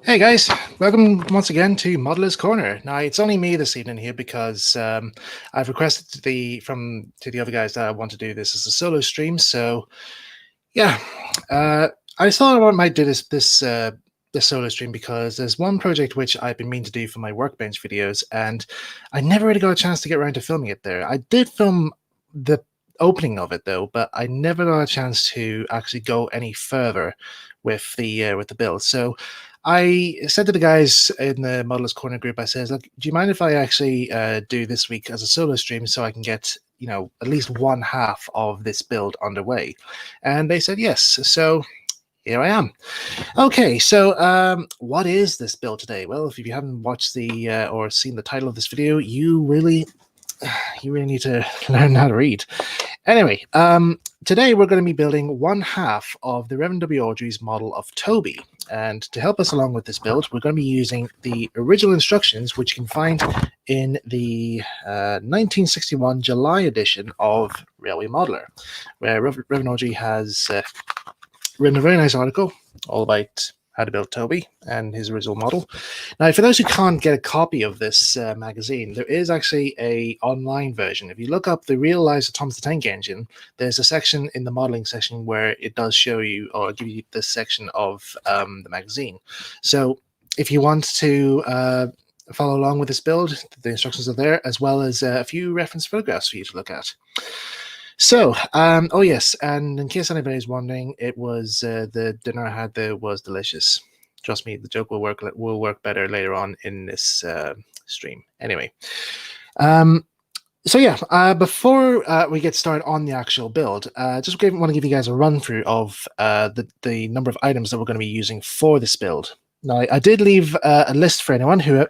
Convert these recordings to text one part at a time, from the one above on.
Hey guys, welcome once again to Modeler's Corner. Now it's only me this evening here because I've requested to the other guys that I want to do this as a solo stream. So yeah, I thought I might do this solo stream because there's one project which I've been meaning to do for my workbench videos, and I never really got a chance to get around to filming it there. I did film the opening of it though, but I never got a chance to actually go any further with the build. So I said to the guys in the Modelers Corner group, I says, look, do you mind if I actually do this week as a solo stream so I can get, at least one half of this build underway? And they said yes. So here I am. Okay, so what is this build today? Well, if you haven't watched the or seen the title of this video, you really need to learn how to read. Anyway, today we're going to be building one half of the Rev W Awdry's model of Toby. And to help us along with this build, we're going to be using the original instructions, which you can find in the 1961 July edition of Railway Modeler, where Rev Awdry has written a very nice article all about how to build Toby and his original model. Now, for those who can't get a copy of this magazine, there is actually a online version. If you look up the Real Lives of Thomas the Tank Engine, there's a section in the modeling section where it does show you or give you this section of the magazine. So if you want to follow along with this build, the instructions are there, as well as a few reference photographs for you to look at. So, oh yes, and in case anybody's wondering, it was the dinner I had there was delicious. Trust me, the joke will work better later on in this stream. Anyway, so yeah, before we get started on the actual build, just want to give you guys a run through of the number of items that we're going to be using for this build. Now, I did leave a list for anyone who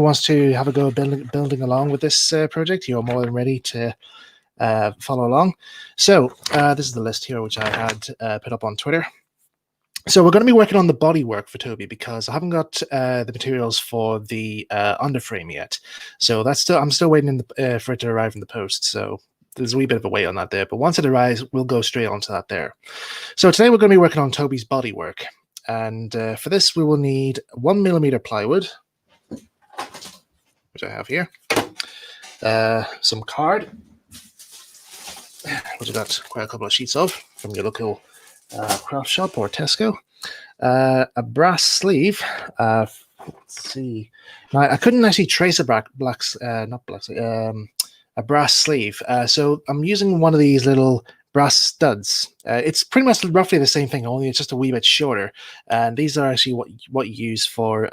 wants to have a go building along with this project. You're more than ready to follow along. So this is the list here which I had put up on Twitter. So we're going to be working on the body work for Toby because I haven't got the materials for the underframe yet. So I'm still waiting for it to arrive in the post. So there's a wee bit of a wait on that there. But once it arrives, we'll go straight onto that there. So today we're going to be working on Toby's body work. And for this, we will need 1mm plywood, which I have here. Some card, which I got quite a couple of sheets of from your local craft shop or Tesco. A brass sleeve. Let's see. Now, I couldn't actually trace a brass sleeve. So I'm using one of these little brass studs. It's pretty much roughly the same thing, only it's just a wee bit shorter. And these are actually what you use for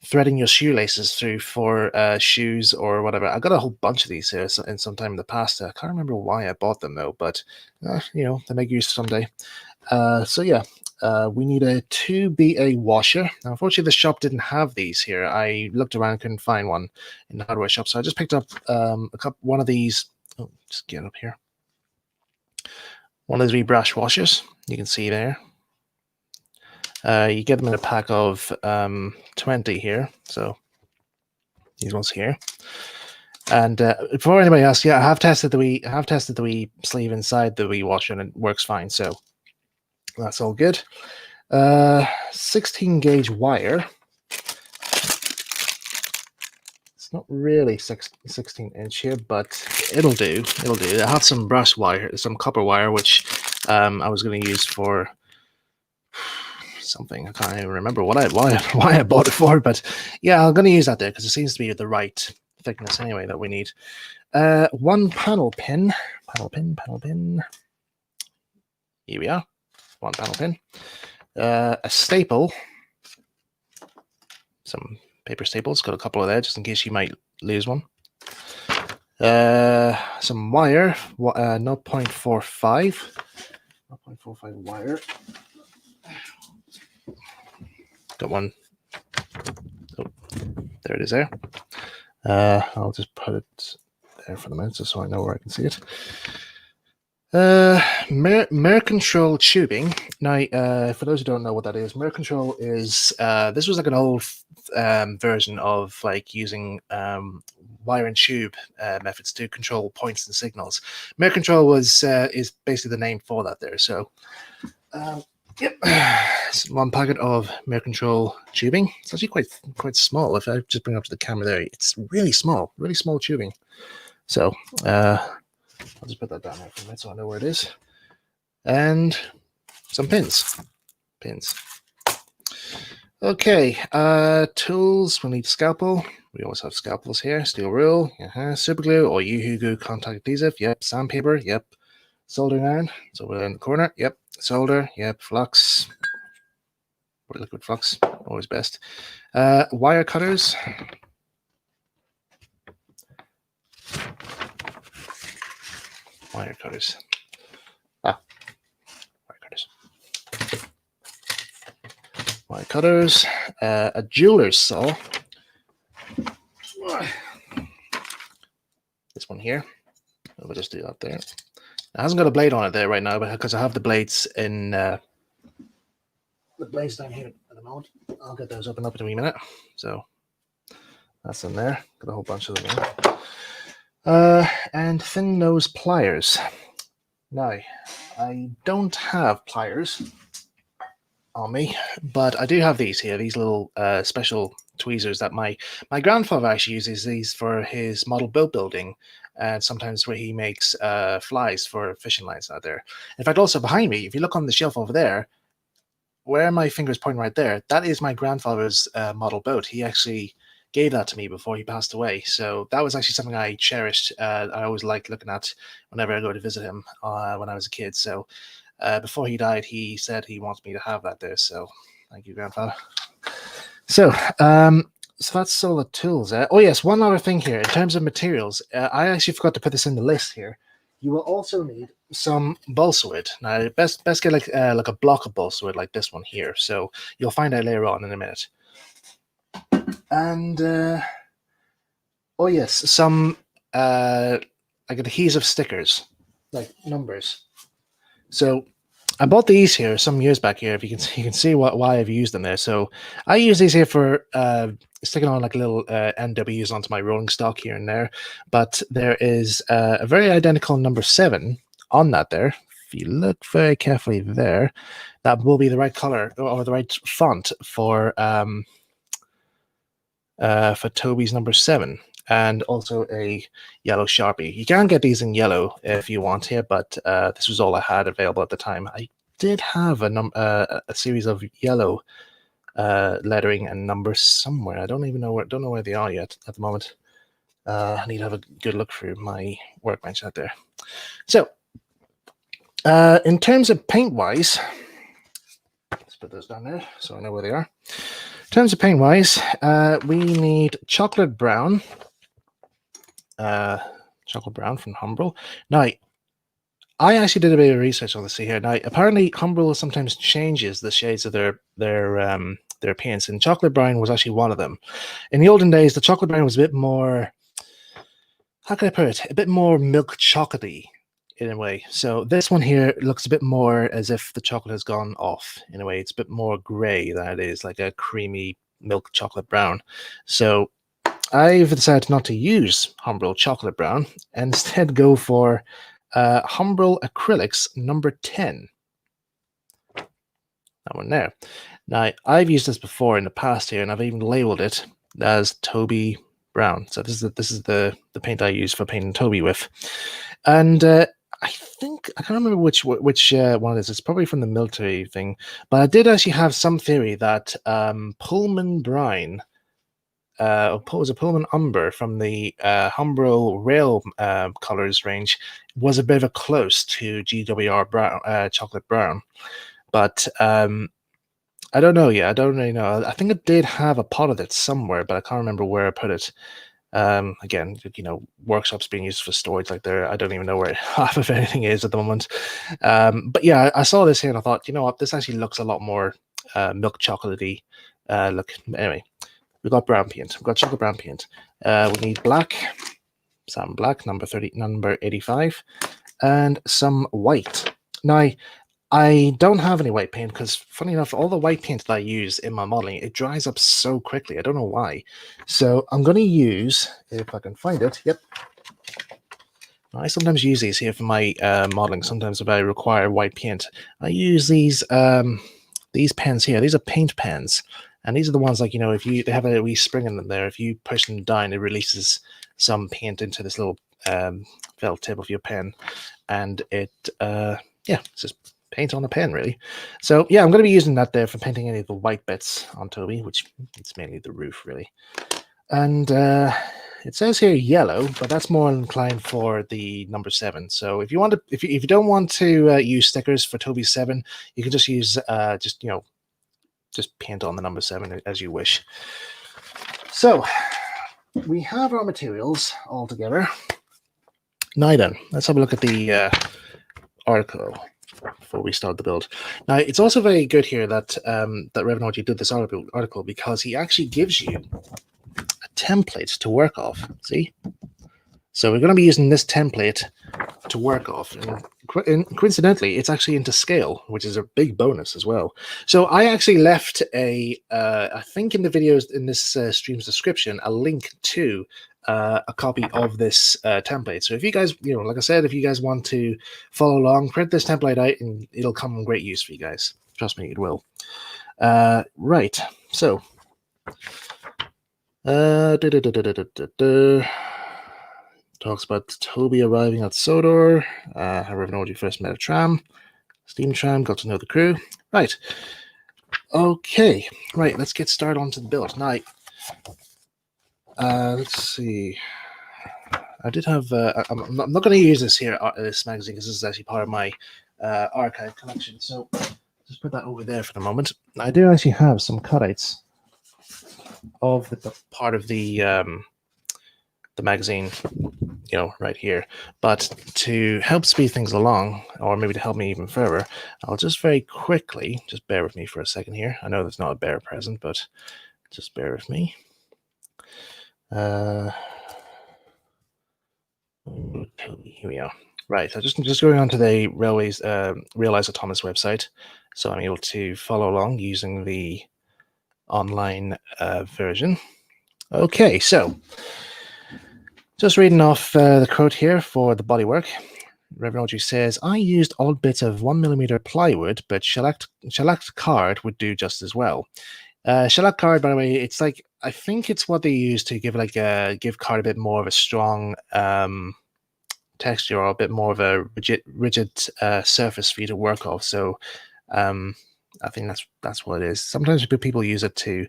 threading your shoelaces through for shoes or whatever. I got a whole bunch of these here in some time in the past. I can't remember why I bought them though, but they make use someday. So yeah, we need a 2BA washer. Now, unfortunately, the shop didn't have these here. I looked around, couldn't find one in the hardware shop, so I just picked up one of these. Oh, just get up here. One of these wee brush washers. You can see there. You get them in a pack of 20 here, so these ones here. And before anybody asks, yeah, I have tested the wee sleeve inside the wee washer, and it works fine. So that's all good. 16 gauge wire. It's not really 16-inch here, but it'll do. It'll do. I have some brass wire, some copper wire, which I was going to use for something. I can't even remember why I bought it for, but yeah, I'm going to use that there because it seems to be the right thickness anyway that we need. One panel pin. Here we are. One panel pin. A staple. Some paper staples. Got a couple of there just in case you might lose one. Some wire. 0.45. 0.45 wire. Got one. Oh, there it is there. I'll just put it there for the minute just so I know where I can see it. Mercontrol tubing. Now, for those who don't know what that is, Mercontrol is this was like an old version of like using wire and tube methods to control points and signals. Mercontrol is basically the name for that there. So Yep, it's one packet of Mercontrol tubing. It's actually quite small. If I just bring it up to the camera there, it's really small tubing. So I'll just put that down there for a minute so I know where it is. And some pins. Okay, tools. We'll need Scalpel. We always have scalpels here. Steel rule, Superglue or Yoo-Hoo Glue contact adhesive. Yep, Sandpaper. Yep, soldering iron. So we're in the corner. Yep, solder. Yep, Flux. Or liquid flux, always best. Wire cutters. Wire cutters. Wire cutters. A jeweler's saw. This one here. We'll just do that there. It hasn't got a blade on it there right now, but because I have the blades in the blades down here at the moment. I'll get those up in a wee minute. So that's in there. Got a whole bunch of them in. And thin nose pliers. Now, I don't have pliers on me, but I do have these here, these little special tweezers that my grandfather actually uses these for his model boat building, and sometimes where he makes flies for fishing lines out there. In fact, also behind me, if you look on the shelf over there, where my finger's pointing right there, that is my grandfather's model boat. He actually gave that to me before he passed away. So that was actually something I cherished. I always liked looking at whenever I go to visit him when I was a kid. So before he died, he said he wants me to have that there. So thank you, Grandfather. So that's all the tools. Oh yes, one other thing here in terms of materials. I actually forgot to put this in the list here. You will also need some balsa wood. Now, best get like a block of balsa wood like this one here. So you'll find out later on in a minute. And oh yes, some like adhesive stickers, like numbers. So I bought these here some years back here. If you can see why I've used them there. So I use these here for sticking on like little NWs onto my rolling stock here and there. But there is a very identical number 7 on that there. If you look very carefully there, that will be the right color or the right font for Toby's number 7, and also a yellow Sharpie. You can get these in yellow if you want here, but this was all I had available at the time. I did have a series of yellow lettering and numbers somewhere. I don't know where they are yet at the moment. I need to have a good look through my workbench out there. So, in terms of paint wise, let's put those down there so I know where they are. In terms of paint wise, we need chocolate brown. Chocolate brown from Humbrol. Now, I actually did a bit of research on this here. Now, apparently, Humbrol sometimes changes the shades of their paints, and chocolate brown was actually one of them. In the olden days, the chocolate brown was a bit more, how can I put it? A bit more milk chocolatey in a way. So this one here looks a bit more as if the chocolate has gone off in a way. It's a bit more gray than it is like a creamy milk chocolate brown. So I've decided not to use Humbrol chocolate brown and instead go for Humbrol acrylics number 10. That one there. Now, I've used this before in the past here, and I've even labeled it as Toby brown. So this is the paint I use for painting Toby with. And I think I can't remember which one it is. It's probably from the military thing, but I did actually have some theory that Pullman Brine, was a Pullman Umber from the Humbrol Rail colors range, was a bit of a close to GWR brown, chocolate brown, but I don't know yet. I don't really know. I think it did have a pot of it somewhere, but I can't remember where I put it. Again, workshops being used for storage like there, I don't even know where half of anything is at the moment. But yeah, I saw this here and I thought, you know what, this actually looks a lot more milk chocolatey. Look, anyway, we've got brown paint. We've got chocolate brown paint. We need black, salmon black, number 85, and some white. Now, I don't have any white paint because, funny enough, all the white paint that I use in my modeling, it dries up so quickly. I don't know why. So I'm going to use, if I can find it, yep. I sometimes use these here for my modeling. Sometimes if I require white paint, I use these pens here. These are paint pens, and these are the ones like, if they have a wee spring in them there. If you push them down, it releases some paint into this little felt tip of your pen, and it it's just paint on a pen really. So yeah, I'm going to be using that there for painting any of the white bits on Toby, which it's mainly the roof really. And it says here yellow, but that's more inclined for the number 7. So if you want to, if you don't want to use stickers for Toby 7, you can just use just paint on the number 7 as you wish. So we have our materials all together. Now then, let's have a look at the article before we start the build. Now it's also very good here that that Rev W Awdry did this article because he actually gives you a template to work off. See, so we're going to be using this template to work off, and coincidentally it's actually into scale, which is a big bonus as well. So I actually left I think in the videos in this stream's description, a link to a copy of this template. So if you guys, like I said, if you guys want to follow along, print this template out and it'll come in great use for you guys. Trust me, it will. Right, so talks about Toby arriving at Sodor, how Rev W Awdry first met a tram, steam tram, got to know the crew. Right, okay, right, let's get started onto the build. Now, let's see. I did have. I'm not going to use this here, this magazine, because this is actually part of my archive collection. So just put that over there for the moment. I do actually have some cutouts of the part of the magazine, right here. But to help speed things along, or maybe to help me even further, I'll just very quickly, just bear with me for a second here. I know that's not a bear present, but just bear with me. Here we are. Right, so just going on to the Realize Autonomous website, so I'm able to follow along using the online version. Okay, so just reading off the quote here for the bodywork. Rev W Awdry says, I used odd bits of 1mm plywood, but shellacked card would do just as well. Shellac card, by the way, it's like, I think it's what they use to give give card a bit more of a strong texture, or a bit more of a rigid surface for you to work off. So I think that's what it is. Sometimes people use it to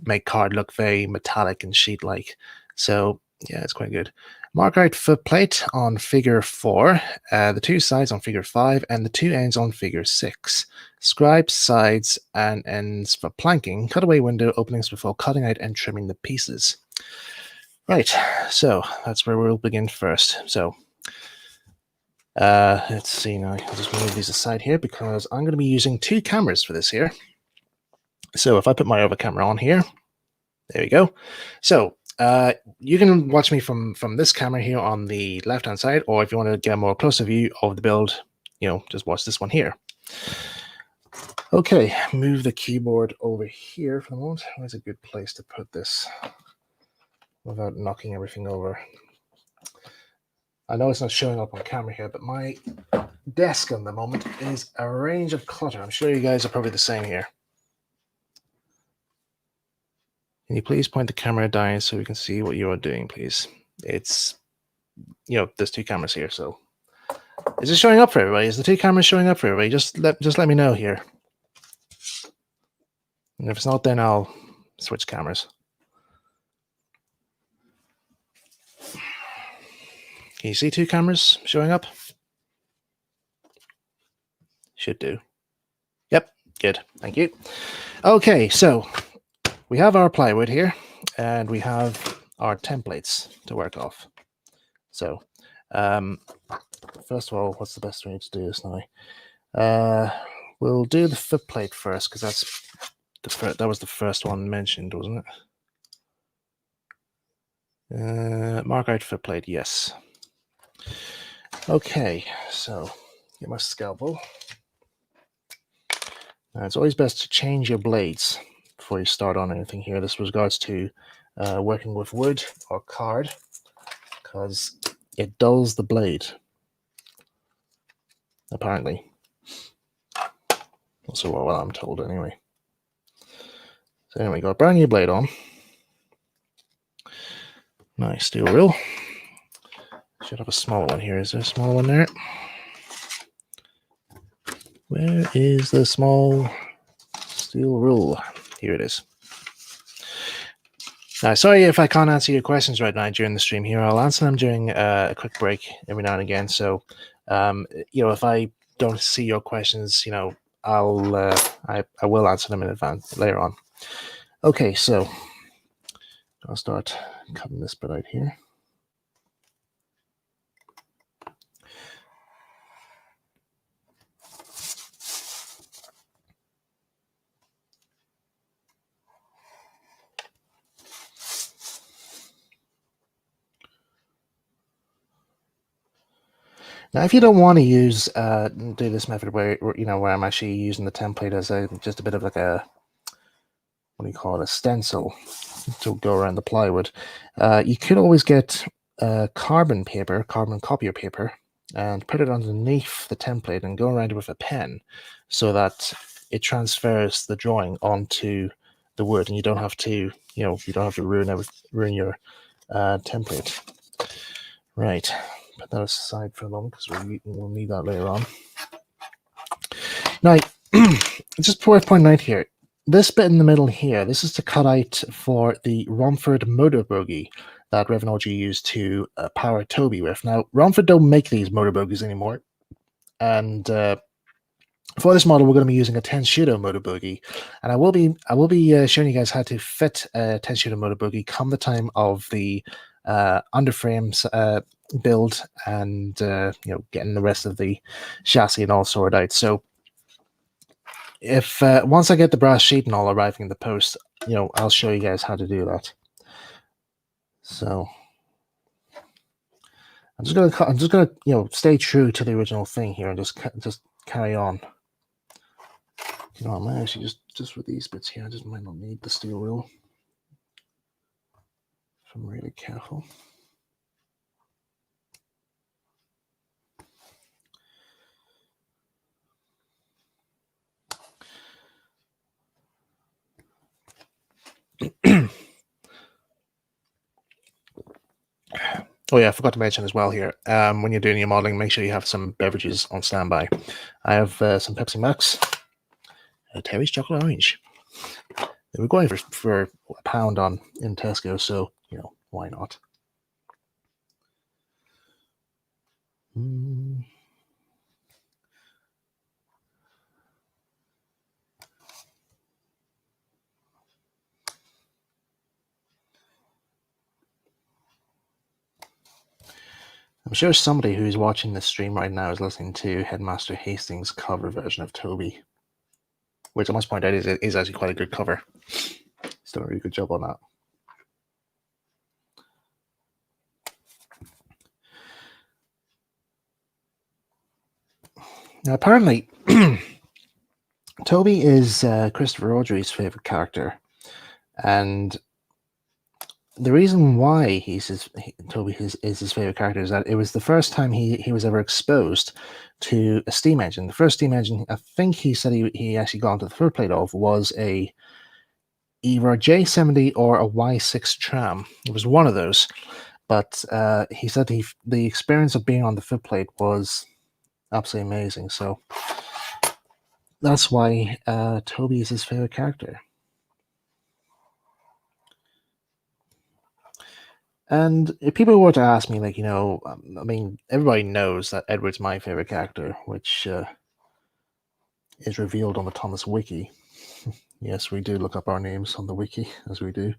make card look very metallic and sheet-like. So yeah, it's quite good. Margaret Footplate on figure 4, the 2 sides on figure 5, and the 2 ends on figure 6. Scribe sides and ends for planking. Cutaway window openings before cutting out and trimming the pieces. Right, so that's where we'll begin first. So let's see now. I'll just move these aside here because I'm going to be using 2 cameras for this here. So if I put my other camera on here, there we go. So you can watch me from this camera here on the left hand side, or if you want to get a more closer view of the build, just watch this one here. Okay, move the keyboard over here for the moment. Where's a good place to put this without knocking everything over? I know it's not showing up on camera here, but my desk at the moment is a range of clutter. I'm sure you guys are probably the same here. Can you please point the camera down so we can see what you are doing, please? It's, there's 2 cameras here, so is it showing up for everybody? Is the 2 cameras showing up for everybody? Just let me know here. And if it's not, then I'll switch cameras. Can you see 2 cameras showing up? Should do. Yep, good. Thank you. Okay, so we have our plywood here, and we have our templates to work off. So, first of all, what's the best way to do this now? We'll do the footplate first, because that was the first one mentioned, wasn't it? Margaret footplate, yes. Okay, so get my scalpel. Now, it's always best to change your blades before you start on anything here. This regards to working with wood or card, because it dulls the blade, apparently. That's what I'm told anyway. So anyway, got a brand new blade on. Nice steel rule. Should have a smaller one here. Is there a smaller one there? Where is the small steel rule? Here it is. Now, sorry if I can't answer your questions right now during the stream here. I'll answer them during a quick break every now and again. So, if I don't see your questions, I will answer them in advance later on. Okay, so I'll start cutting this bit out here. Now, if you don't want to do this method where I'm actually using the template as just a bit of like a, what do you call it, a stencil to go around the plywood, you could always get carbon copier paper, and put it underneath the template and go around it with a pen, so that it transfers the drawing onto the wood, and you don't have to, ruin your template. Right. Put that aside for a moment because we'll need that later on. Now, just worth pointing out here, this bit in the middle here, this is to cut out for the Romford motor bogie that Rev W Awdry used to power Toby with. Now, Romford don't make these motor bogies anymore, and for this model, we're going to be using a 10 shooter motor bogie, and I will be showing you guys how to fit a 10 shooter motor bogie come the time of the underframes build and getting the rest of the chassis and all sorted out. So if once I get the brass sheet and all arriving in the post, I'll show you guys how to do that. So I'm just gonna stay true to the original thing here and just carry on. I might actually just with these bits here, I just might not need the steel rule if I'm really careful. Oh yeah, I forgot to mention as well here, when you're doing your modeling, make sure you have some beverages on standby. I have some Pepsi Max, Terry's Chocolate Orange. They were going for £1 in Tesco, so why not? I'm sure somebody who's watching this stream right now is listening to Headmaster Hastings' cover version of Toby, which I must point out is actually quite a good cover. He's done a really good job on that. Now, apparently, Toby is Christopher Awdry's favorite character, and the reason why Toby is his favorite character is that it was the first time he was ever exposed to a steam engine. The first steam engine, I think he said he actually got into the Footplate of, was either a J70 or a Y6 tram. It was one of those, but he said the experience of being on the Footplate was absolutely amazing. So that's why Toby is his favorite character. And if people were to ask me, I mean, everybody knows that Edward's my favorite character, which is revealed on the Thomas Wiki. Yes, we do look up our names on the Wiki, as we do,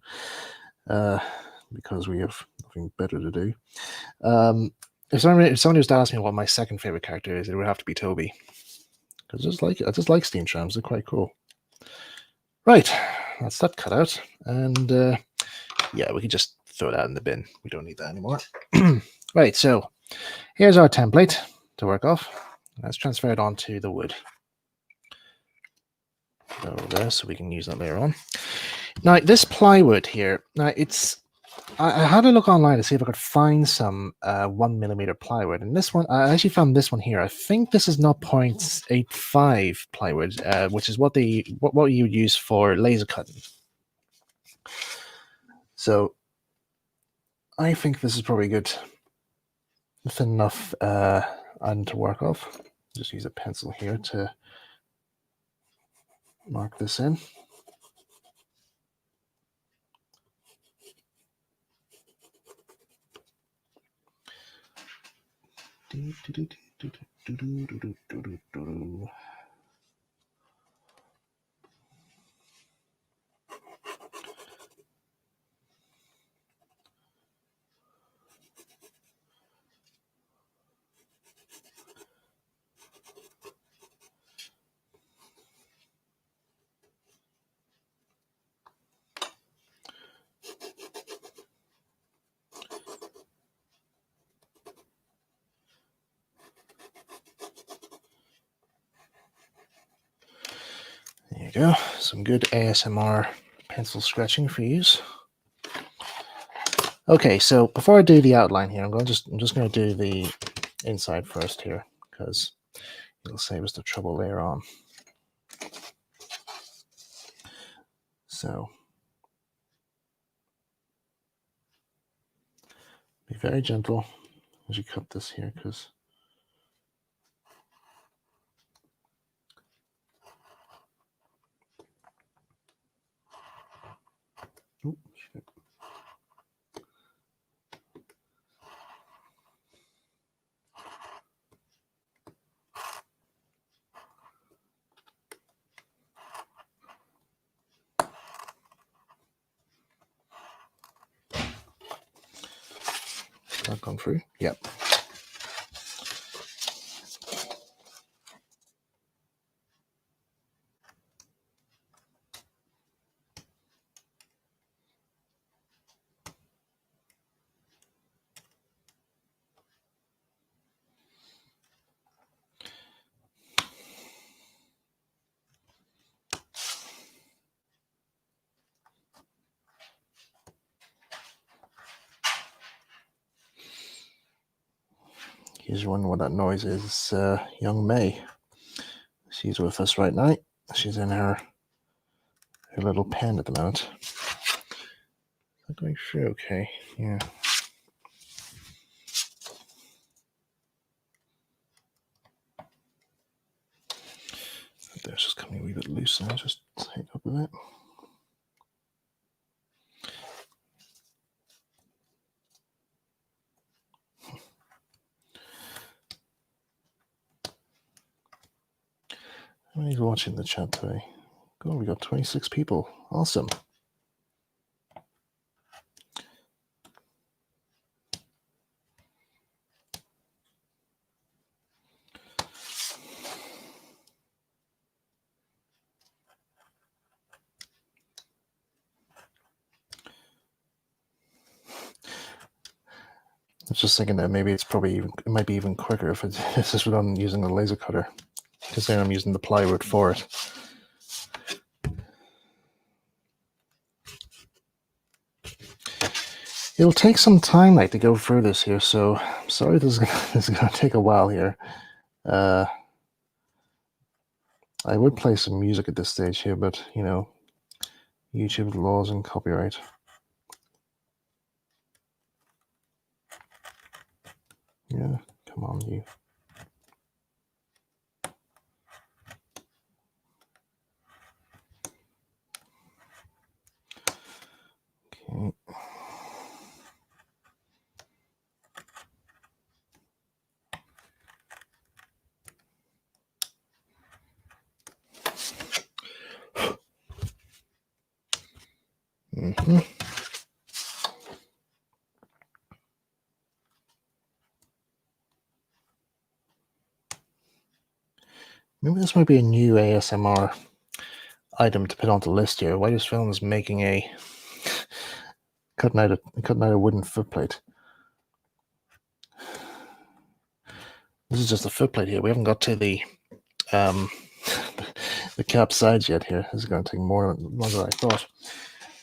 because we have nothing better to do. If somebody was to ask me what my second favorite character is, it would have to be Toby, because I just like steam trams. They're quite cool. Right, that's that cut out, and yeah, we can just throw that in the bin. We don't need that anymore. Right, so here's our template to work off. Let's transfer it onto the wood. Over there, so we can use that later on. Now, this plywood here, now it's I had a look online to see if I could find some 1mm plywood, and this one I actually found this one here. I think this is 0.85 plywood, which is what what you would use for laser cutting. So I think this is probably good, thin enough item to work off. Just use a pencil here to mark this in. There you go, some good ASMR pencil scratching for you. Okay, so before I do the outline here, I'm just going to do the inside first here, because it'll save us the trouble later on. So be very gentle as you cut this here, because that gone through? Yep. Here's wondering what that noise is. Young May. She's with us right now. She's in her little pen at the moment. Not going through okay. Yeah. There's just coming a wee bit loose, so I'll just take up with it. How many are watching the chat today? God, we got 26 people. Awesome. I was just thinking that maybe it might be even quicker if this is done using a laser cutter, because then I'm using the plywood for it. It'll take some time, to go through this here, so I'm sorry this is gonna take a while here. I would play some music at this stage here, but you know, YouTube laws and copyright. Yeah, come on, you. Okay. Mm-hmm. Maybe this might be a new ASMR item to put onto the list here. Whitest Film is making a cutting out a wooden footplate. This is just a footplate here. We haven't got to the the cap sides yet here. This is going to take more than I thought.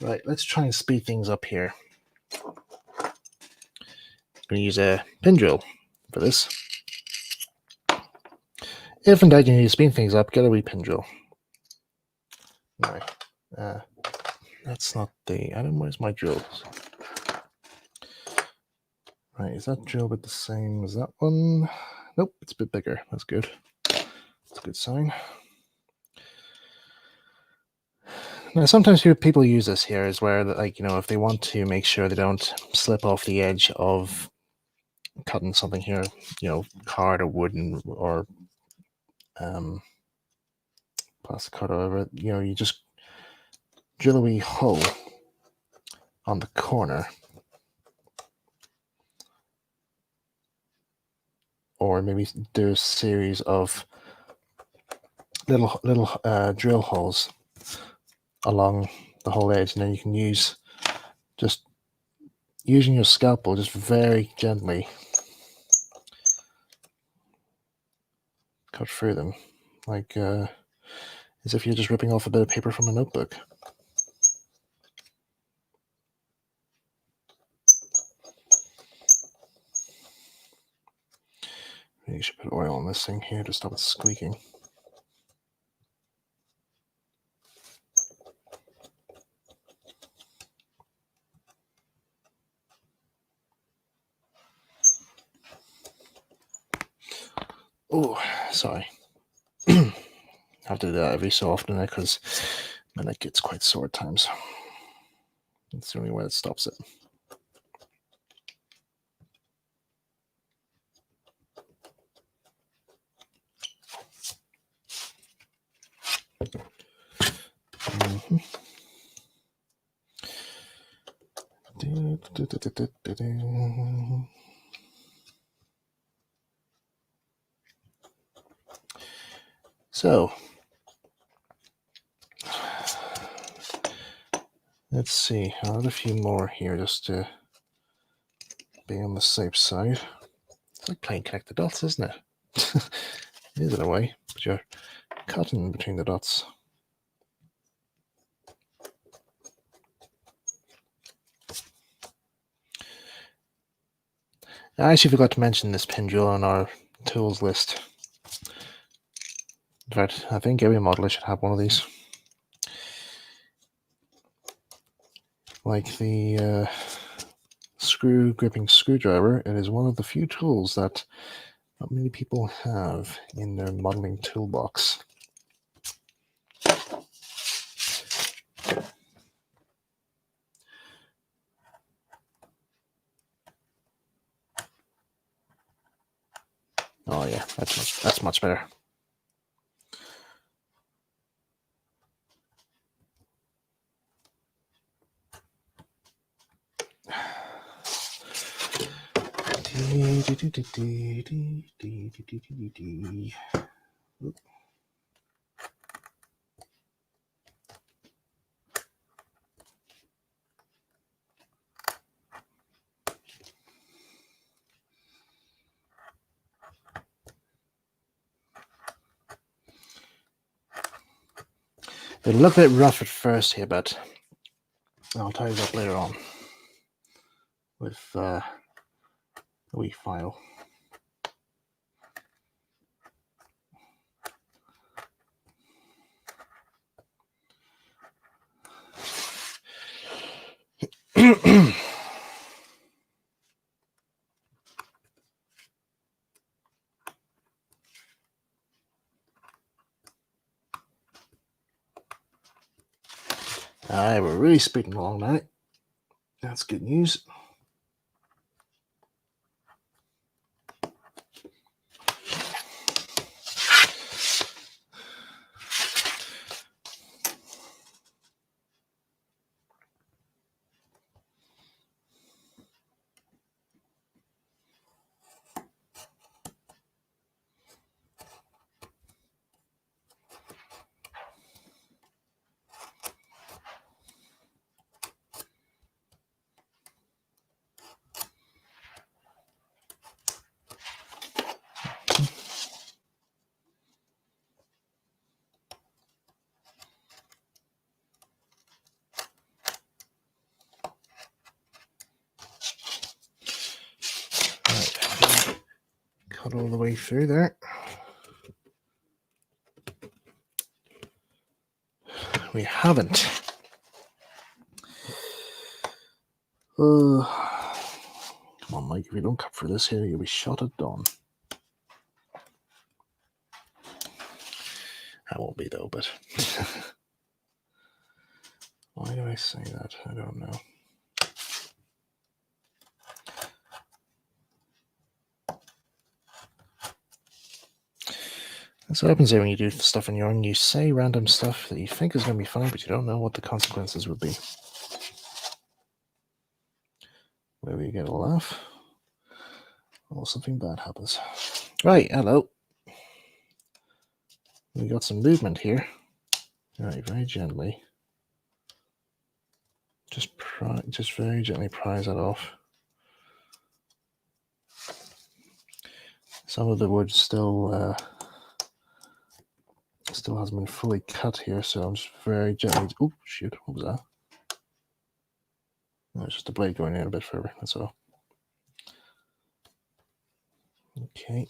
Right, let's try and speed things up here. going to use a pin drill for this. If in doubt you need to speed things up, get a wee pin drill. Right. That's not the item. Where's my drill? Right, is that drill bit the same as that one? Nope, it's a bit bigger. That's good. That's a good sign. Now, sometimes people use this here is where, like, if they want to make sure they don't slip off the edge of cutting something here, card or wooden or plastic card or whatever, you just drill a wee hole on the corner, or maybe do a series of little drill holes along the whole edge, and then you can just using your scalpel, just very gently cut through them, like as if you're just ripping off a bit of paper from a notebook. Maybe you should put oil on this thing here to stop it squeaking. Oh, sorry. I have to do that every so often because my neck gets quite sore at times. It's the only way that stops it. So, let's see. I'll add a few more here just to be on the safe side. It's like playing connect the dots, isn't it? It is in a way, but you're cutting between the dots. I actually forgot to mention this pin drill on our tools list. In fact, I think every modeler should have one of these. Like the screw gripping screwdriver, it is one of the few tools that not many people have in their modeling toolbox. Oh yeah, that's much better. It'll look a bit rough at first here, but I'll tidy it up later on with a wee file. Alright, we're really speeding along now. That's good news. cut all the way through there. We haven't. Come on, Mike, if you don't cut through this here, you'll be shot at dawn. I won't be though, but why do I say that? I don't know. That's what happens here when you do stuff on your own. You say random stuff that you think is going to be fine, but you don't know what the consequences would be. Maybe you get a laugh, or something bad happens. Right, hello. We got some movement here. Right, very gently. Just very gently prise that off. Some of the wood still hasn't been fully cut here, so I'm just very gently. Oh shoot! What was that? No, it's just the blade going in a bit further. That's all. Okay.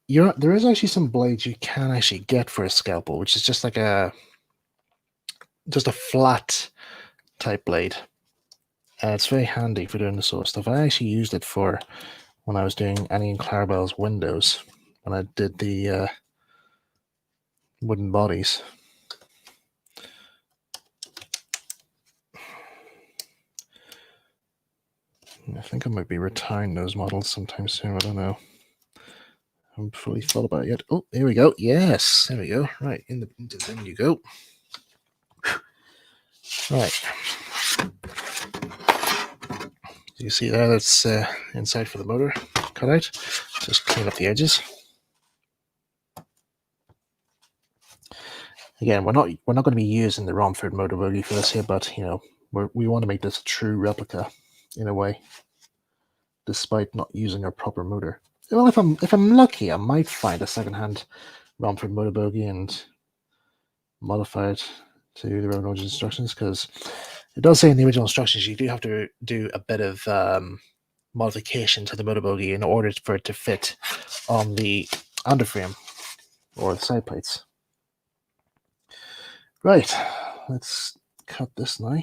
There is actually some blades you can actually get for a scalpel, which is just like a flat type blade. It's very handy for doing this sort of stuff. I actually used it for when I was doing Annie and Clarabelle's windows, when I did the wooden bodies. I think I might be retiring those models sometime soon. I don't know. I haven't fully thought about it yet. Oh, here we go. Yes, there we go. Right, into the bin you go. Right. You see there, that's inside for the motor cut out. Just clean up the edges. Again, we're not going to be using the Romford motor bogie for this here, but you know, we want to make this a true replica in a way, despite not using our proper motor. Well, if I'm lucky, I might find a secondhand Romford motor bogie and modify it to the original instructions, because it does say in the original instructions you do have to do a bit of modification to the motor bogie in order for it to fit on the underframe or the side plates. Right, let's cut this now.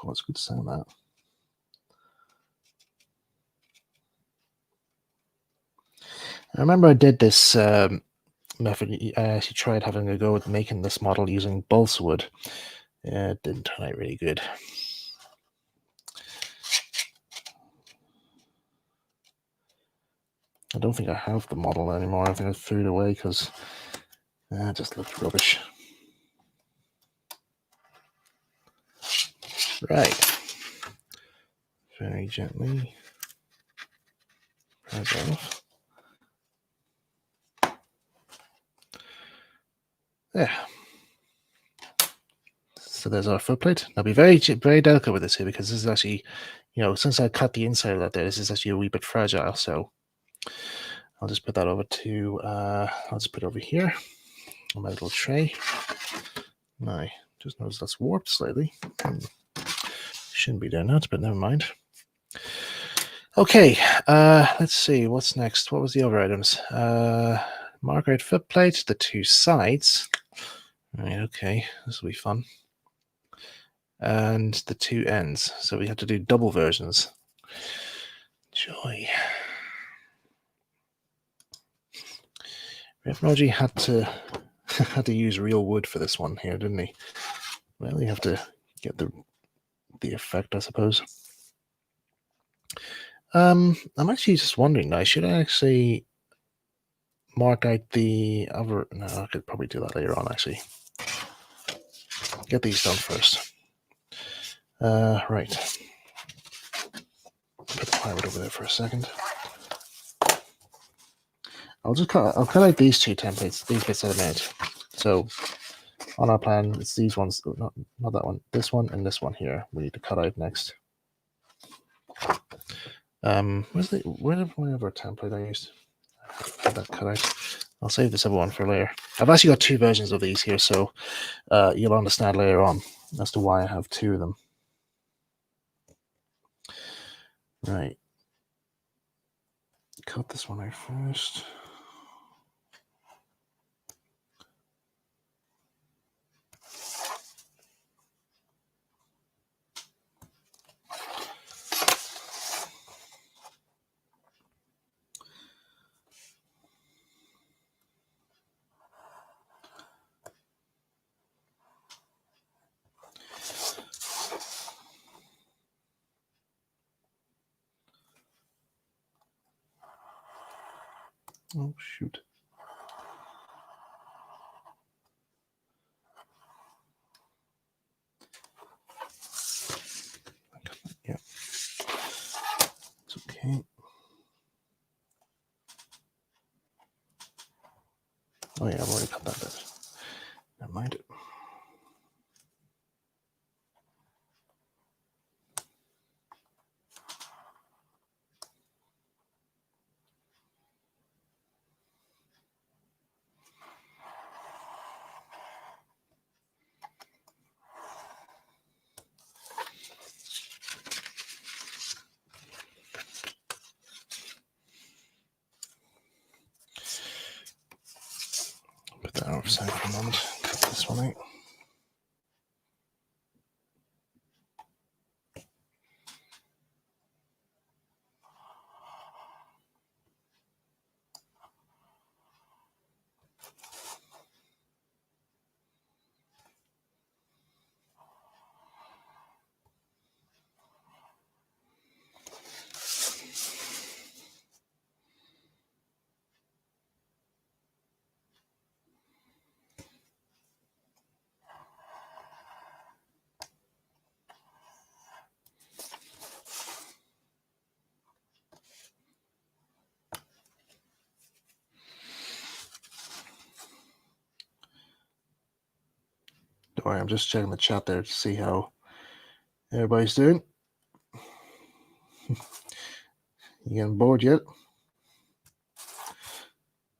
Oh, it's good to sound that. I remember I did this method. I actually tried having a go at making this model using balsa wood. It didn't turn out really good. I don't think I have the model anymore. I think I threw it away because it just looked rubbish. Right. Very gently. Press off. There. So there's our footplate. I'll be very delicate with this here, because this is actually, you know, since I cut the inside of that there, this is actually a wee bit fragile. So I'll just put that over to, I'll just put it over here on my little tray. Now, just notice that's warped slightly. Shouldn't be doing that, but never mind. Okay, let's see, what's next? What was the other items? Margaret footplate, the two sides. Right, okay, this will be fun. And the two ends. So we have to do double versions. Joy. Rev W Awdry had to use real wood for this one here, didn't he? Well, you have to get the effect, I suppose. I'm actually just wondering now, should I actually mark out the other? No, I could probably do that later on, actually. Get these done first. Right. Put the plywood over there for a second. I'll cut out these two templates, these bits at a minute. So on our plan, it's these ones, not that one, this one and this one here. We need to cut out next. Wherever template I used? I had that cut out. I'll save this other one for later. I've actually got two versions of these here, so you'll understand later on as to why I have two of them. Right. Cut this one out first. Oh, shoot. Yeah. It's okay. Oh yeah, I've already cut that bit. Never mind. Put that outside for a moment. Cut this one out. Don't worry, I'm just checking the chat there to see how everybody's doing. You getting bored yet?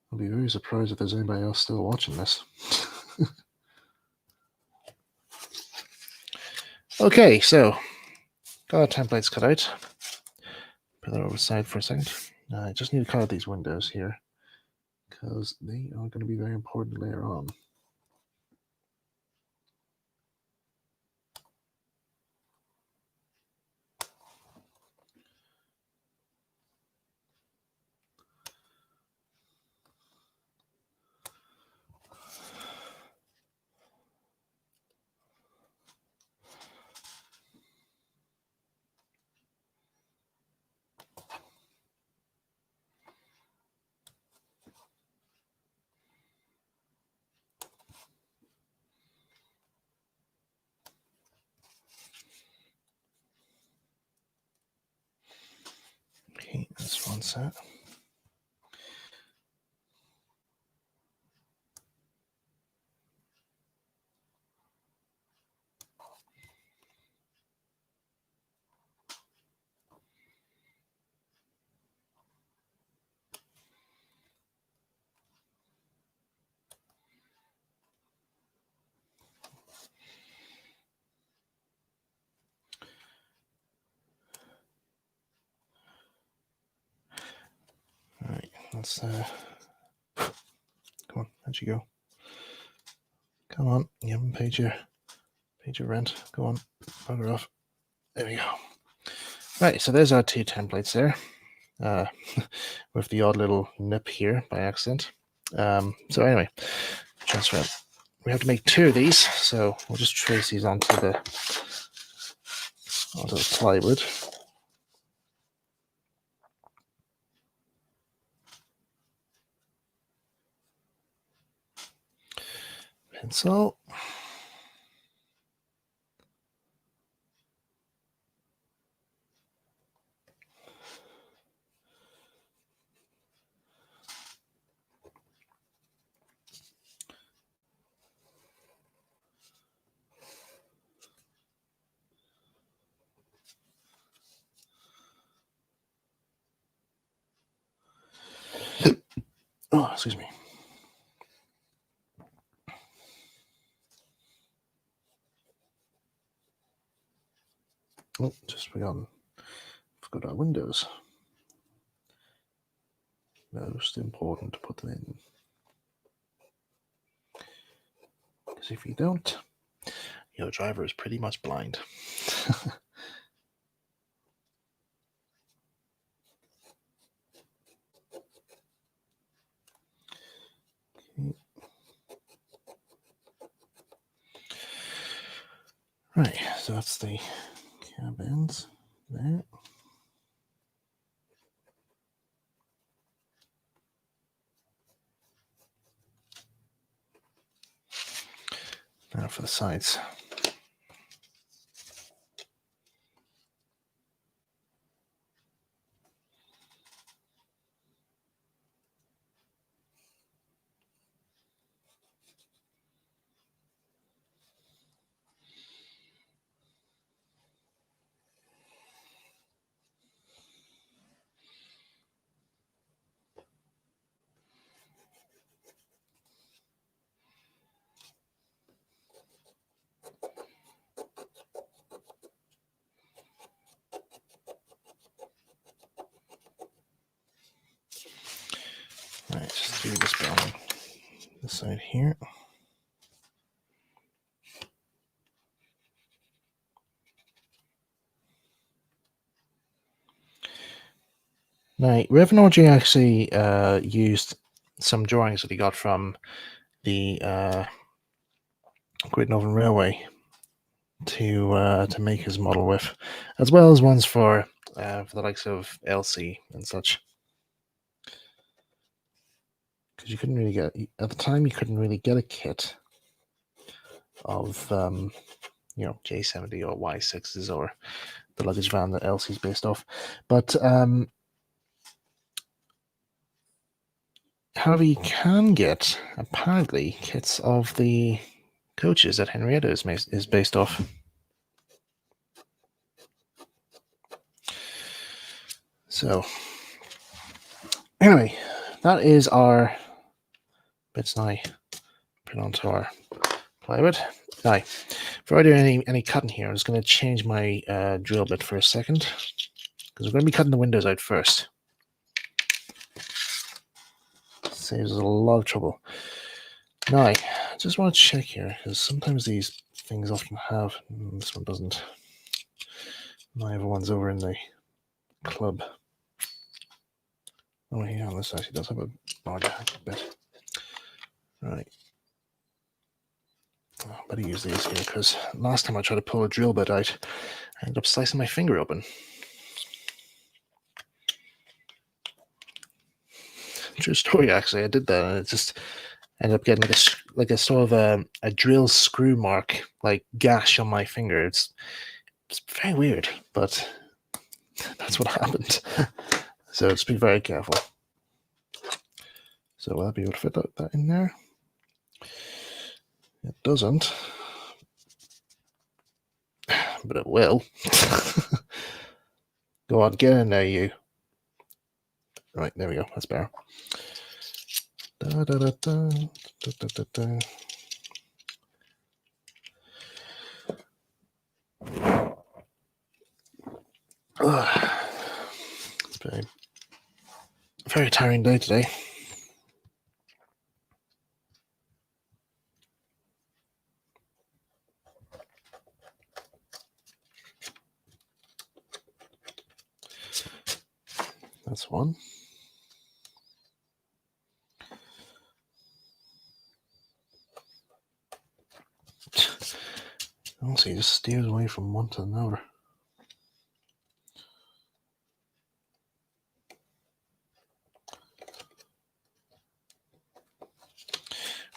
I'll be very surprised if there's anybody else still watching this. Okay, so got our templates cut out. Put that over the side for a second. I just need to cut out these windows here because they are going to be very important later on. Okay, that's one set. All right, let's come on, how'd you go? Come on, you haven't paid your rent. Go on, bugger off. There we go. Right, so there's our two templates there, with the odd little nip here by accident. So anyway, transfer. We have to make two of these, so we'll just trace these onto the plywood. Pencil. Oh, excuse me. Oh, just forgot our windows. Most important to put them in. Because if you don't, your driver is pretty much blind. Okay. Right, so that's the cab ends there. Now for the sides. Right, just do this bit on this side here. Now, Rev W Awdry actually used some drawings that he got from the Great Northern Railway to make his model with, as well as ones for the likes of Elsie and such. Because you couldn't really get, at the time, you couldn't really get a kit of J70 or Y6s or the luggage van that Elsie's based off. But however, you can get apparently kits of the coaches that Henrietta is based off. So anyway, that is our bits now put onto our plywood. Now, before I do any cutting here, I'm just going to change my drill bit for a second, because we're going to be cutting the windows out first. Saves us a lot of trouble. Now, I just want to check here, because sometimes these things often have, this one doesn't. My other one's over in the club. Oh, yeah, this actually does have a larger bit. Right. I better use these here, because last time I tried to pull a drill bit out, I ended up slicing my finger open. True story, actually. I did that, and it just ended up getting like a sort of a drill screw mark, like gash on my finger. It's very weird, but that's what happened. So just be very careful. So will I be able to fit that in there? It doesn't, but it will. Go on, get in there, you. Right, there we go. That's better. Da, da, da, da, da, da, da. It's been a very tiring day today. That's one. Also, he just steers away from one to another.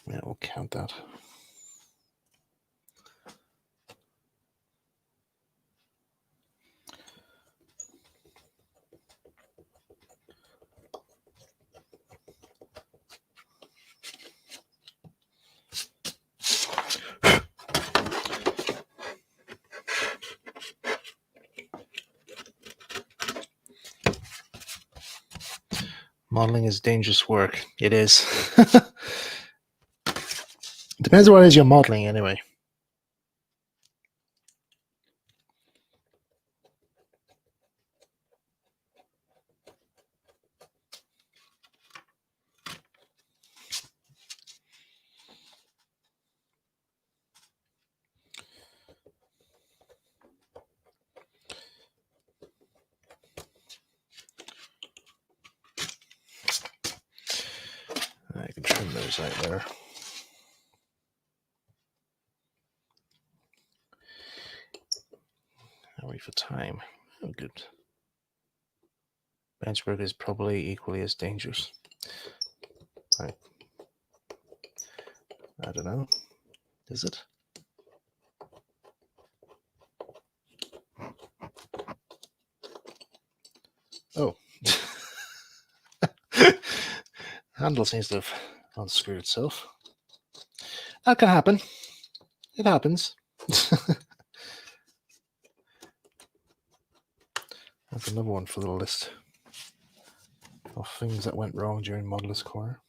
Yeah, we'll count that. Modeling is dangerous work. It is. Depends on what it is you're modeling, anyway. stickers out there. How are we for time? Oh, good. Benchwork is probably equally as dangerous. Right. I don't know. Is it? Oh. Handle seems to have unscrewed itself. That can happen. It happens. That's another one for the list of things that went wrong during Modeller's Corner.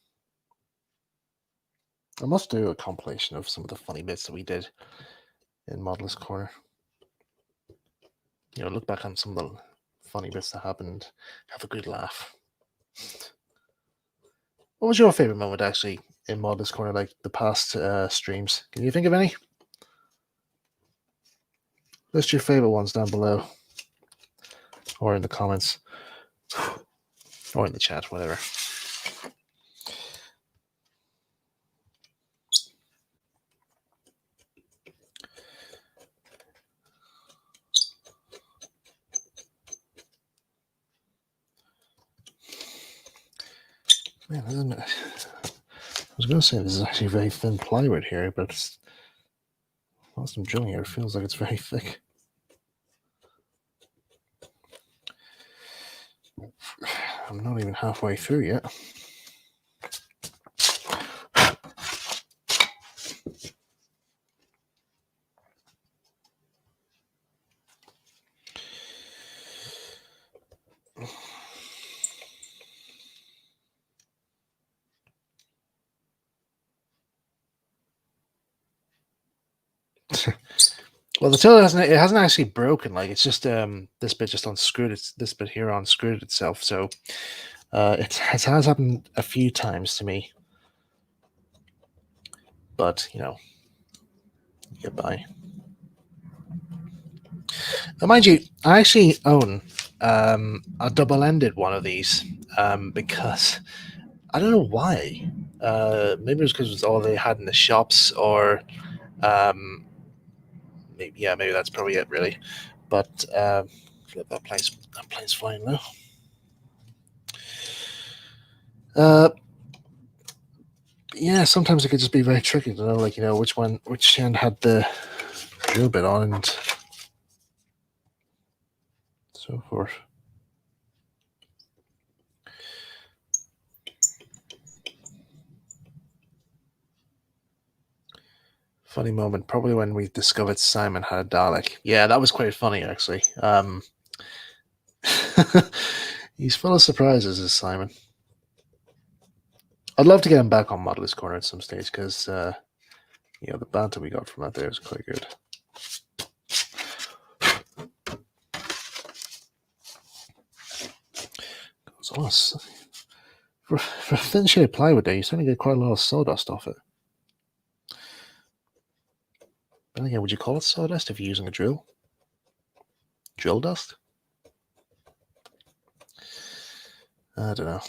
I must do a compilation of some of the funny bits that we did in Modeller's Corner. You know, look back on some of the funny bits that happened, have a good laugh. What was your favorite moment, actually, in Modeller's Corner, like the past streams? Can you think of any? List your favorite ones down below, or in the comments, or in the chat, whatever. Man, isn't it? I was going to say this is actually very thin plywood here, but whilst I'm drilling here, it feels like it's very thick. I'm not even halfway through yet. Well, the tool hasn't actually broken. Like, it's just this bit just unscrewed. It's this bit here unscrewed itself. So it has happened a few times to me. But you know, get by. Now, mind you, I actually own a double-ended one of these because I don't know why. Maybe it was because it was all they had in the shops, or maybe that's probably it, really. But that plane's flying now. Yeah, sometimes it could just be very tricky to know, like, you know, which hand had the drill bit on and so forth. Funny moment, probably when we discovered Simon had a Dalek. Yeah, that was quite funny, actually. He's full of surprises, is Simon. I'd love to get him back on Modeller's Corner at some stage, because you know, the banter we got from that there is quite good. For a thin sheet of plywood there, you certainly get quite a lot of sawdust off it. But again, would you call it sawdust if you're using a drill? Drill dust? I don't know.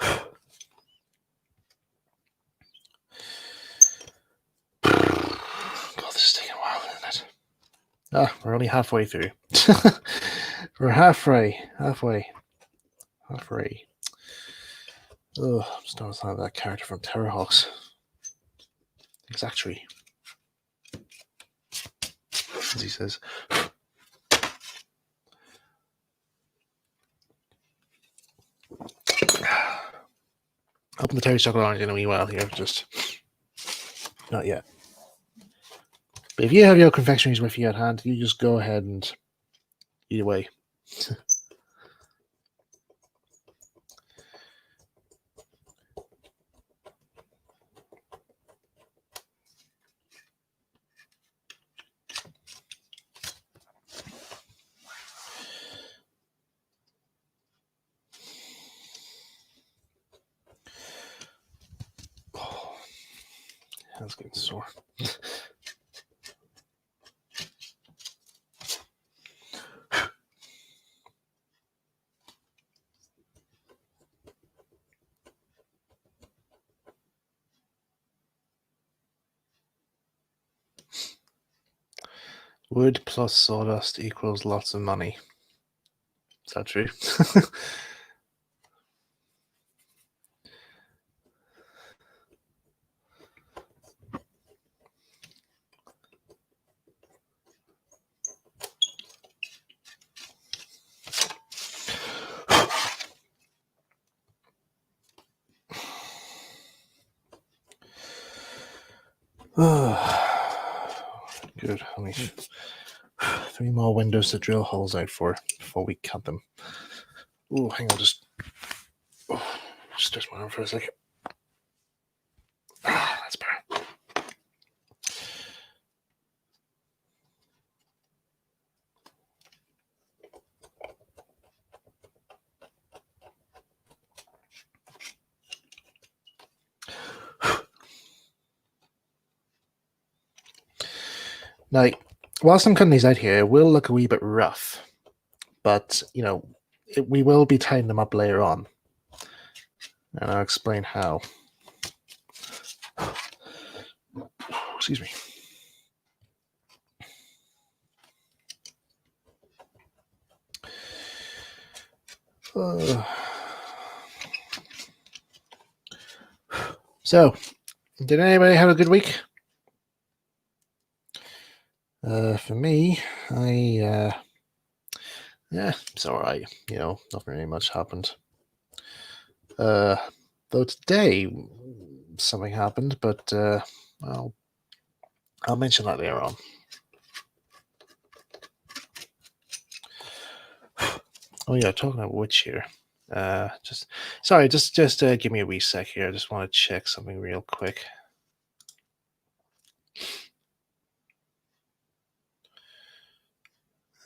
God, this is taking a while, isn't it? Ah, we're only halfway through. We're halfway. Oh, I'm starting to sound like that character from Terrorhawks. Exactly. As he says. Open the Terry chocolate orange in a wee while here, just not yet. But if you have your confectionaries with you at hand, you just go ahead and eat away. Oh, that's getting sore. Wood plus sawdust equals lots of money. Is that true? Good. Only 3 more windows to drill holes out for before we cut them. Oh, hang on, just stretch my arm for a second. That's better. Now, whilst I'm cutting these out here, it will look a wee bit rough, but we will be tying them up later on, and I'll explain how. Excuse me. So, did anybody have a good week? For me, yeah, it's all right. Nothing really much happened. Though today something happened, but I'll mention that later on. Oh yeah, talking about which here. Just give me a wee sec here. I just want to check something real quick.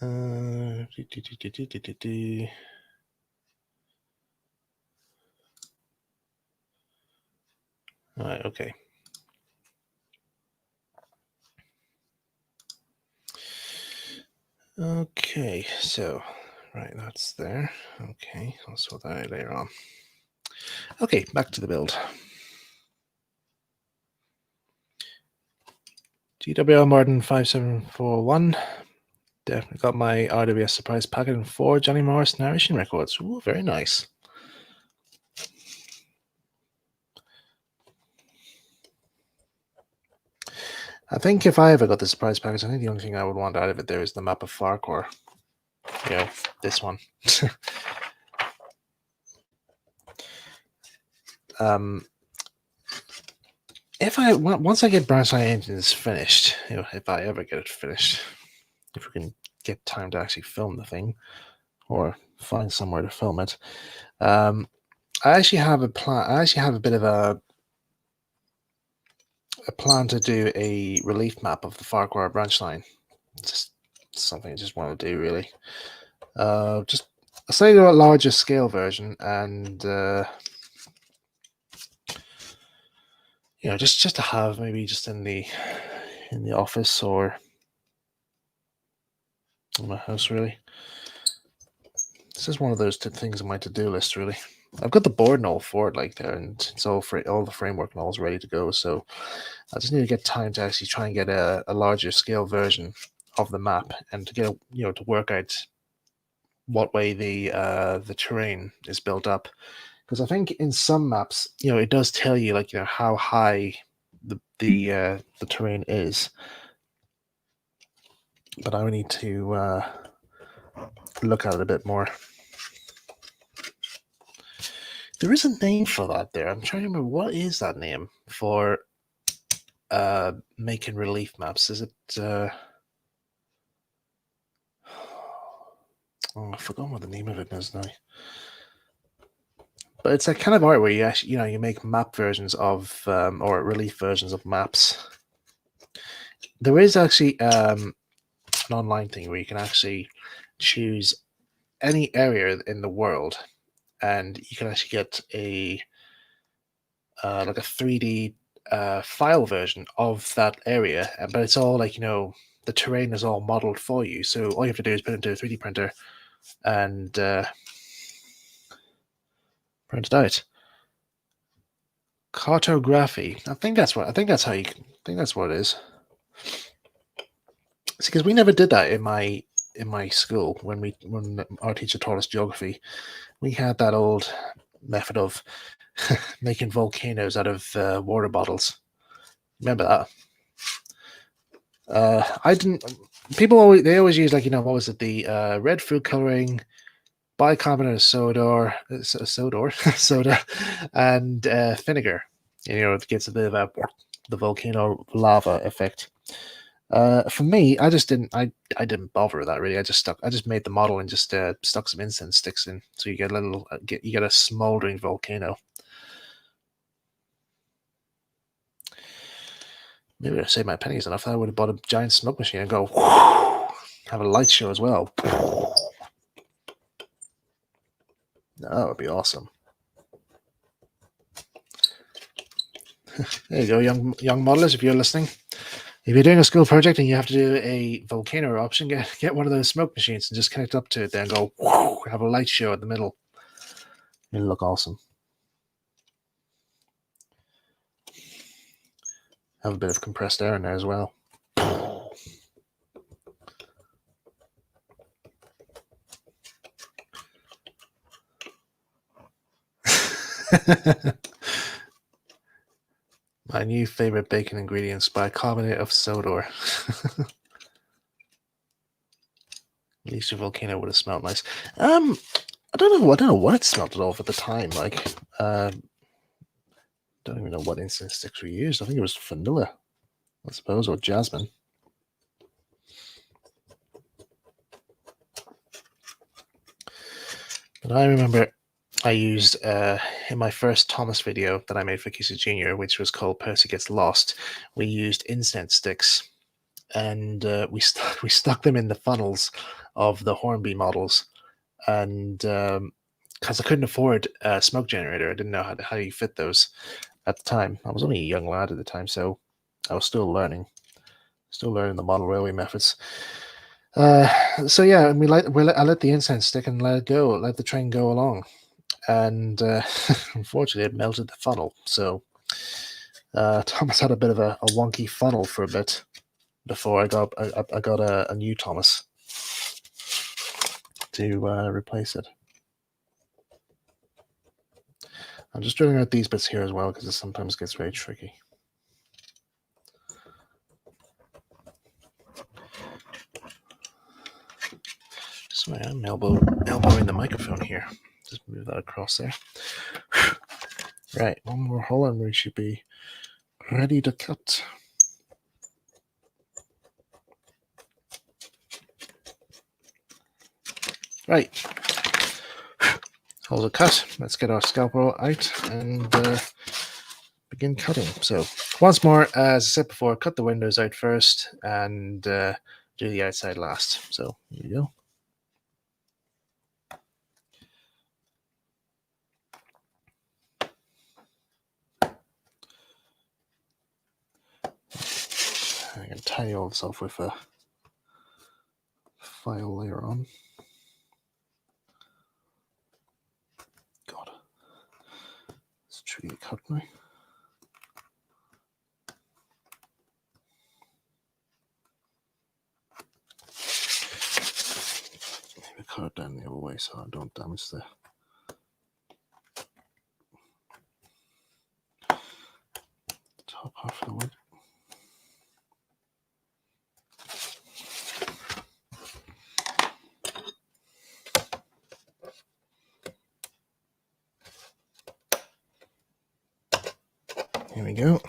All right, okay. Okay, so right, that's there. Okay, I'll sort that out later on. Okay, back to the build. GWL Martin 5741. Definitely got my RWS surprise packet and 4 Johnny Morris narration records. Ooh, very nice. I think if I ever got the surprise package, I think the only thing I would want out of it there is the map of Farquhar. This one. Once I get Branch Line Engines finished, if I ever get it finished, if we can get time to actually film the thing or find somewhere to film it, I actually have a plan. I actually have a bit of a plan to do a relief map of the Farquhar branch line. Just something I just want to do, really. Just a slightly larger scale version, and just to have maybe just in the office or in my house, really. This is one of those things on my to-do list, really. I've got the board and all for it, there, and it's all the framework and all is ready to go. So I just need to get time to actually try and get a larger scale version of the map, and to get to work out what way the terrain is built up. Because I think in some maps, it does tell you how high the terrain is, but I would need to look at it a bit more. There is a name for that there. I'm trying to remember, what is that name for making relief maps? Is it I've forgotten what the name of it is now. But it's that kind of art where you actually, you make map versions of or relief versions of maps. There is actually an online thing where you can actually choose any area in the world, and you can actually get a 3D file version of that area, but it's all the terrain is all modeled for you. So all you have to do is put it into a 3D printer and print it out. Cartography. I think that's what it is. See, because we never did that in my school when our teacher taught us geography. We had that old method of making volcanoes out of water bottles. Remember that? I didn't. People always use, like, what was it? The red food coloring, bicarbonate of soda, soda, and vinegar. It gets a bit of the volcano lava effect. For me, I just didn't. I didn't bother with that really. I just made the model and just stuck some incense sticks in, so you get a little. You get a smoldering volcano. Maybe I saved my pennies enough. I would have bought a giant smoke machine and go have a light show as well. That would be awesome. There you go, young modelers. If you're listening, if you're doing a school project and you have to do a volcano eruption, get one of those smoke machines and just connect up to it. Then go have a light show at the middle. It'll look awesome. Have a bit of compressed air in there as well. My new favorite bacon ingredients: bicarbonate of soda. At least your volcano would have smelled nice. I don't know what it smelled of at the time. Like, don't even know what incense sticks we used. I think it was vanilla, I suppose, or jasmine. But I remember I used in my first Thomas video that I made for Kisa Jr., which was called Percy Gets Lost. We used incense sticks, and we stuck them in the funnels of the Hornby models, and because I couldn't afford a smoke generator, I didn't know how you fit those at the time. I was only a young lad at the time, so I was still learning the model railway methods. So yeah, and I let the incense stick and let the train go along, and unfortunately it melted the funnel. So Thomas had a bit of a wonky funnel for a bit before I got a new Thomas to replace it. I'm just drilling out these bits here as well because it sometimes gets very tricky. Sorry, I'm elbowing the microphone here. Just move that across there. Right, one more hole and we should be ready to cut. Right, holes are cut. Let's get our scalpel out and begin cutting. So once more, as I said before, cut the windows out first and do the outside last. So here you go. I can tie all this off with a file layer on. God, it's tricky to cut now. Maybe cut it down the other way so I don't damage the top half of the wood. Here we go.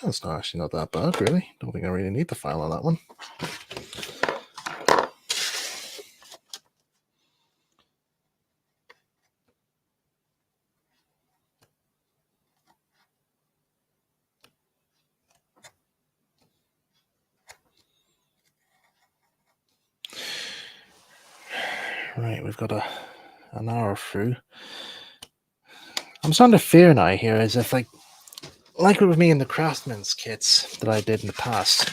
That's actually not that bad, really. Don't think I really need the file on that one. Right, we've got an hour through. I'm starting to fear now here, as if like with me in the craftsman's kits that I did in the past.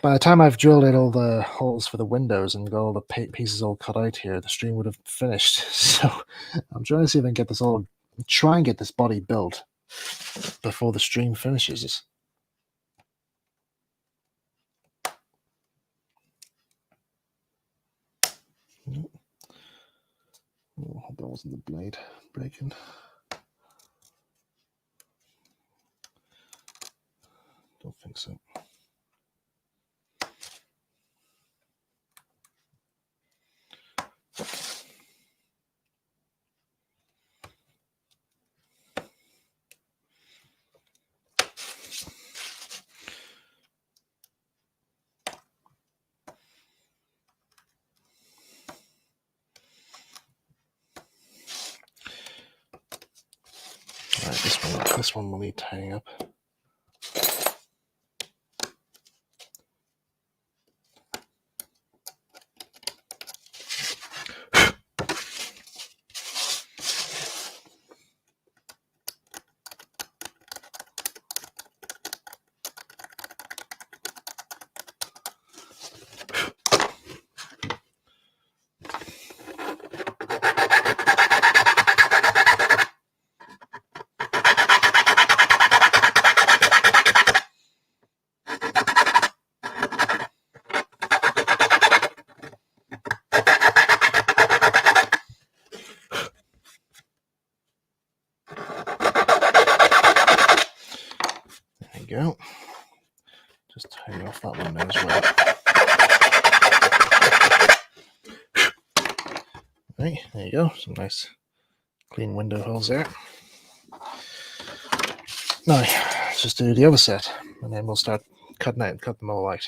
By the time I've drilled in all the holes for the windows and got all the pieces all cut out here, the stream would have finished. So I'm trying to see if I can get this all try and get this body built before the stream finishes. Oh, hope that wasn't the blade breaking. Don't think so. Alright, this one will need tying up. There you go. Just tie off that one now as well. Right, there you go. Some nice clean window holes there. Now, let's just do the other set, and then we'll start cutting out and cut them all out.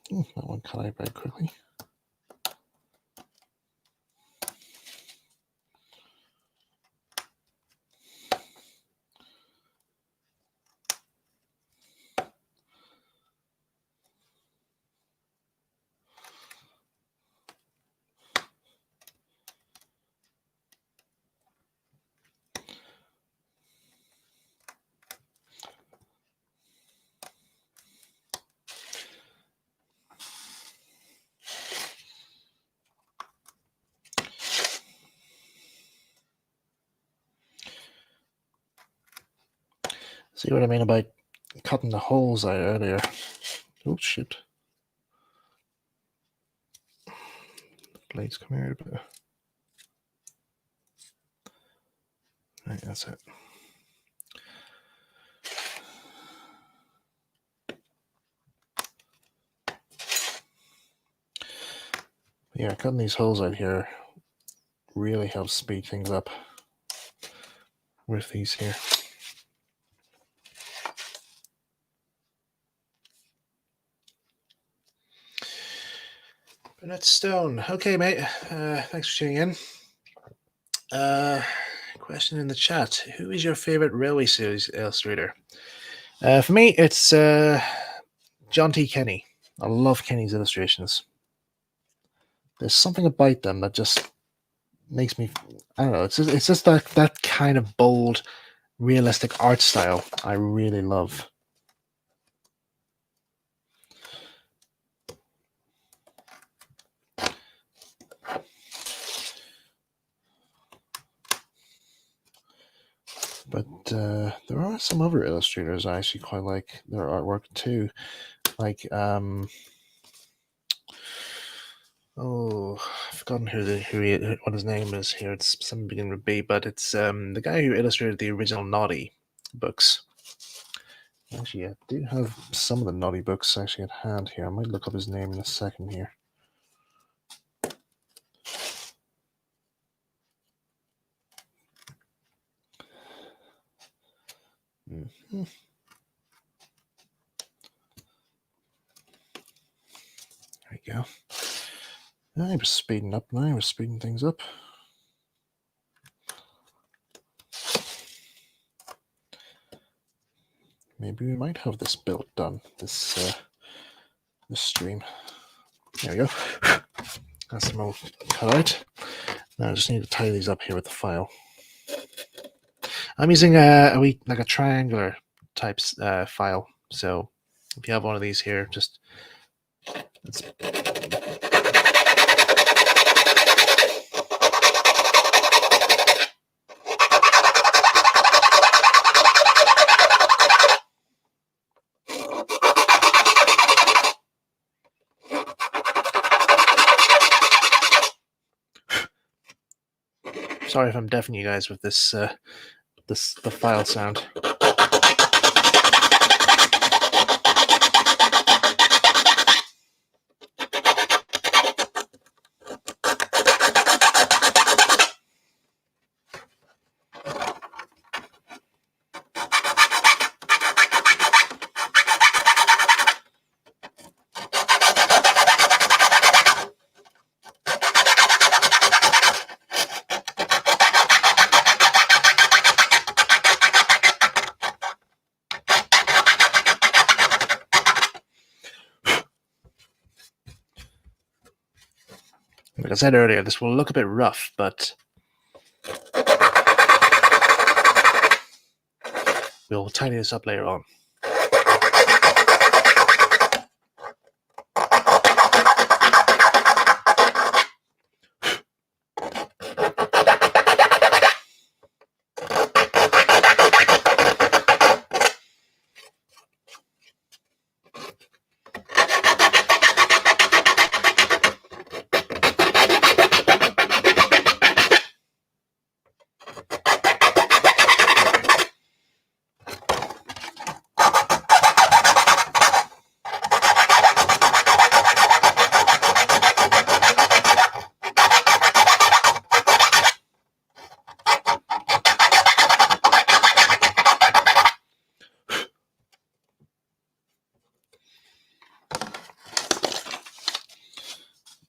That one cut out very quickly. See what I mean about cutting the holes out earlier? Oh shit. The blades come out a bit. Right, that's it. Yeah, cutting these holes out here really helps speed things up with these here. Burnett Stone. Okay, mate. Thanks for tuning in. Question in the chat. Who is your favorite Railway Series illustrator? For me, it's John T. Kenny. I love Kenny's illustrations. There's something about them that just makes me, I don't know, it's just that kind of bold, realistic art style I really love. But there are some other illustrators I actually quite like their artwork too. Like, oh, I've forgotten what his name is here. It's something beginning with B, but it's the guy who illustrated the original Naughty books. Actually, I do have some of the Naughty books actually at hand here. I might look up his name in a second here. Mm-hmm. There you go. I was speeding up now. I was speeding things up. Maybe we might have this build done. This stream. There we go. That's them all cut out. Now I just need to tie these up here with the file. I'm using like a triangular type file. So if you have one of these here, just Sorry if I'm deafening you guys with this the file sound. Like I said earlier, this will look a bit rough, but we'll tidy this up later on.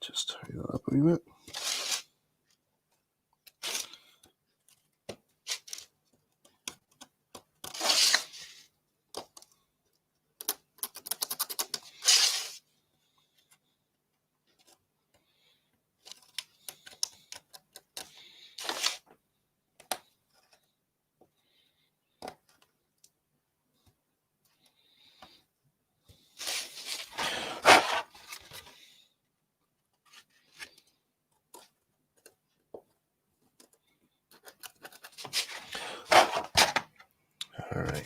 Just tidy that up a wee bit. All right.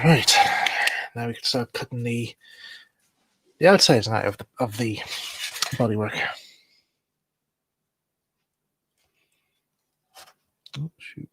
Right. Now we can start cutting the outsides now of the bodywork. Oh shoot.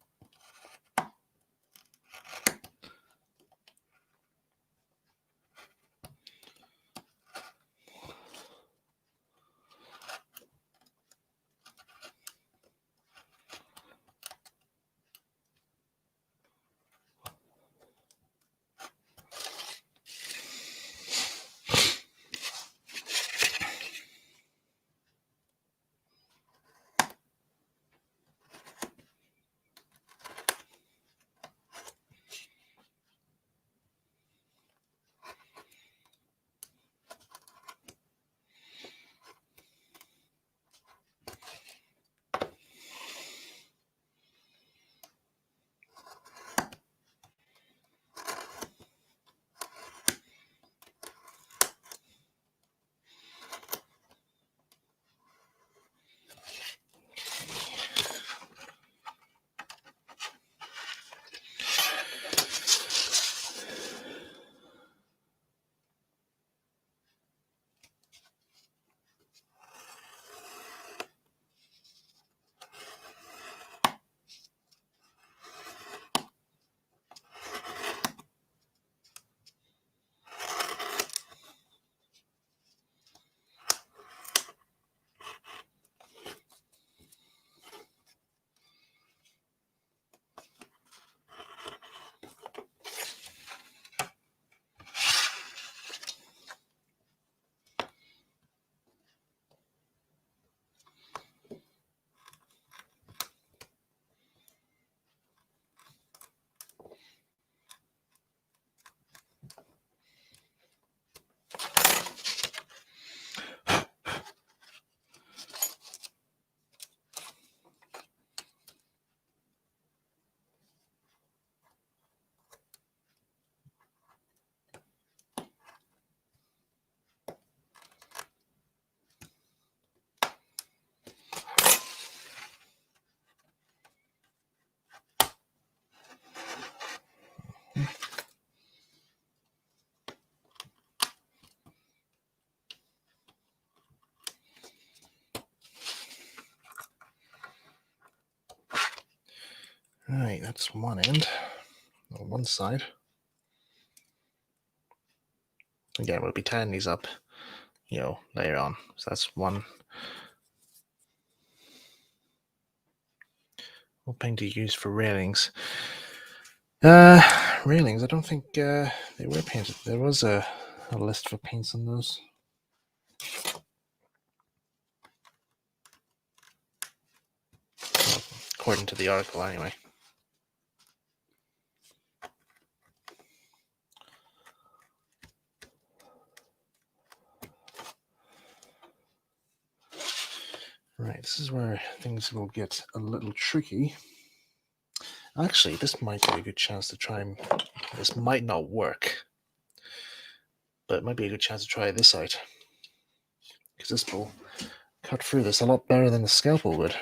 Okay, that's one end, on one side. Again, we'll be tying these up, later on. So that's one. What paint do you use for railings? Railings, I don't think they were painted. There was a list for paints on those. Well, according to the article, anyway. Right, this is where things will get a little tricky. Actually, this might be a good chance to try and... This might not work, but it might be a good chance to try this out, because this will cut through this a lot better than the Scalpel would.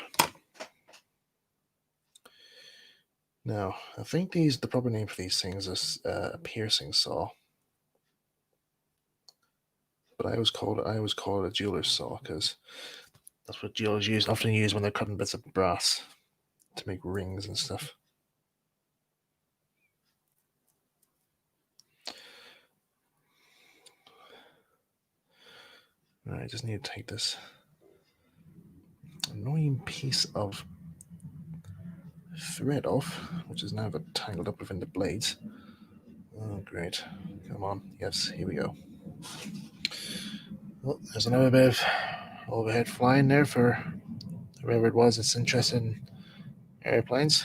Now, I think the proper name for these things is a piercing saw, but I always call it a jeweler's saw, because that's what jewelers often use when they're cutting bits of brass to make rings and stuff. Right, I just need to take this annoying piece of thread off, which is now tangled up within the blades. Oh, great. Come on. Yes, here we go. Well, there's another bit of overhead flying there for whoever it was that's interested in airplanes.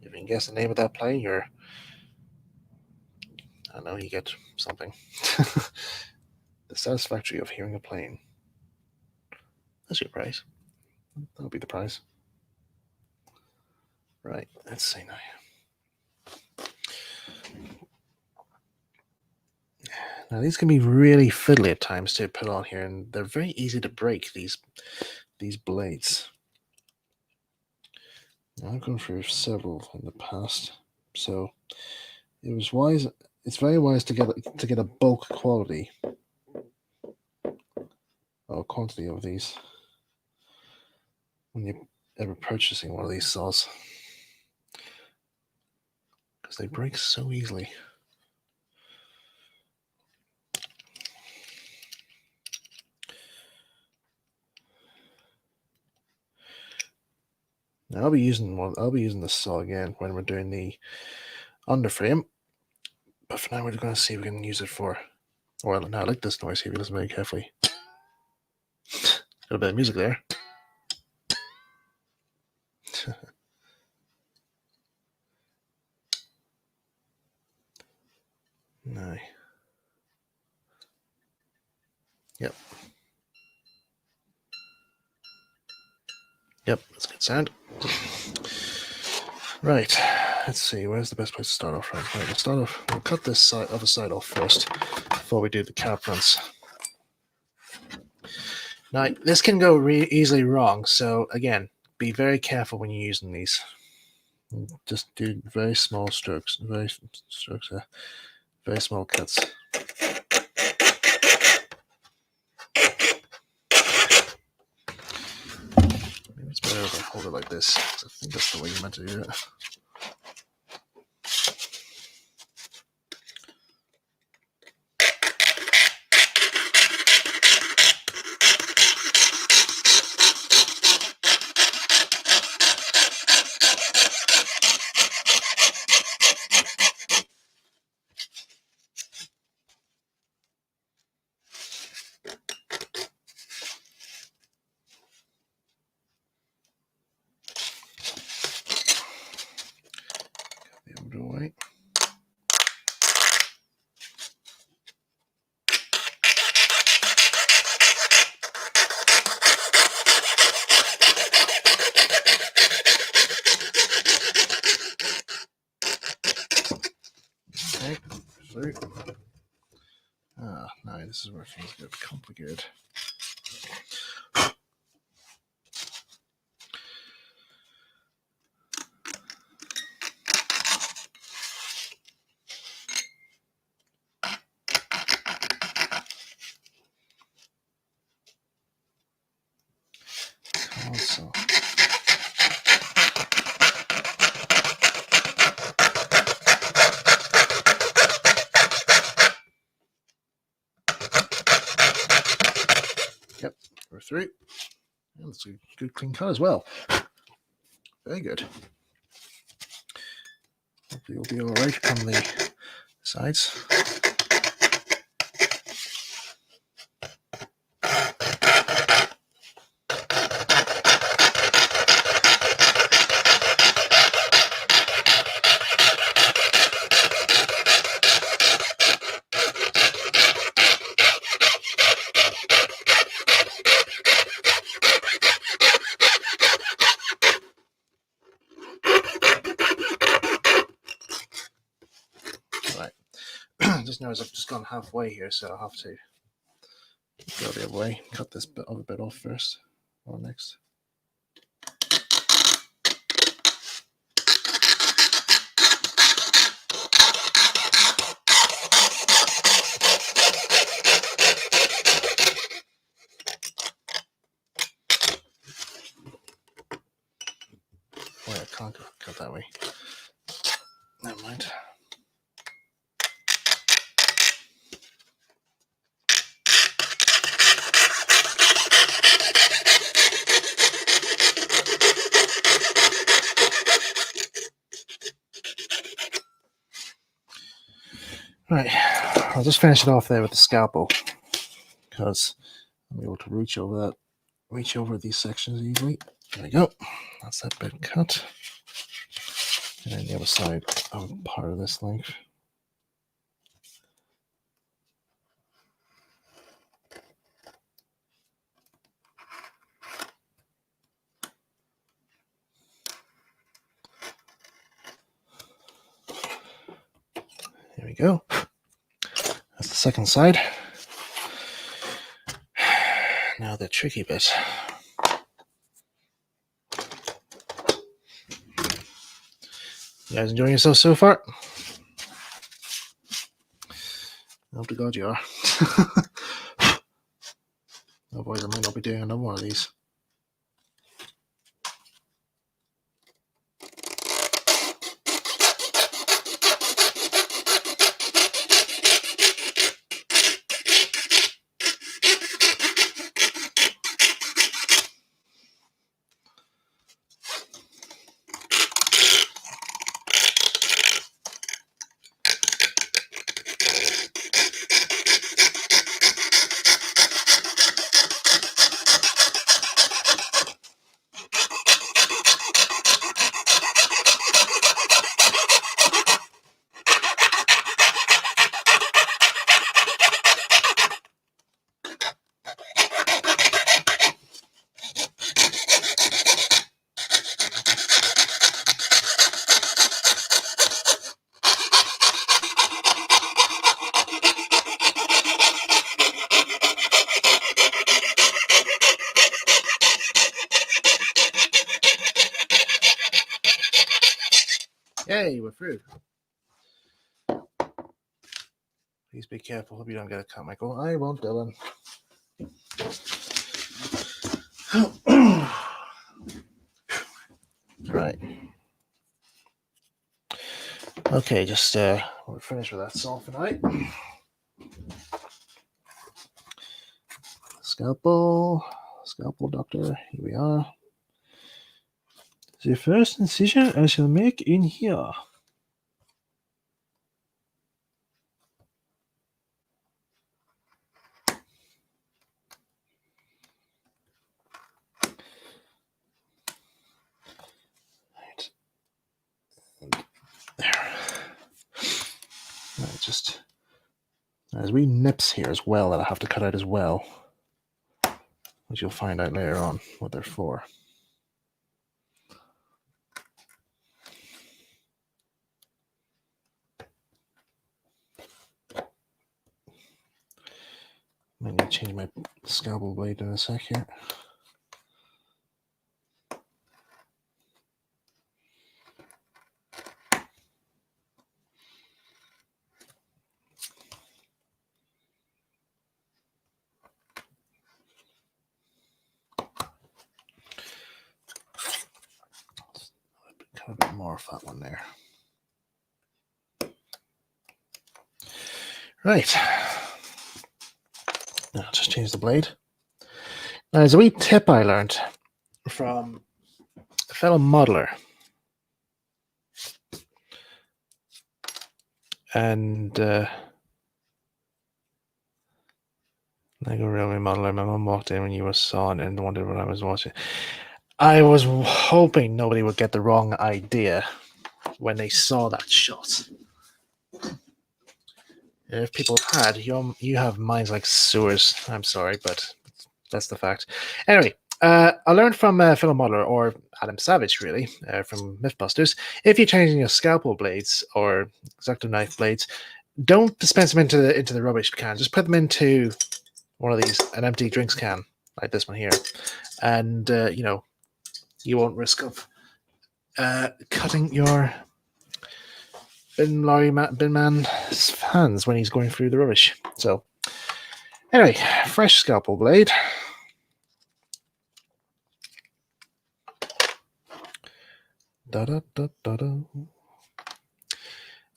If you can guess the name of that plane, I know you get something. The satisfaction of hearing a plane. That's your prize. That'll be the prize. Right, let's see now. Now these can be really fiddly at times to put on here, and they're very easy to break, these blades. Now, I've gone through several in the past, so it's very wise to get a bulk quality or quantity of these when you're ever purchasing one of these saws, because they break so easily. Now I'll be using the saw again when we're doing the underframe, but for now we're going to see if we can use it for. Well, now I like this noise here. If you listen very carefully, a little bit of music there. No. Yep. Yep, that's a good sound. Right, let's see, where's the best place to start off? Right, we'll cut this other side off first before we do the cap fronts. Now, this can go easily wrong, so again, be very careful when you're using these. Just do very small strokes, very small cuts. Maybe it's better if I hold it like this, because I think that's the way you're meant to do it. Away. Okay, through. Now this is where things get complicated. Also, through. And it's a good clean cut as well. Very good. Hopefully you'll be all right from the sides. Just noticed I've just gone halfway here, so I'll have to go the other way. Cut this other bit off first, or next. Oh, I can't cut that way. Never mind. Right, I'll just finish it off there with the scalpel because I'm able to reach over these sections easily. There we go. That's that bit cut. And then the other side of part of this length. There we go. That's the second side. Now the tricky bit. You guys enjoying yourself so far? I hope to God you are. Otherwise I might not be doing another one of these. Yay, we're through. Please be careful. Hope you don't get a cut, Michael. I won't, Dylan. Right. Okay, just we're finished with that saw for tonight. Scalpel doctor. Here we are. The first incision I shall make in here. Right. There. Right, just there's wee nips here as well that I have to cut out as well, which you'll find out later on what they're for. Might need to change my scalpel blade in a sec here. Cut a bit more of that one there. Right. Now just change the blade. Now, there's a wee tip I learned from a fellow modeler. And Lego Railway Modeler, my mum walked in when you were sawing and wondered what I was watching. I was hoping nobody would get the wrong idea when they saw that shot. If people had, you have minds like sewers. I'm sorry, but that's the fact. Anyway, I learned from fellow modeler, or Adam Savage, really, from Mythbusters, if you're changing your scalpel blades or X-Acto knife blades, don't dispense them into the rubbish can. Just put them into one of these, an empty drinks can, like this one here, and you know, you won't risk of cutting your bin man's hands when he's going through the rubbish. So, anyway, fresh scalpel blade. Da da da da da.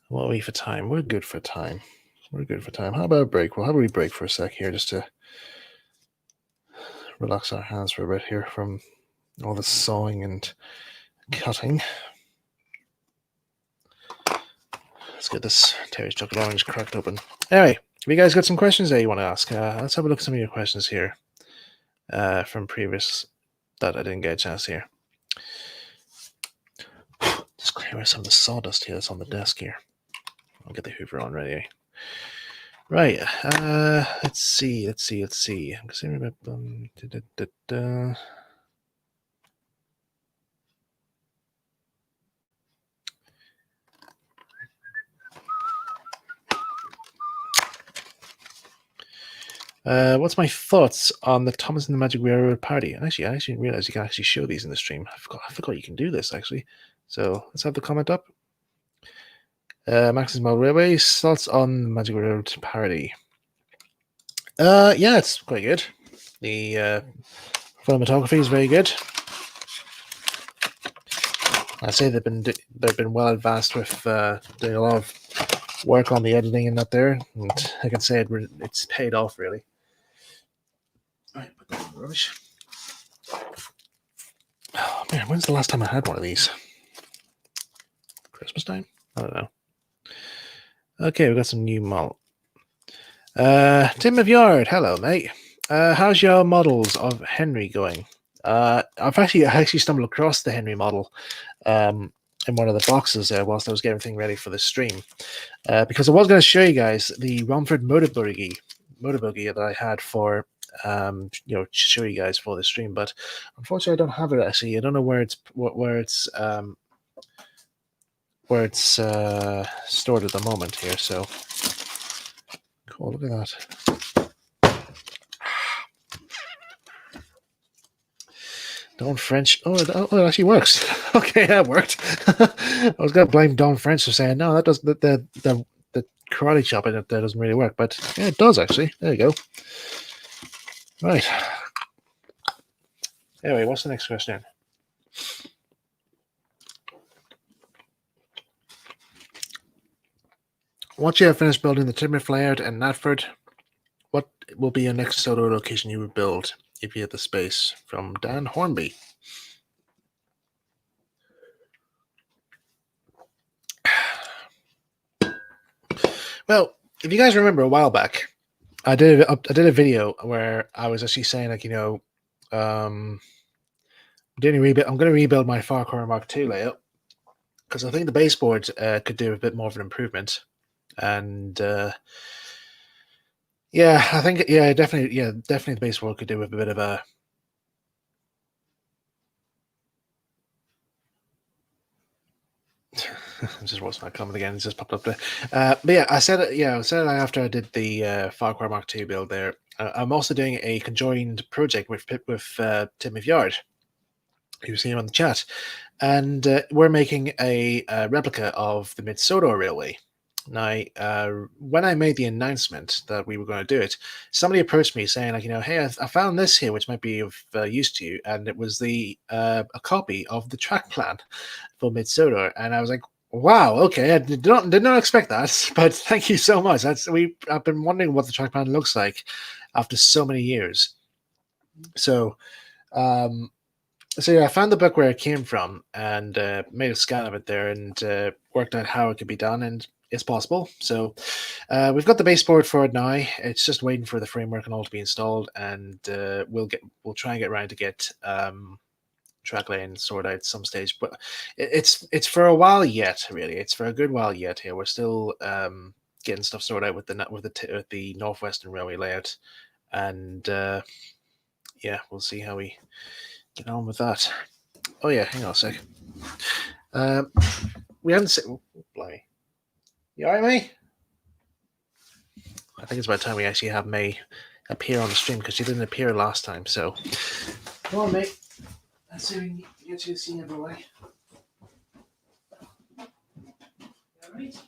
What are we for time? We're good for time. We're good for time. How about a break? Well, how about we break for a sec here, just to relax our hands for a bit here from all the sawing and cutting. Let's get this Terry's chocolate orange cracked open. Anyway, have you guys got some questions there you want to ask? Let's have a look at some of your questions here from previous that I didn't get a chance here. Just clear away some of the sawdust here that's on the desk here. I'll get the Hoover on ready. Right. Let's see. I'm considering about what's my thoughts on the Thomas and the Magic Railroad party? And actually, I didn't realize you can actually show these in the stream. I forgot you can do this actually. So let's have the comment up. Max's Model Railway, thoughts on the Magic Railroad parody? Yeah, it's quite good. The cinematography is very good. I say they've been well advanced with doing a lot of work on the editing and that there, and I can say it's paid off really. All right, put that in the rubbish. Oh man, when's the last time I had one of these? Christmas time? I don't know. Okay, we've got some new model. Tim of Yard, hello mate. How's your models of Henry going? I actually stumbled across the Henry model in one of the boxes there whilst I was getting everything ready for the stream, because I was going to show you guys the Romford motor bogie that I had for show you guys for the stream, but unfortunately I don't have it. Actually, I don't know where it's stored at the moment here. So cool, look at that. Don French. Oh, it actually works. Okay, that worked. I was going to blame Don French for saying no. That does the karate chop in it. That doesn't really work, but yeah, it does actually. There you go. Right. Anyway, what's the next question? Once you have finished building the Timber layout and Natford, what will be your next solo location you would build if you had the space? From Dan Hornby. Well, if you guys remember a while back, I did a video where I was actually saying, like, I'm going to rebuild my Farquhar Mark II layout because I think the baseboard could do a bit more of an improvement, and yeah, I think definitely the baseboard could do with a bit of a. Just what's not coming again? It's just popped up there. But yeah, I said it after I did the Farquhar Mark II build there. I'm also doing a conjoined project with Tim of Yard, who's here on the chat, and we're making a replica of the Mid-Sodor Railway. Now, when I made the announcement that we were going to do it, somebody approached me saying, like, hey, I found this here, which might be of use to you, and it was a copy of the track plan for Mid-Sodor, and I was like, wow, okay, I did not expect that, but thank you so much. I've been wondering what the track plan looks like after so many years. So, so yeah, I found the book where it came from and made a scan of it there and worked out how it could be done, and it's possible. So we've got the baseboard for it now. It's just waiting for the framework and all to be installed, and we'll try and get around to get track lane sorted out at some stage. But it's for a while yet. Really, it's for a good while yet. Here we're still getting stuff sorted out with the Northwestern Railway layout, and yeah, we'll see how we get on with that. Oh yeah, hang on a sec. We haven't seen. Blimey. You alright, May? I think it's about time we actually have May appear on the stream because she didn't appear last time. So, come on, May. Let's see if we can get you to see everybody. Alright.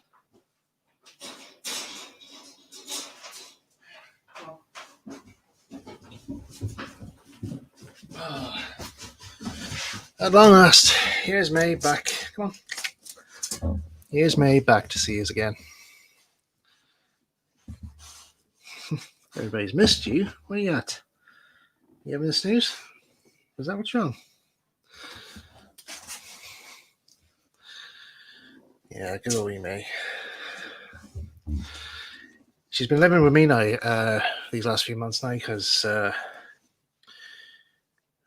At long last, here's May back. Come on. Here's May back to see us again. Everybody's missed you. Where you at? You having a snooze? Is that what's wrong? Yeah, good old May. She's been living with me now these last few months now because I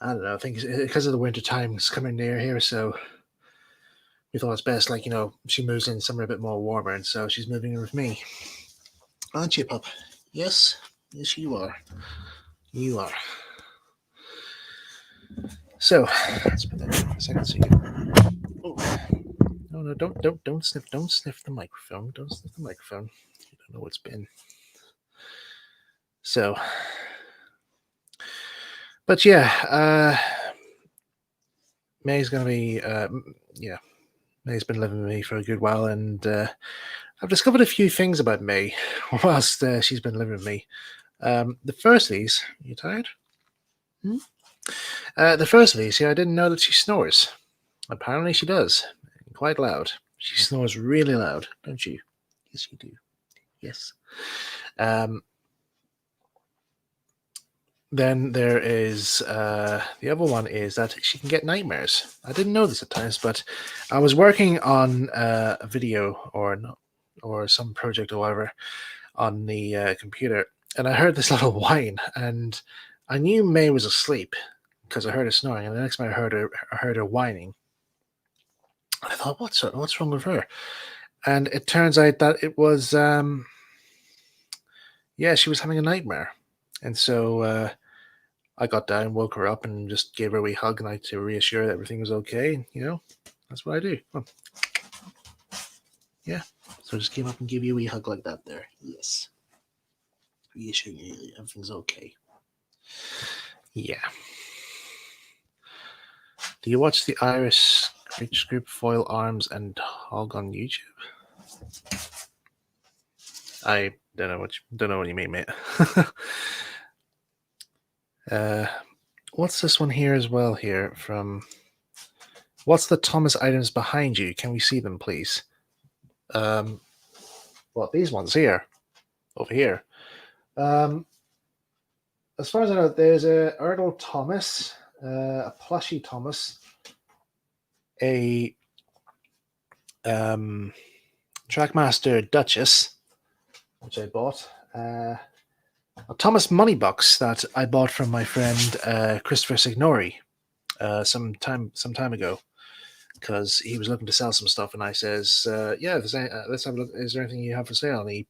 don't know. I think because of the winter time it's coming near here, so we thought it's best, like, you know, she moves in somewhere a bit more warmer, and so she's moving in with me. Aren't you, pup? Yes, yes, you are. You are. So let's put that down for a second. So you. Oh. No, don't sniff the microphone. Don't sniff the microphone. You don't know what's been. So, but yeah, May's gonna be yeah. May's been living with me for a good while, and I've discovered a few things about May whilst she's been living with me. The first of these, are you tired? The first of these, I didn't know that she snores. Apparently she does, quite loud. She snores really loud, don't you? Yes, you do. Yes. Then there is the other one is that she can get nightmares. I didn't know this at times, but I was working on a video or some project or whatever on the computer, and I heard this little whine, and I knew May was asleep because I heard her snoring, and the next time I heard her whining. I thought, what's wrong with her? And it turns out that it was she was having a nightmare, and so I got down, woke her up, and just gave her a wee hug and to reassure that everything was okay. You know, that's what I do. Oh. Yeah, so I just came up and gave you a wee hug like that there. Yes. Reassure you everything's okay. Yeah. Do you watch the Irish Creature Group Foil Arms and Hog on YouTube? I don't know what you mean, mate. What's this one here as well? Here from what's the Thomas items behind you? Can we see them, please? Well, these ones here, over here. As far as I know, there's a Erdal Thomas, a plushy Thomas, a Trackmaster Duchess, which I bought, a Thomas money box that I bought from my friend Christopher Signori some time ago, because he was looking to sell some stuff, and I says, "Yeah, let's have a look. Is there anything you have for sale?" And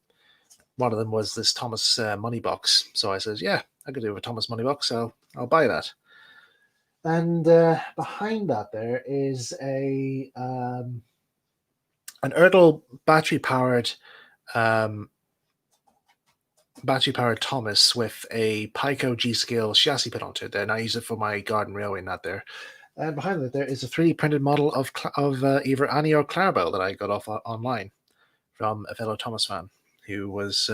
one of them was this Thomas money box. So I says, "Yeah, I could do with a Thomas money box. So I'll buy that." And behind that there is an Erdal battery powered Thomas with a Pico G scale chassis put onto it. And I use it for my garden railway in that there. And behind that there is a 3D printed model of either Annie or Clarabelle that I got off online from a fellow Thomas fan who was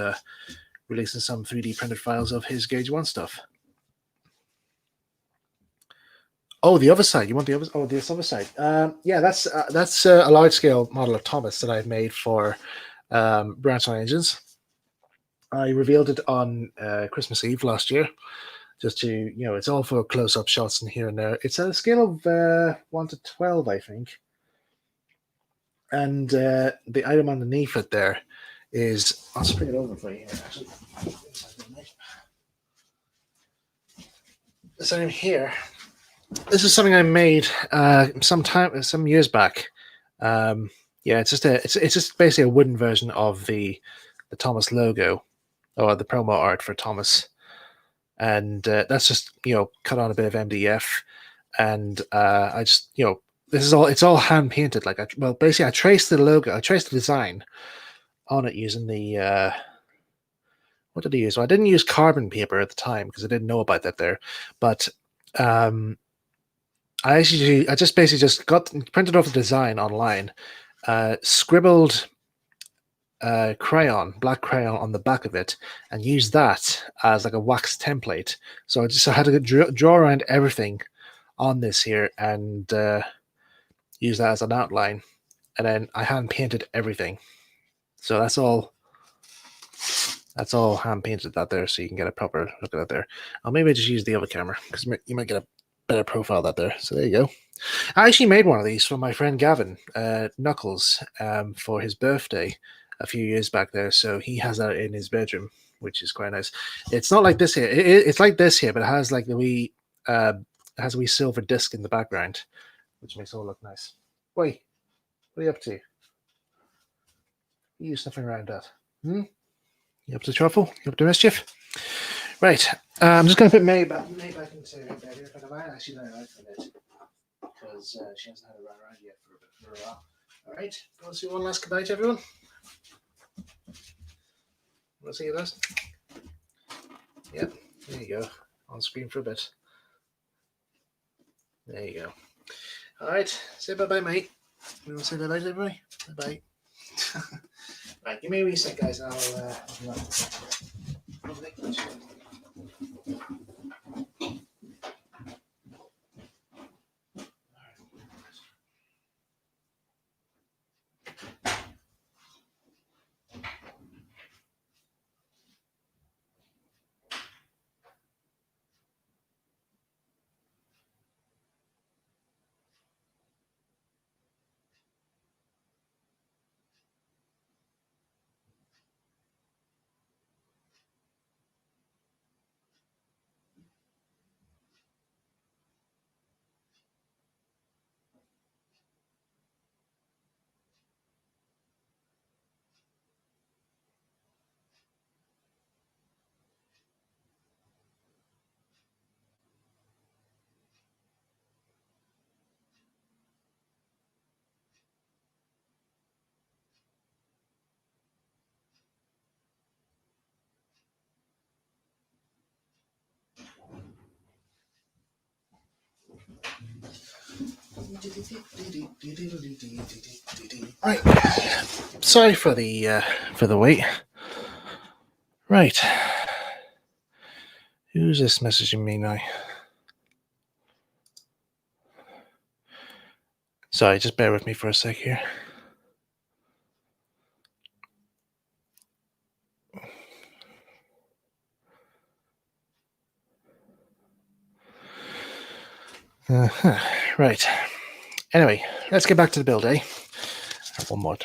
releasing some 3D printed files of his Gauge 1 stuff. Oh, the other side. You want the other? Oh, this other side. Yeah, that's a large scale model of Thomas that I've made for Branch Line Engines. I revealed it on Christmas Eve last year, just to, you know, it's all for close-up shots and here and there. It's at a scale of 1 to 12, I think. And the item underneath it there is, I'll spring it over for you here, actually. This item here, this is something I made some years back. Yeah, it's just basically a wooden version of the Thomas logo, or the promo art for Thomas, and that's just, you know, cut on a bit of MDF, and I just, you know, it's all hand painted. Like, basically I traced the logo, I traced the design on it using the what did I use? Well, I didn't use carbon paper at the time because I didn't know about that there, but I just basically just printed off the design online, scribbled black crayon on the back of it, and used that as like a wax template. So I had to draw around everything on this here and use that as an outline, and then I hand painted everything. So that's all hand painted that there, so you can get a proper look at that there. I'll maybe just use the other camera because you might get a better profile of that there. So there you go. I actually made one of these for my friend Gavin Knuckles for his birthday a few years back there. So he has that in his bedroom, which is quite nice. It's not like this here. It's like this here, but it has like the wee has a wee silver disc in the background, which makes it all look nice. Wait, what are you up to? You sniffing around that? You up to trouble? You up to mischief? Right. I'm just going to put May back into bed here, but I might actually let her out for a bit because she hasn't had a run around yet for a while. All right. Want to see one last goodnight, everyone? Want to see this? Yep. There you go. On screen for a bit. There you go. All right. Say bye-bye, mate. We want to say bye-bye to everybody? Bye-bye. Right. Give me a wee sec, guys, and I'll Right. Sorry for the wait. Right. Who's this messaging me now? Sorry, just bear with me for a sec here. Right. Anyway, let's get back to the build, eh? One more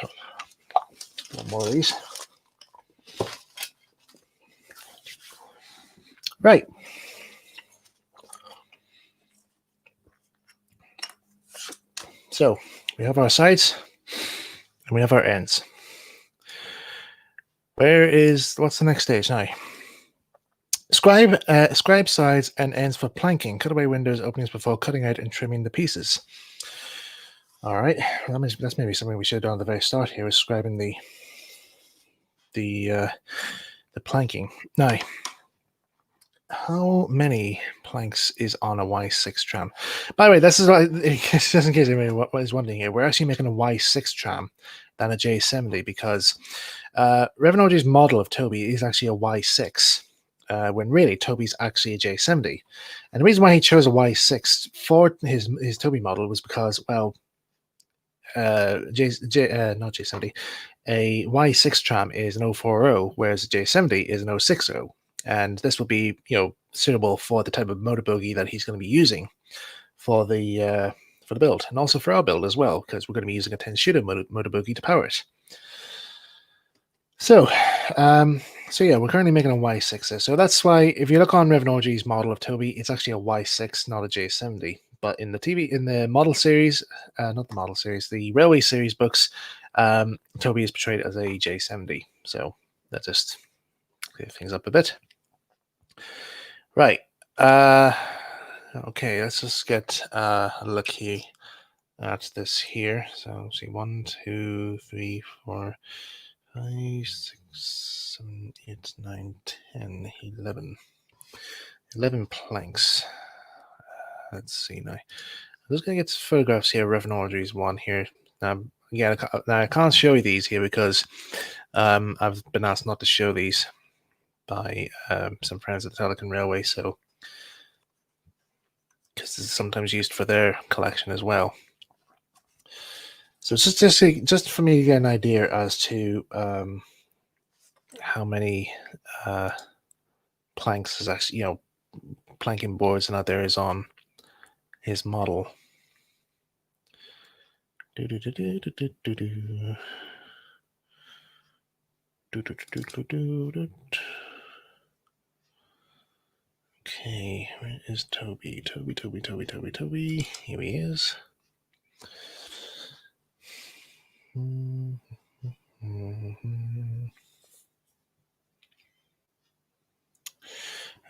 of these. Right. So we have our sides and we have our ends. What's the next stage now? Scribe sides and ends for planking. Cut away windows, openings before cutting out and trimming the pieces. All right, that's maybe something we should have done at the very start here, is scribing the planking. Now, how many planks is on a Y6 tram? By the way, this is just in case anyone is wondering here, we're actually making a Y6 tram than a J70 because Rev W Awdry's model of Toby is actually a Y6. When really Toby's actually a J70. And the reason why he chose a Y6 for his Toby model was because, well, not J70, a Y6 tram is an 040, whereas a J70 is an 060. And this will be, you know, suitable for the type of motor bogie that he's going to be using for the build, and also for our build as well, because we're going to be using a 10 shooter motor bogie to power it. So, yeah, we're currently making a Y6. So that's why if you look on Rev W Awdry's model of Toby, it's actually a Y6, not a J70. But in the model series, not the model series, the Railway series books, Toby is portrayed as a J70. So that just clear things up a bit. Right. Okay, let's just get a look here at this here. So let's see, 1, 2, 3, 4, 5, 6, 7, 8, 9, 10, 11. 11 planks. Let's see now. I'm just going to get photographs here of Rev Awdry's one here. Again, I can't show you these here because I've been asked not to show these by some friends at the Telecom Railway, so because it's sometimes used for their collection as well. So it's just for me to get an idea as to how many planks is actually, planking boards and that there is on his model. Okay, where is Toby? Toby. Here he is.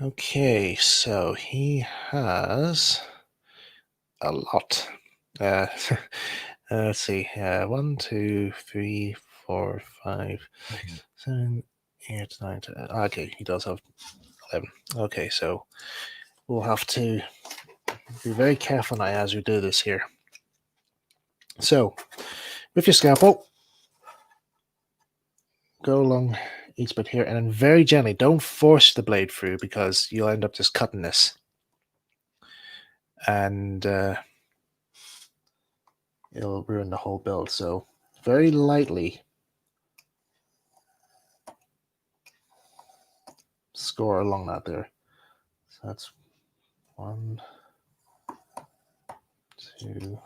Okay, so he has a lot. Let's see. 1, 2, 3, 4, 5, 6, 7, 8, 9, 10. Okay, he does have 11. Okay, so we'll have to be very careful now as we do this here. So, with your scalpel, go along each bit here, and then very gently, don't force the blade through because you'll end up just cutting this. And it'll ruin the whole build. So, very lightly score along that there. So that's 1, 2.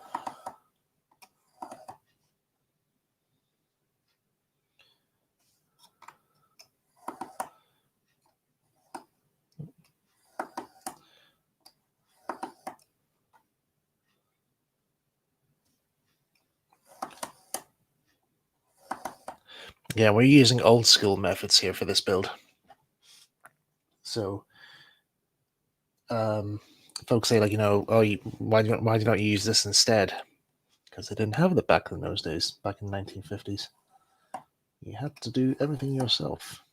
Yeah, we're using old school methods here for this build. So, folks say like, why do you not use this instead? Because they didn't have the back in those days, back in the 1950s. You had to do everything yourself.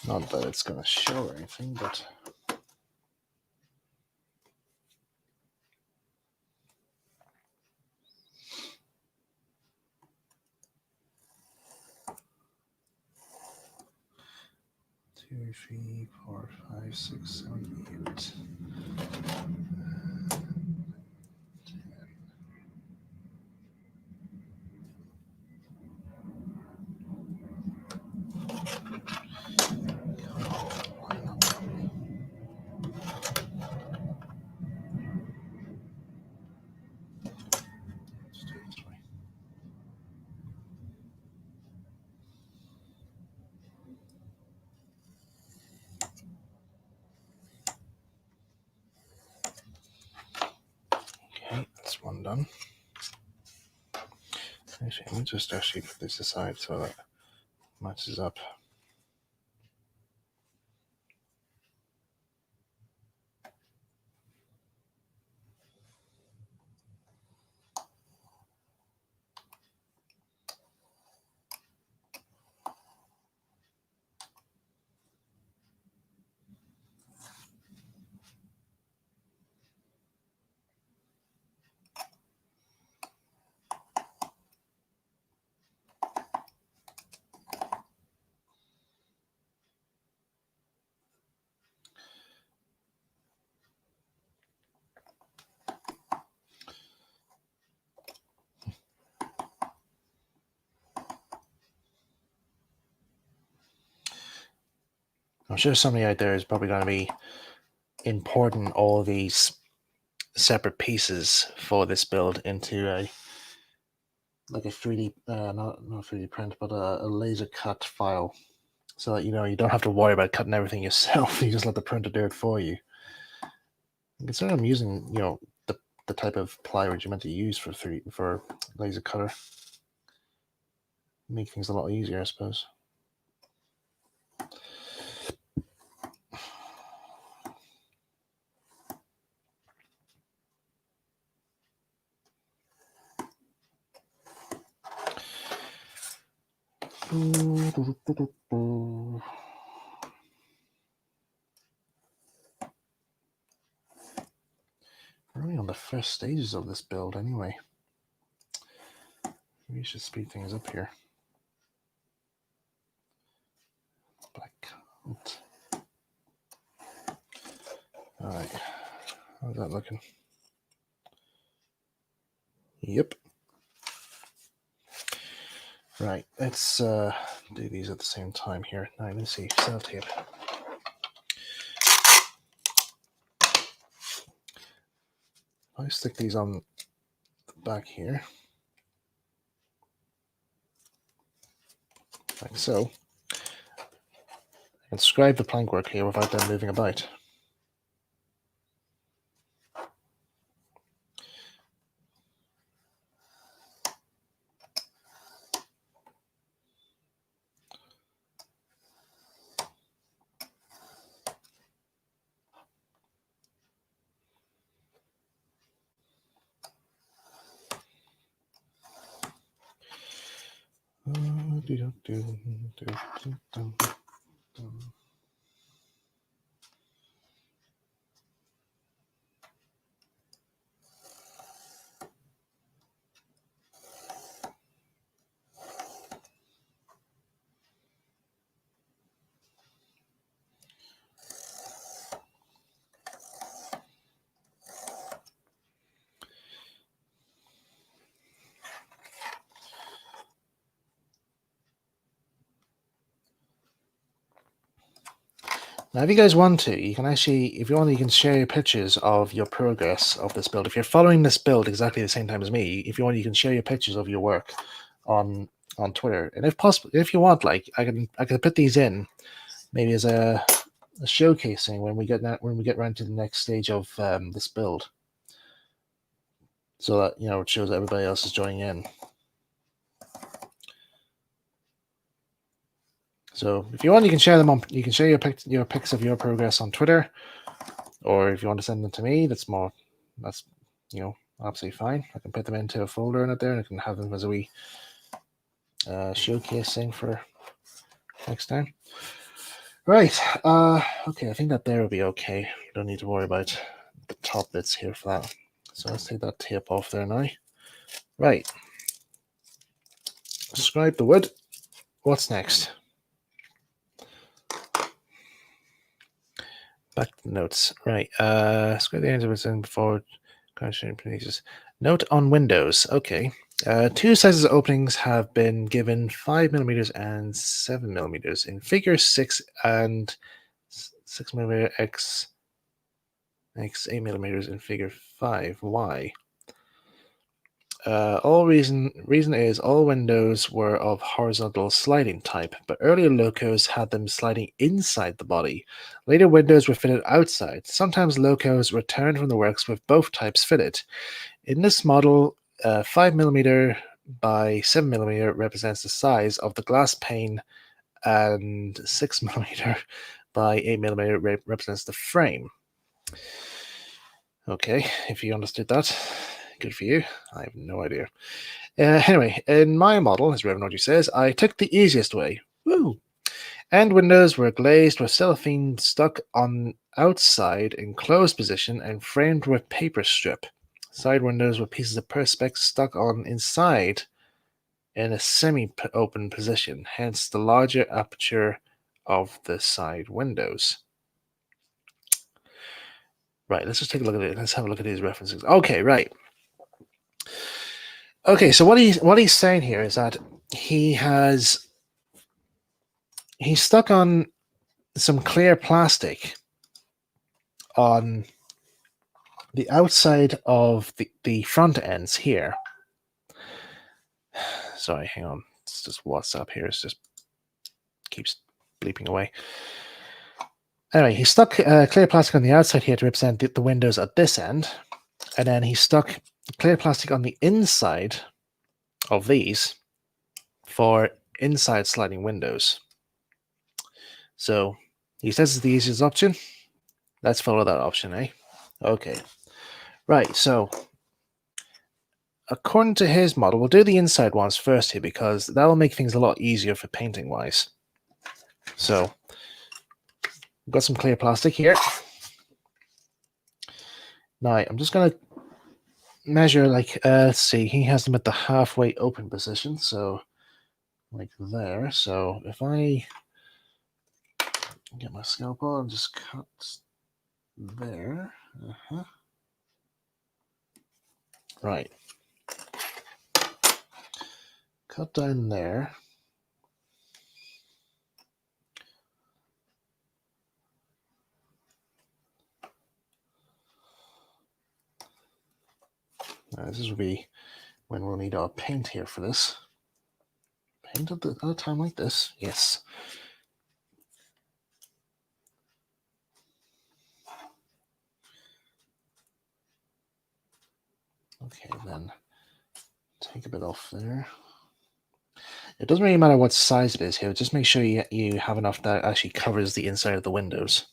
Not that it's going to show or anything, but... Two, 3, 4, 5, 6, 7, 8. Okay, that's one done. Actually, let me just actually put this aside so that matches up. I'm sure somebody out there is probably going to be importing all these separate pieces for this build into a 3D, not 3D print, but a laser cut file, so that you don't have to worry about cutting everything yourself. You just let the printer do it for you. Consider I'm using the type of plywood you're meant to use for laser cutter. Make things a lot easier, I suppose. We're only on the first stages of this build anyway. We should speed things up here. Black coat. Alright. How's that looking? Yep. Right, let's do these at the same time here. Now, let's see, sellotape. I stick these on the back here, like so. I can scribe the plank work here without them moving about. Now, if you guys want to, you can actually, if you want, you can share your pictures of your progress of this build. If you're following this build exactly the same time as me, if you want, you can share your pictures of your work on Twitter. And if possible, if you want, like, I can put these in maybe as a showcasing when we get around to the next stage of this build, so that it shows that everybody else is joining in. So if you want, you can share them on. You can share your pics of your progress on Twitter, or if you want to send them to me, that's absolutely fine. I can put them into a folder in it there, and I can have them as a wee showcase thing for next time. Right. Okay. I think that there will be okay. You don't need to worry about the top bits here for that. So let's take that tape off there now. Right. Scribe the wood. What's next? Back to the notes. Right. Scribe the ends of it before. Note on windows. Okay. Two sizes of openings have been given 5mm and 7mm in figure 6 and 6mm x 8mm in figure 5. Why? Reason is all windows were of horizontal sliding type, but earlier locos had them sliding inside the body. Later windows were fitted outside. Sometimes locos returned from the works with both types fitted. In this model, 5mm by 7mm represents the size of the glass pane, and 6mm by 8mm represents the frame. Okay, if you understood that, good for you. I have no idea. Anyway, in my model, as Rev W says, I took the easiest way. Woo! End windows were glazed with cellophane stuck on outside in closed position and framed with paper strip. Side windows were pieces of perspex stuck on inside in a semi-open position, hence the larger aperture of the side windows. Right, let's just take a look at it. Let's have a look at these references. Okay, right. Okay, so what he's saying here is that he's stuck on some clear plastic on the outside of the front ends here. Sorry, hang on. It's just WhatsApp here. It's just keeps bleeping away. Anyway, he stuck clear plastic on the outside here to represent the windows at this end. And then he stuck clear plastic on the inside of these for inside sliding windows. So he says it's the easiest option. Let's follow that option, eh? Okay. Right, so according to his model, we'll do the inside ones first here because that will make things a lot easier for painting wise. So we've got some clear plastic here. Now I'm just going to measure, like, let's see, he has them at the halfway open position, so like there. So if I get my scalpel and just cut there. Right. Cut down there. Now, this will be when we'll need our paint here for this. Paint at a time like this, yes. Okay, then take a bit off there. It doesn't really matter what size it is here, just make sure you have enough that actually covers the inside of the windows.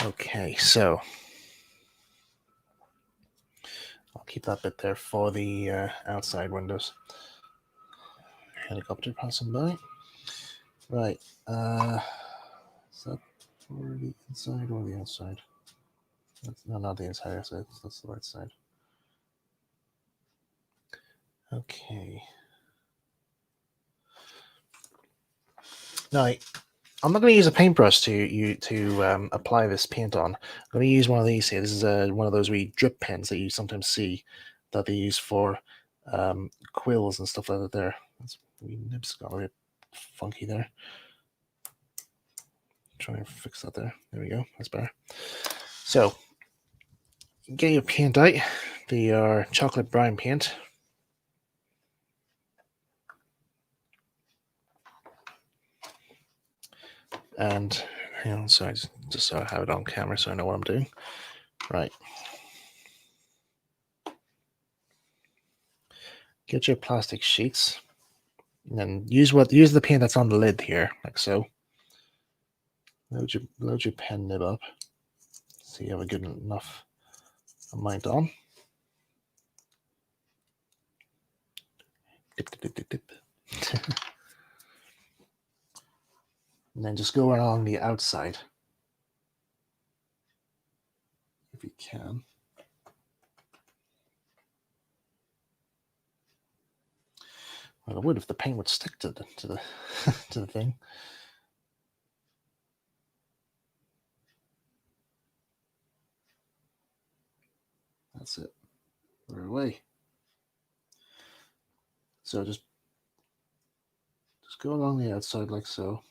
Okay, so I'll keep that bit there for the outside windows. Helicopter passing by. Right, is that for the inside or the outside? No, not the inside, that's the right side. Okay. Now, I'm not going to use a paintbrush to apply this paint on. I'm going to use one of these here. This is one of those wee drip pens that you sometimes see that they use for quills and stuff like that there. That's wee nibs got a bit funky there. Try and fix that there. There we go. That's better. So, get your paint out. The chocolate brown paint. And hang on, sorry, just so I have it on camera so I know what I'm doing. Right. Get your plastic sheets. And then use the paint that's on the lid here, like so. Load your pen nib up so you have a good enough amount on. Dip, dip, dip, dip, dip. And then just go along the outside if you can. Well, it would if the paint would stick to the to the thing. That's it. We're away. So just go along the outside like so.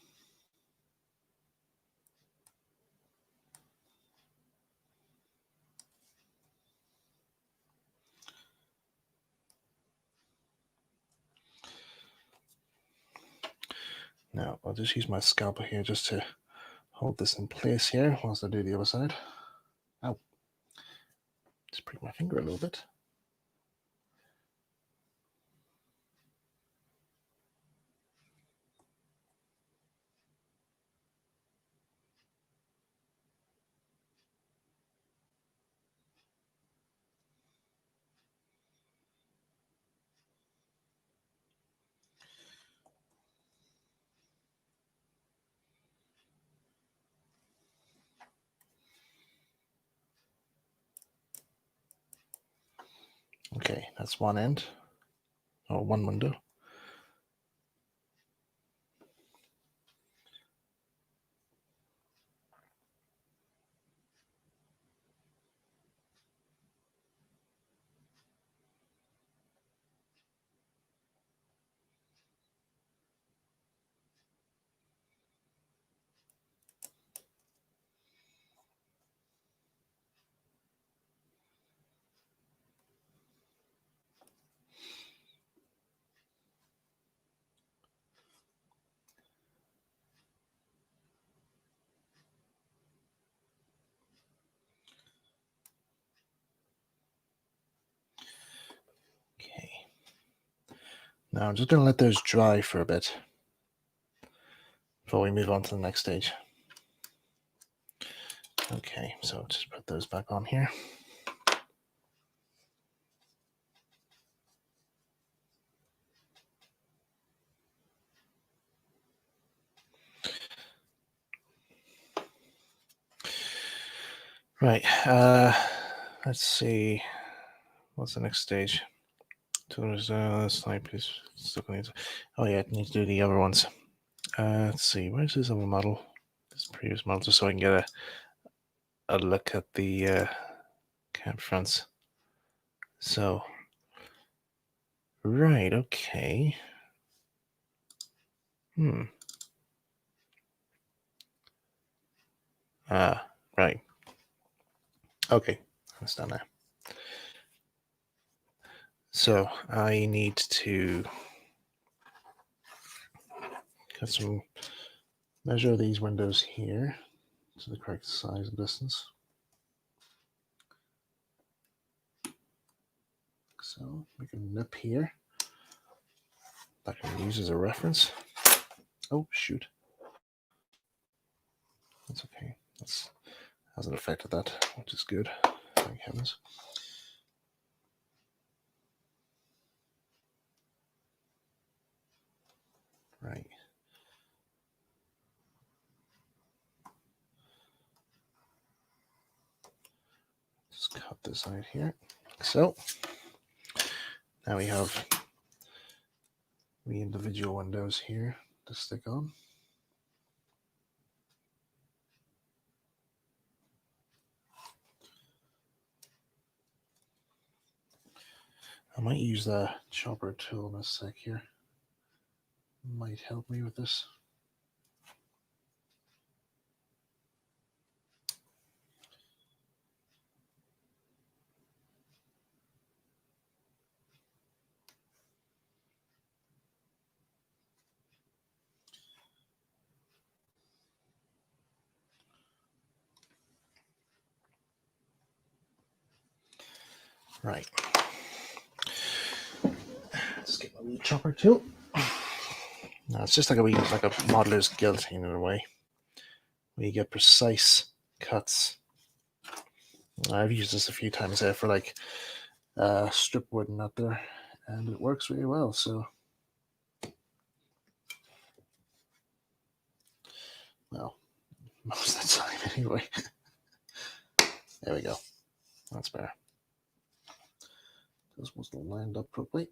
Now I'll just use my scalpel here just to hold this in place here whilst I do the other side. Ow. Just prick my finger a little bit. Okay, that's one end, or one window. Now I'm just going to let those dry for a bit before we move on to the next stage. Okay, so just put those back on here. Right, let's see. What's the next stage? Snipe is still going to. Oh yeah, I need to do the other ones. Let's see. Where's this other model? This previous model, just so I can get a look at the cab fronts. So, right, okay. Right. Okay, I understand now. So I need to get some, measure these windows here to the correct size and distance. So we can nip here. That can be used as a reference. Oh shoot. That's okay. That's hasn't affected that, which is good. Thank heavens. Right. Just cut this out here. So now we have the individual windows here to stick on. I might use the chopper tool in a sec here. Might help me with this. Right. Let's get my wee chopper tool. Now it's just like a modeler's guillotine in a way, where you get precise cuts. I've used this a few times there for like strip wood and that there, and it works really well. So, well, most of the time anyway. There we go. That's better. This wasn't lined up properly.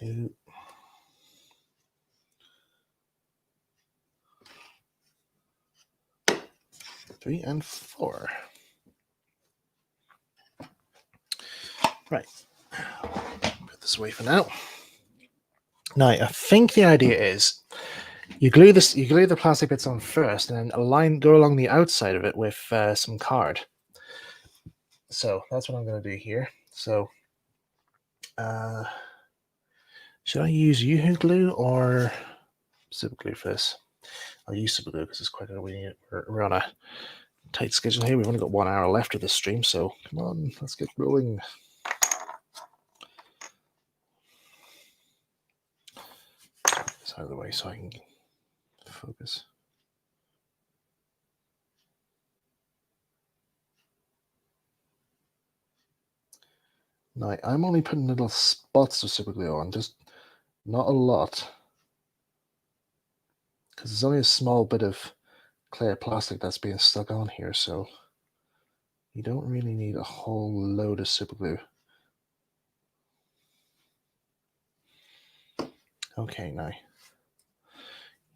Two. 3 and 4. Right. Put this away for now. Now, I think the idea is you glue the plastic bits on first, and then go along the outside of it with some card. So that's what I'm going to do here. So, should I use Yoo-hoo glue or Superglue for this? I'll use Superglue because it's quicker. We're on a tight schedule here. We've only got 1 hour left of this stream, so come on, let's get rolling. This out of the way so I can focus. Now, I'm only putting little spots of Superglue on, just not a lot, because it's only a small bit of clear plastic that's being stuck on here, so you don't really need a whole load of Superglue. Okay, now,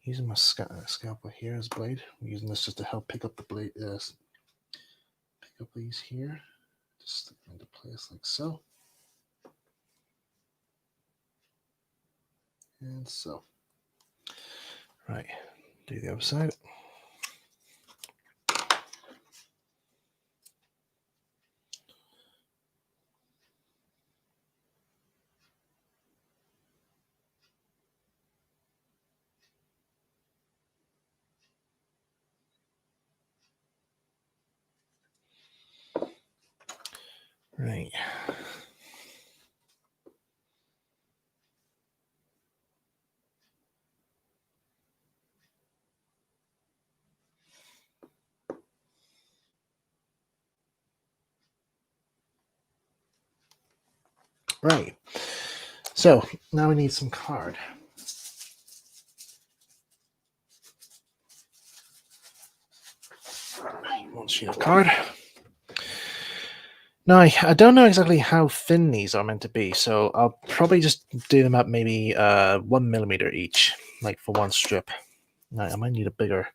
using my scalpel here as blade, I'm using this just to help pick up the blade, pick up these here, just stick them into place like so. And so. Right, do the other side. Right. Right. So now we need some card. One sheet of card. Now, I don't know exactly how thin these are meant to be, so I'll probably just do them at maybe 1 millimeter each, like for one strip. Now, I might need a bigger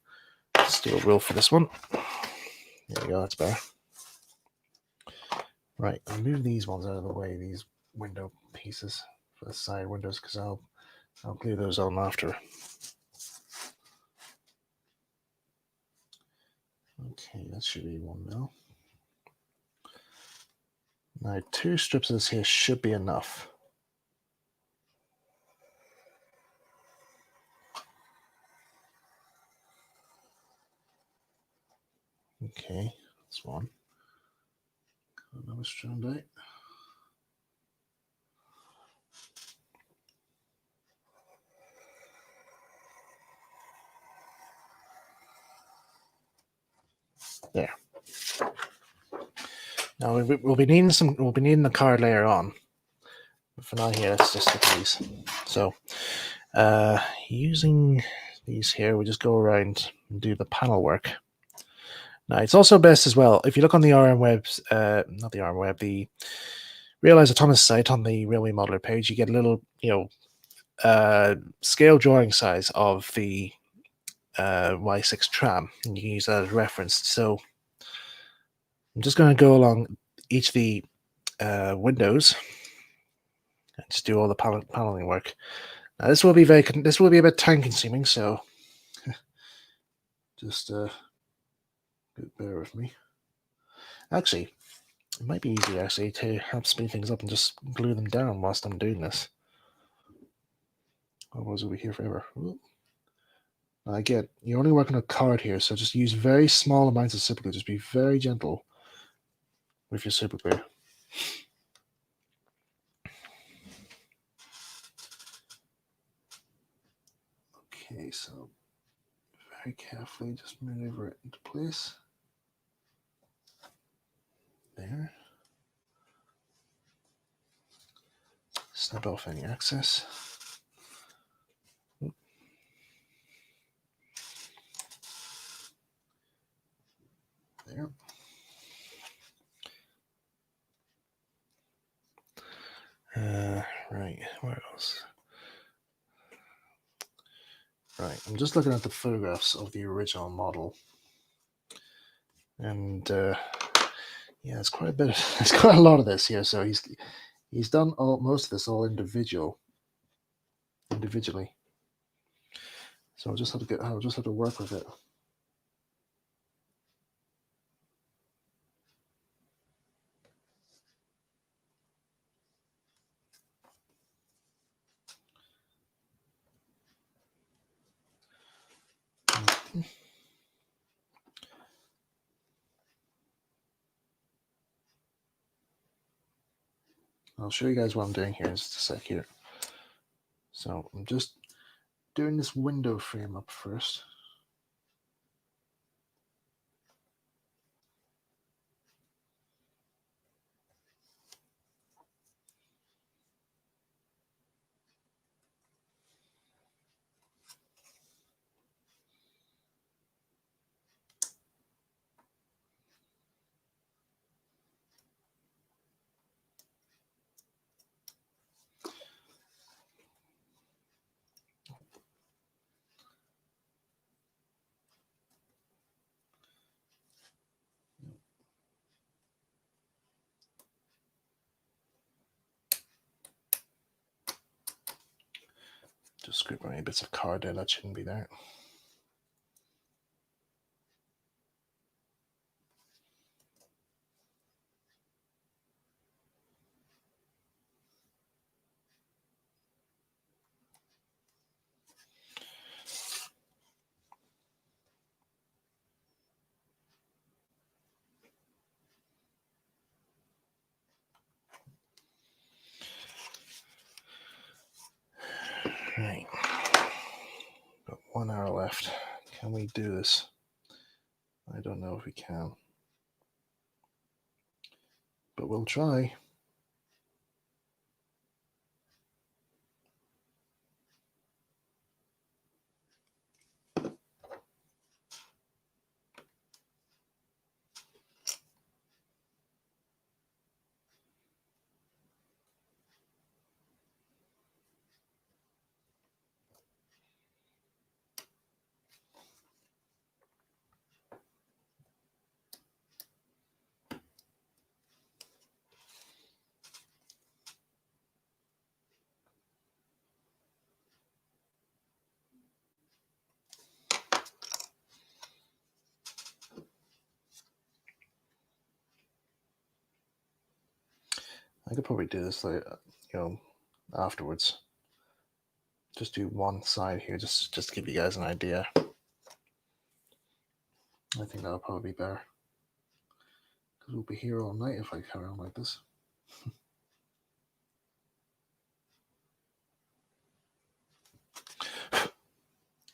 steel rule for this one. There we go, that's better. Right, I'll move these ones out of the way, these window pieces for the side windows, because I'll glue those on after. Okay, that should be 1 mil. Now, 2 strips of this here should be enough. Okay, that's one. Another strand out. There. Now we'll be needing the card layer on. But for now here, let's just stick these. So using these here, we just go around and do the panel work. Now it's also best as well, if you look on the RM Web's not the RM Web, the Realize Autonomous site on the Railway Modeler page, you get a little, scale drawing size of the Y6 tram, and you can use that as reference. So I'm just going to go along each of the windows and just do all the paneling work. Now this will be a bit time consuming, so just bear with me. Actually, it might be easier to help speed things up and just glue them down whilst I'm doing this. Otherwise, we'll be here forever. Now, again, you're only working a card here, so just use very small amounts of superglue. Just be very gentle with your superglue. Okay, so very carefully just maneuver it into place. There. Snip off any excess. There. Right, where else? Right, I'm just looking at the photographs of the original model. And yeah, it's quite a bit. It's quite a lot of this here. So he's done most of this all individually. So I'll just have to work with it. I'll show you guys what I'm doing here in just a sec here. So I'm just doing this window frame up first. Just scoop any bits of card there that shouldn't be there. hour left. Can we do this? I don't know if we can, but we'll try. I could probably do this, like, afterwards. Just do one side here, just to give you guys an idea. I think that'll probably be better, because we'll be here all night if I carry on like this.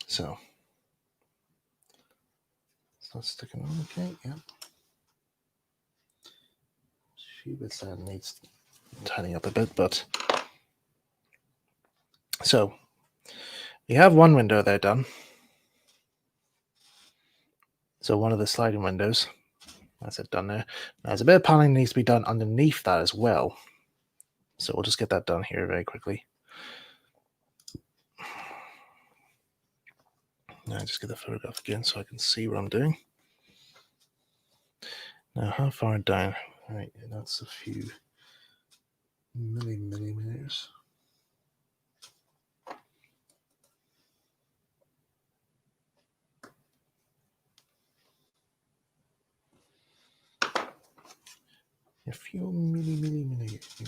So, it's not sticking on. Okay, yeah. A few bits that needs tidying up a bit, but so we have one window there done. So one of the sliding windows, that's it done there. Now there's a bit of paneling that needs to be done underneath that as well. So we'll just get that done here very quickly. Now just get the photograph again so I can see what I'm doing. Now how far down? Right, that's a few millimeters. A few millimeters.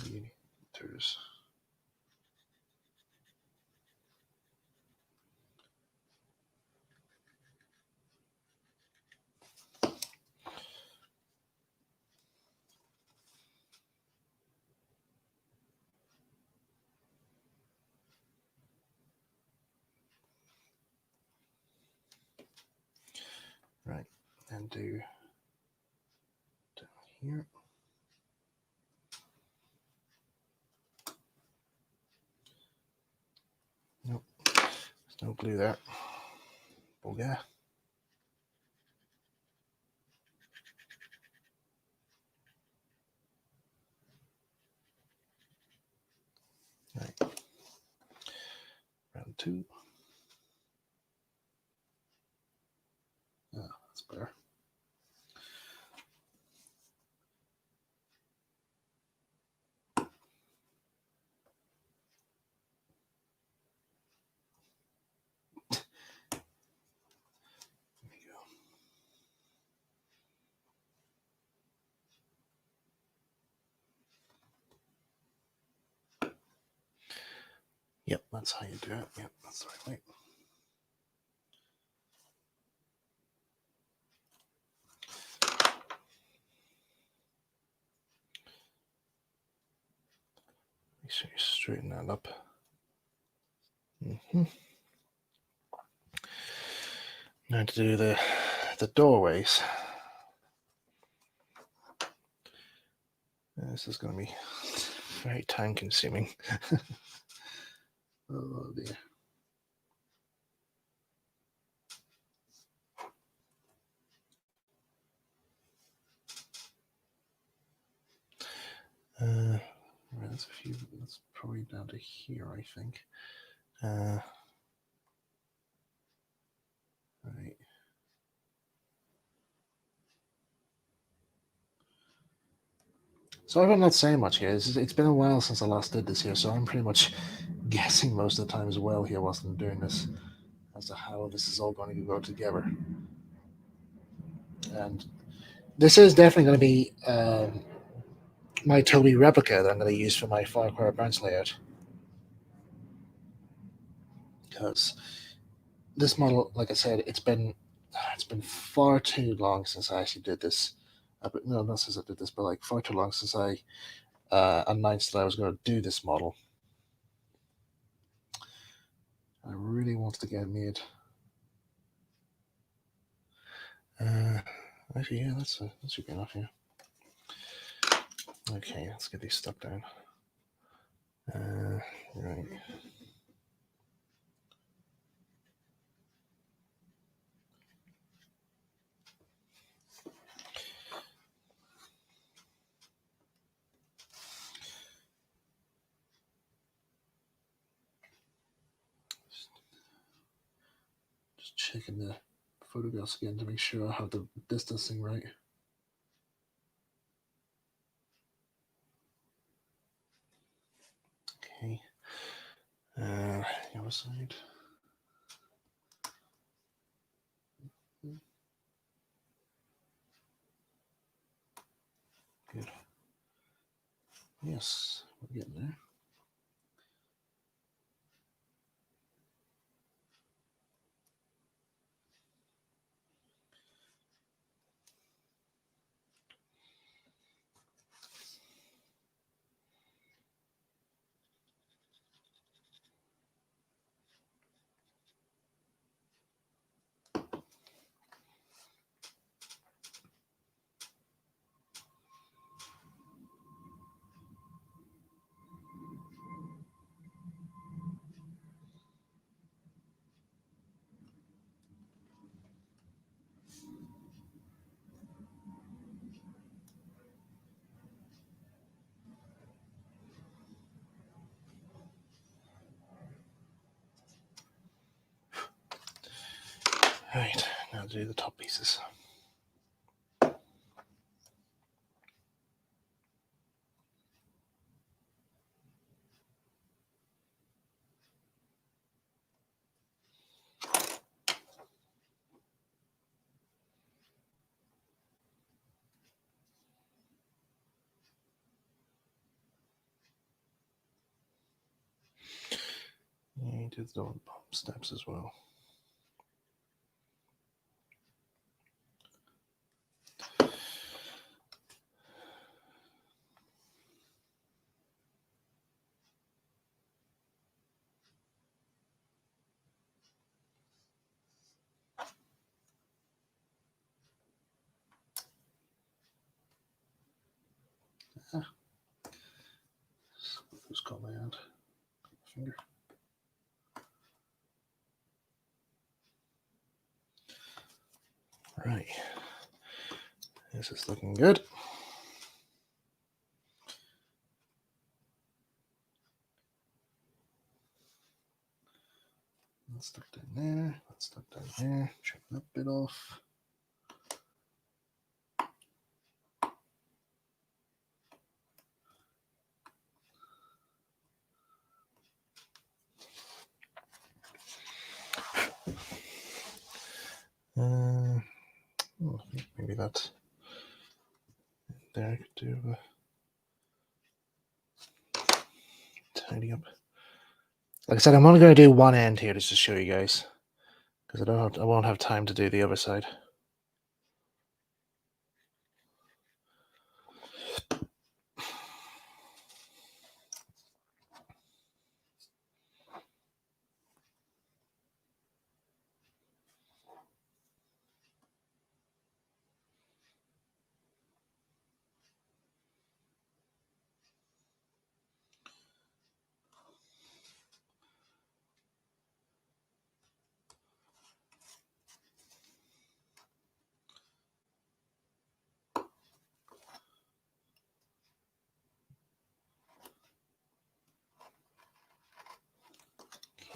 Right, and do down here. Nope, there's no glue there. Bogie. Right. Round two. Ah, that's better. Yep, that's how you do it. Yep, that's the right way. Make sure you straighten that up. Now to do the doorways. This is going to be very time consuming. Oh dear. That's a few. That's probably down to here, I think. Right. So I'm not saying much here. It's been a while since I last did this here, so I'm pretty much guessing most of the time as well here whilst I'm doing this as to how this is all going to go together. And this is definitely going to be my Toby replica that I'm going to use for my 5-quire branch layout. Because this model, like I said, it's been far too long since I actually did this. No, not since I did this, but like far too long since I announced that I was going to do this model. I really wanted to get it made Actually, yeah, that should be enough here. Okay, let's get these stuck down. Right. Just checking the photographs again to make sure I have the distancing right. Okay. The other side. Good. Yes, we're getting there. Right, now do the top pieces. You do the bottom steps as well. Who's got my hand? Finger. Right. This is looking good. Let's stuck down there. Let's stuck down there. Trim that bit off. Maybe that there I could do tidy up. Like I said, I'm only going to do one end here just to show you guys, because I won't have time to do the other side.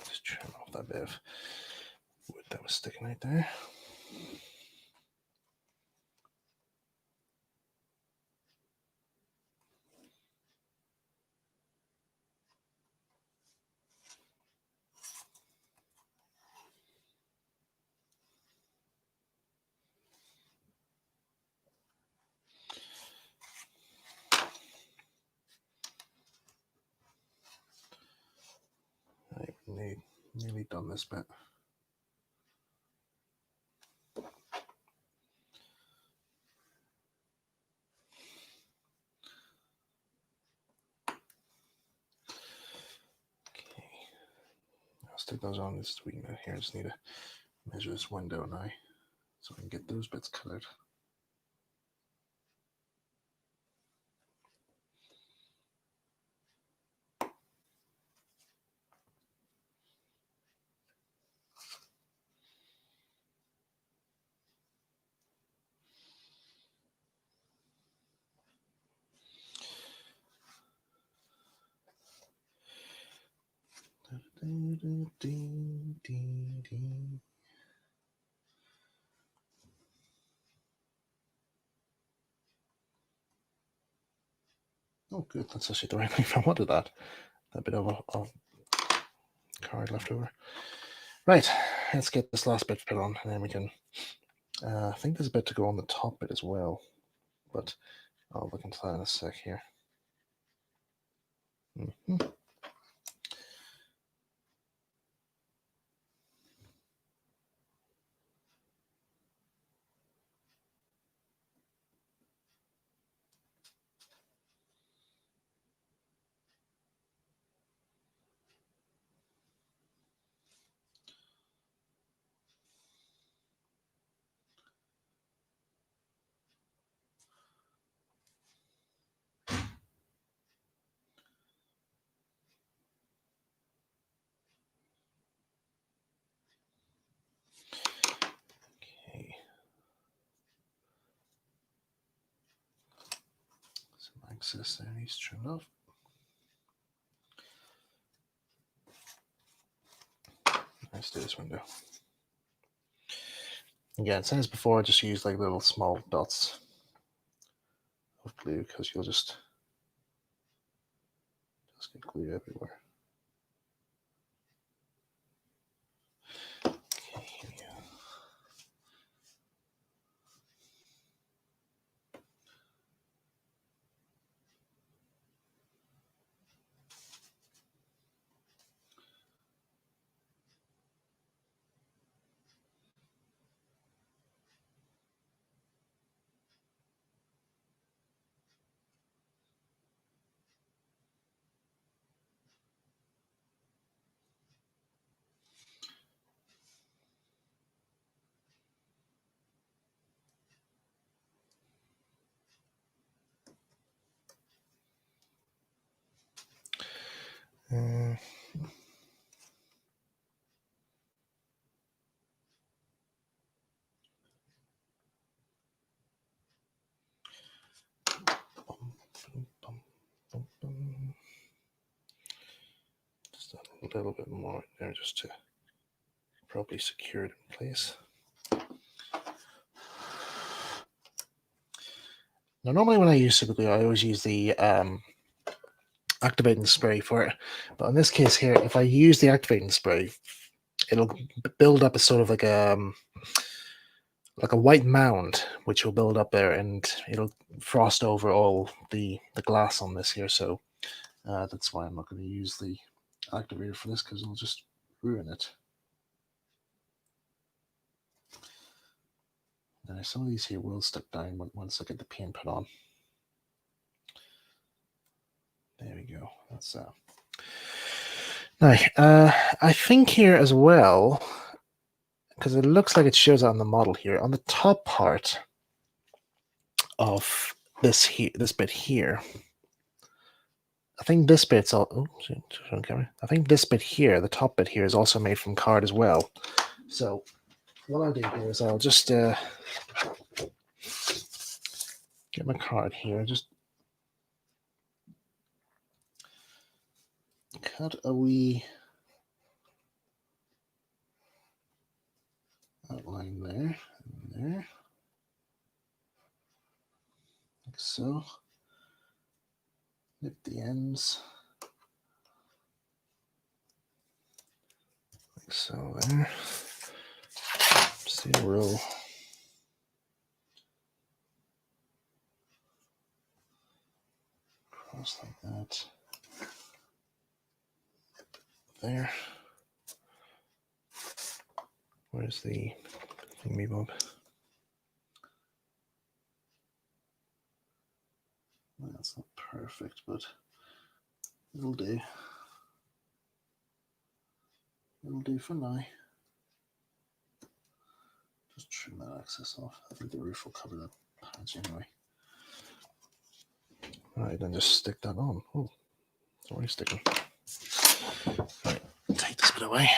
Just trim off that bit of wood that was sticking out there. Right, nearly done this bit. Okay, I'll stick those on this wing here. I just need to measure this window now so I can get those bits cut out. Oh, good. That's actually the right thing I wanted. That bit of a card left over. Right, let's get this last bit put on, and then we can. I think there's a bit to go on the top bit as well, but I'll look into that in a sec here. Okay. Some excess there needs trimmed off. Let's do this window. Again, same as before, just use like little small dots of glue because you'll just get glue everywhere. Okay, here we go. Just a little bit more there just to properly secure it in place. Now, normally when I use Superglue, I always use the activating spray for it. But in this case here, if I use the activating spray, it'll build up a sort of like a white mound, which will build up there, and it'll frost over all the glass on this here. So that's why I'm not going to use the activator for this, because it'll just ruin it. And some of these here will stick down once I get the paint put on. There we go. That's now, I think here as well, because it looks like it shows on the model here, on the top part of this bit here, I think this bit's all. Oh, I think this bit here, the top bit here, is also made from card as well. So what I'll do here is I'll just get my card here, just cut a wee outline there and there, like so. Nip the ends, like so there. Steel roll. Cross like that. There. Where's the thingy bob? That's not perfect, but it'll do. It'll do for now. Just trim that excess off. I think the roof will cover that patch anyway. Alright, then just stick that on. Oh, it's already sticking. Right, take this bit away.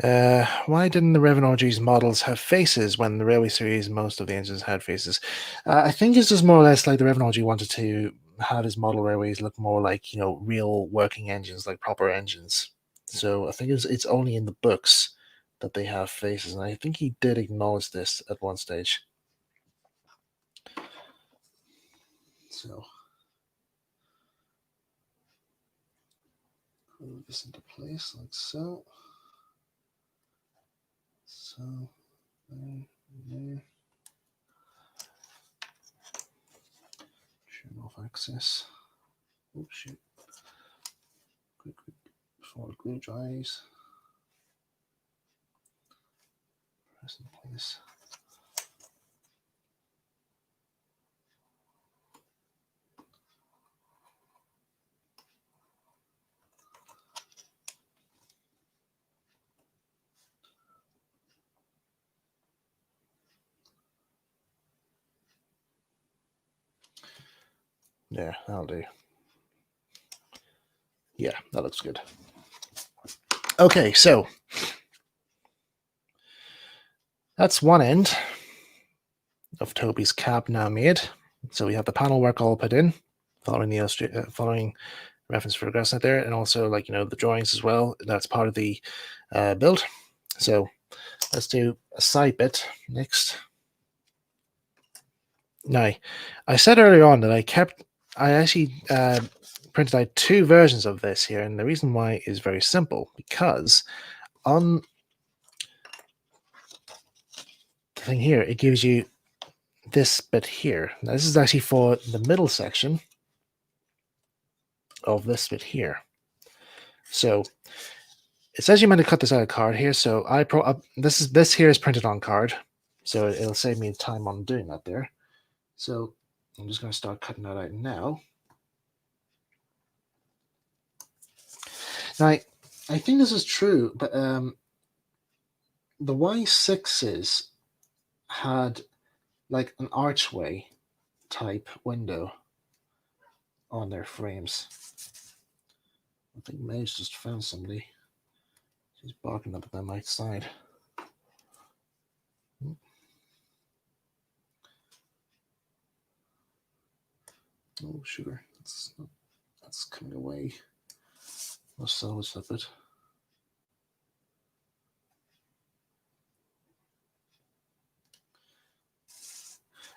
Why didn't the Rev Awdry's models have faces when the Railway series most of the engines had faces? I think it's just more or less like the Rev Awdry wanted to have his model railways look more like, real working engines, like proper engines. So I think it's only in the books that they have faces, and I think he did acknowledge this at one stage. So move this into place like so. So there. Turn off access. Oh shoot. Quick before the glue dries. Press in place. Yeah, that'll do. Yeah, that looks good. Okay, so that's one end of Toby's cab now made. So we have the panel work all put in, following the following reference photographs out there, and also the drawings as well. That's part of the build. So let's do a side bit next. Now, I said earlier on that I actually printed out two versions of this here, and the reason why is very simple, because on the thing here, it gives you this bit here. Now, this is actually for the middle section of this bit here. So it says you're meant to cut this out of card here. So this here is printed on card, so it'll save me time on doing that there. So I'm just going to start cutting that out now. Now, I think this is true, but the Y6s had like an archway type window on their frames. I think May's just found somebody. She's barking up at them outside. Oh, sugar. That's coming away. I'll salvage that bit.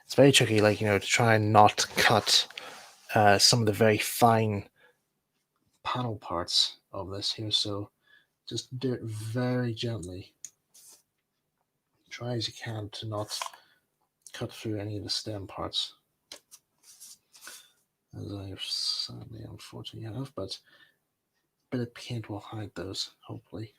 It's very tricky, to try and not cut some of the very fine panel parts of this here. So just do it very gently. Try as you can to not cut through any of the stem parts, as I have sadly, unfortunately have, but a bit of paint will hide those, hopefully.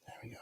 There we go.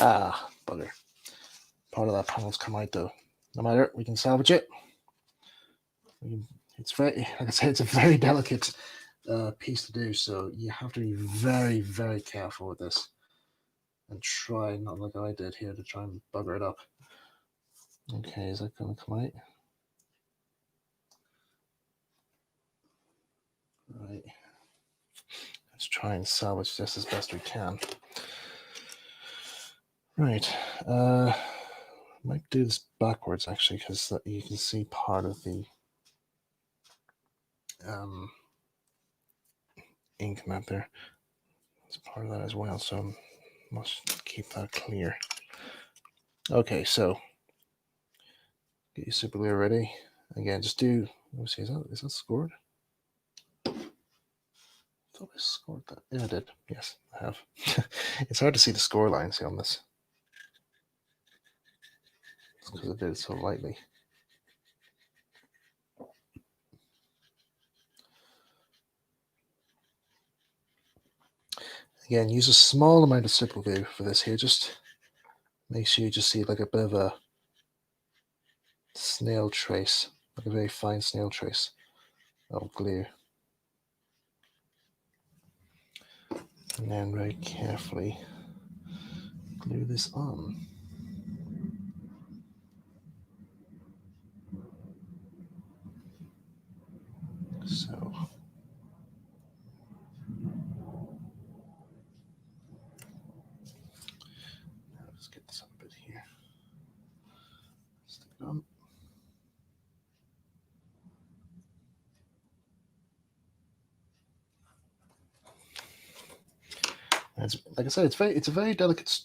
Ah, bugger. Part of that panel's come out though. No matter, we can salvage it. It's very, like I said, it's a very delicate piece to do, so you have to be very, very careful with this and try not like I did here to try and bugger it up. Okay, is that going to come out? Right. Let's try and salvage this as best we can. Right. Might do this backwards actually, because you can see part of the ink map there. It's part of that as well, so must keep that clear. Okay, so get your super glue ready. Again, just do. Let's see, is that scored? I thought I scored that. Yeah, I did. Yes, I have. It's hard to see the score lines here on this. It's because I did it so lightly. Again, use a small amount of super glue for this here. Just make sure you just see like a bit of a snail trace, like a very fine snail trace of glue. And then very carefully glue this on. So let's get this up a bit here. Stick it on. It's, like I said, it's a very delicate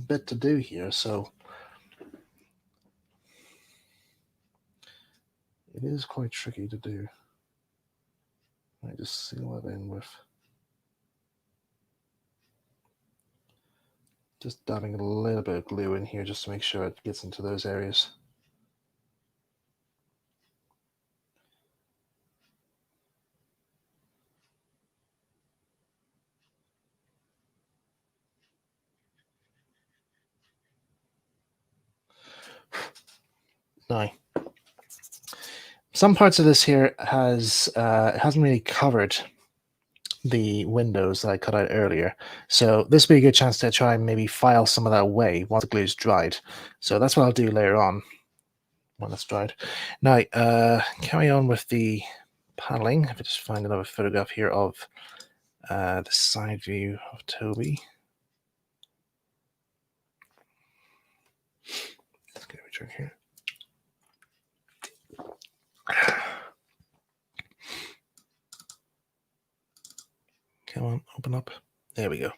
bit to do here, so it is quite tricky to do. I just seal it in with just dabbing a little bit of glue in here just to make sure it gets into those areas. Now, some parts of this here hasn't really covered the windows that I cut out earlier, so this would be a good chance to try and maybe file some of that away once the glue's dried. So that's what I'll do later on when it's dried. Now, carry on with the paneling. If I just find another photograph here of the side view of Toby. Let's get a trick here. Come on, open up. There we go.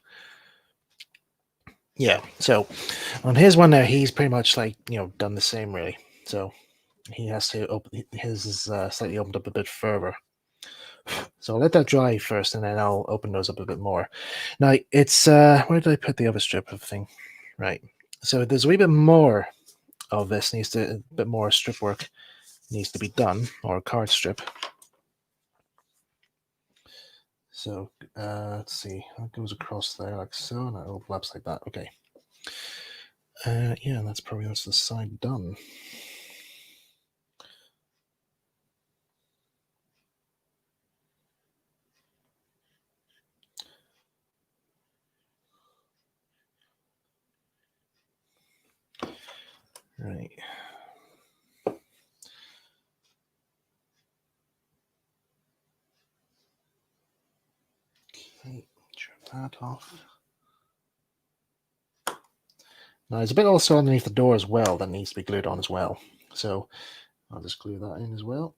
Yeah, so on his one now, he's pretty much like, done the same really. So he has to open his is slightly opened up a bit further. So I'll let that dry first, and then I'll open those up a bit more. Now it's where did I put the other strip of thing? Right. So there's a wee bit more of this a bit more strip work needs to be done, or a card strip. So let's see, that goes across there like so, and it overlaps like that. Okay. Yeah, that's the side done. Right. Okay, turn that off. Now there's a bit also underneath the door as well that needs to be glued on as well. So I'll just glue that in as well.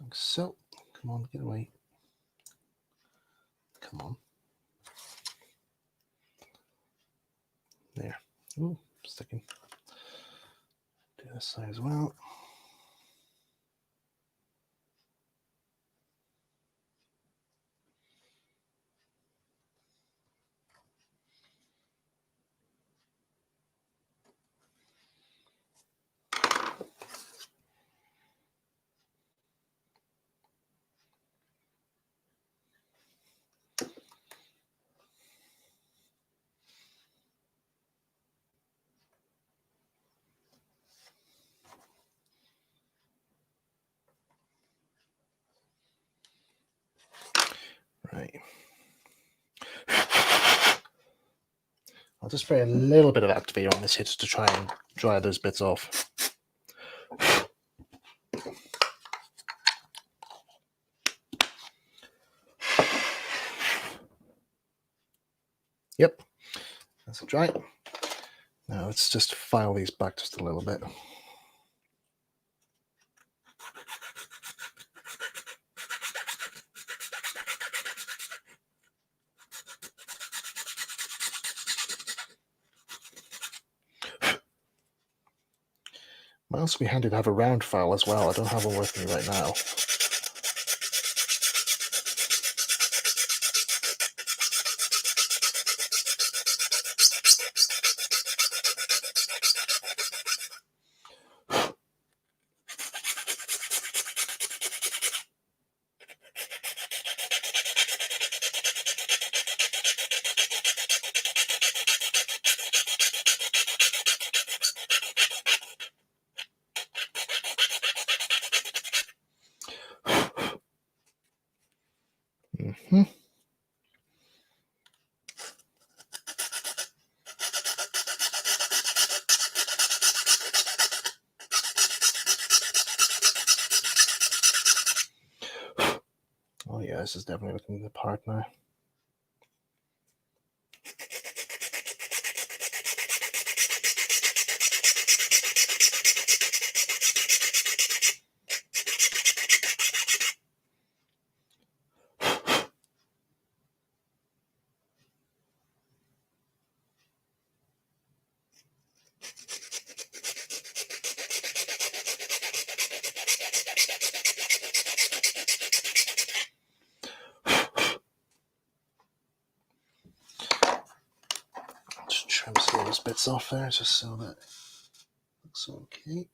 Like so. Come on, get away. Come on. There. Ooh, sticking. Do this side as well. Right. I'll just spray a little bit of activator on this here just to try and dry those bits off. Yep, that's dry. Now let's just file these back just a little bit. Might also be handy to have a round file as well. I don't have one with me right now. Mm-hmm. Oh yeah, this is definitely looking the part now. Just trim some of those bits off there just so that it looks okay.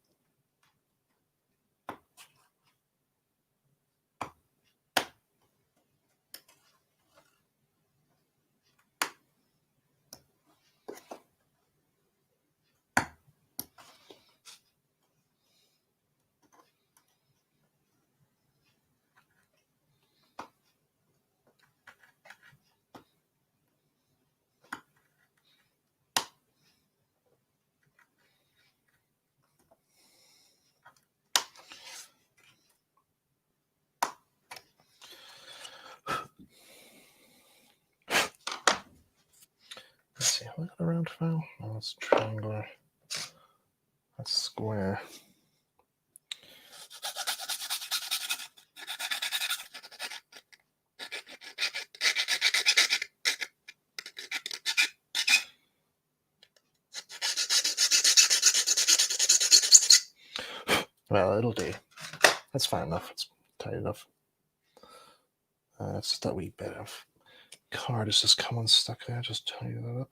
Let's see, have I got a round file? No, it's triangular. That's square. Well, it'll do. That's fine enough. It's tight enough. It's just that wee bit of card has just come unstuck there. Just tidy that up.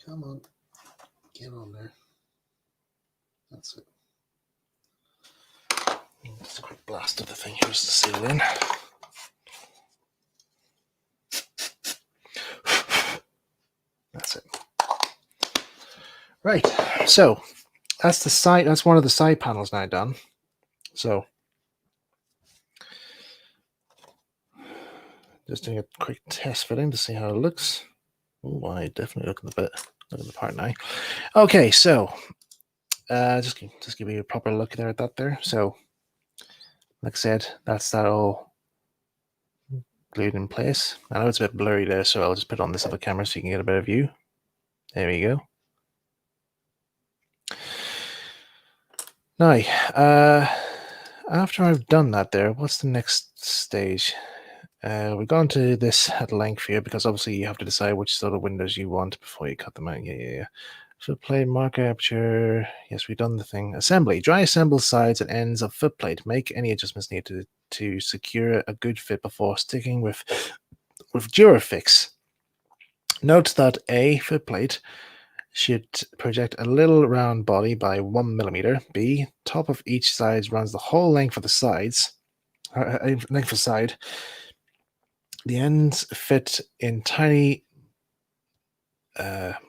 Come on, get on there. That's it. Just a quick blast of the thing here just to seal in. That's it. Right, so that's the side. That's one of the side panels now done. So just doing a quick test fitting to see how it looks. Oh, I definitely look at the part now. Okay, so just give you a proper look there at that there. So, like I said, that's that all glued in place. I know it's a bit blurry there, so I'll just put it on this other camera so you can get a better view. There we go. Now, after I've done that there, what's the next stage? We've gone to this at length here because obviously you have to decide which sort of windows you want before you cut them out. Yeah. Footplate, mark aperture. Yes, we've done the thing. Assembly. Dry assemble sides and ends of footplate. Make any adjustments needed to secure a good fit before sticking with Durafix. Note that A, footplate, should project a little round body by 1 millimeter. B, top of each side runs the whole length of the sides. Length of side. The ends fit in tiny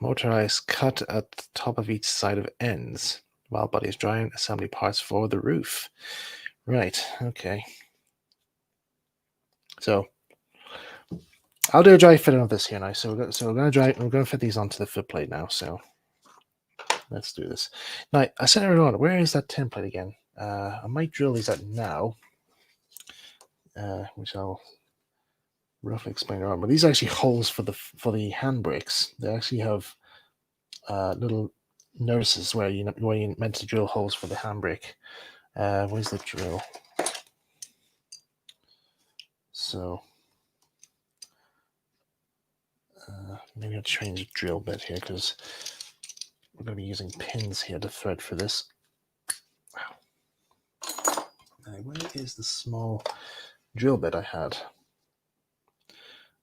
motorized cut at the top of each side of ends while body is drying. Assembly parts for the roof. Right. Okay. So I'll do a dry fitting of this here now. So we're going to fit these onto the footplate now. So let's do this. Now I said earlier on, where is that template again? I might drill these out now, which I'll roughly explain around. But these are actually holes for the handbrakes. They actually have little notices where you're meant to drill holes for the handbrake. Where's the drill? So maybe I'll change the drill bit here because we're going to be using pins here to thread for this. Wow. Now, where is the small drill bit I had?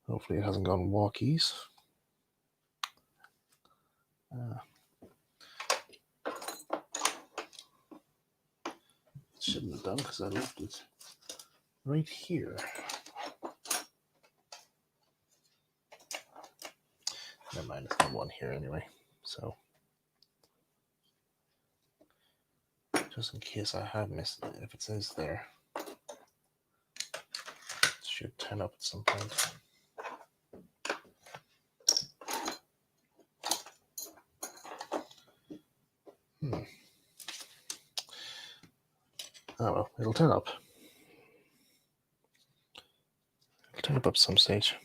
Hopefully it hasn't gone walkies. Shouldn't have done because I left it right here. Never mind, it's got one here anyway. So just in case I have missed it, if it says there, it should turn up at some point. Oh well, it'll turn up. It'll turn up some stage.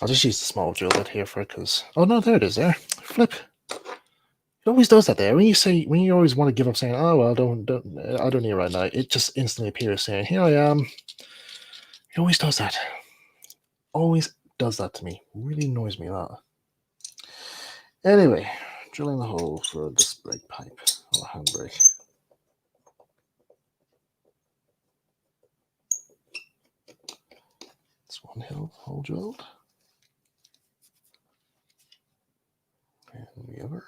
I'll just use the small drill bit here for it because... Oh no, there it is there. Flip. It always does that there. When you always want to give up saying, oh well, I don't need it right now, it just instantly appears saying, here I am. It always does that. Always does that to me. Really annoys me that. Anyway, drilling the hole for this brake pipe or handbrake. It's one hole drilled. And the other.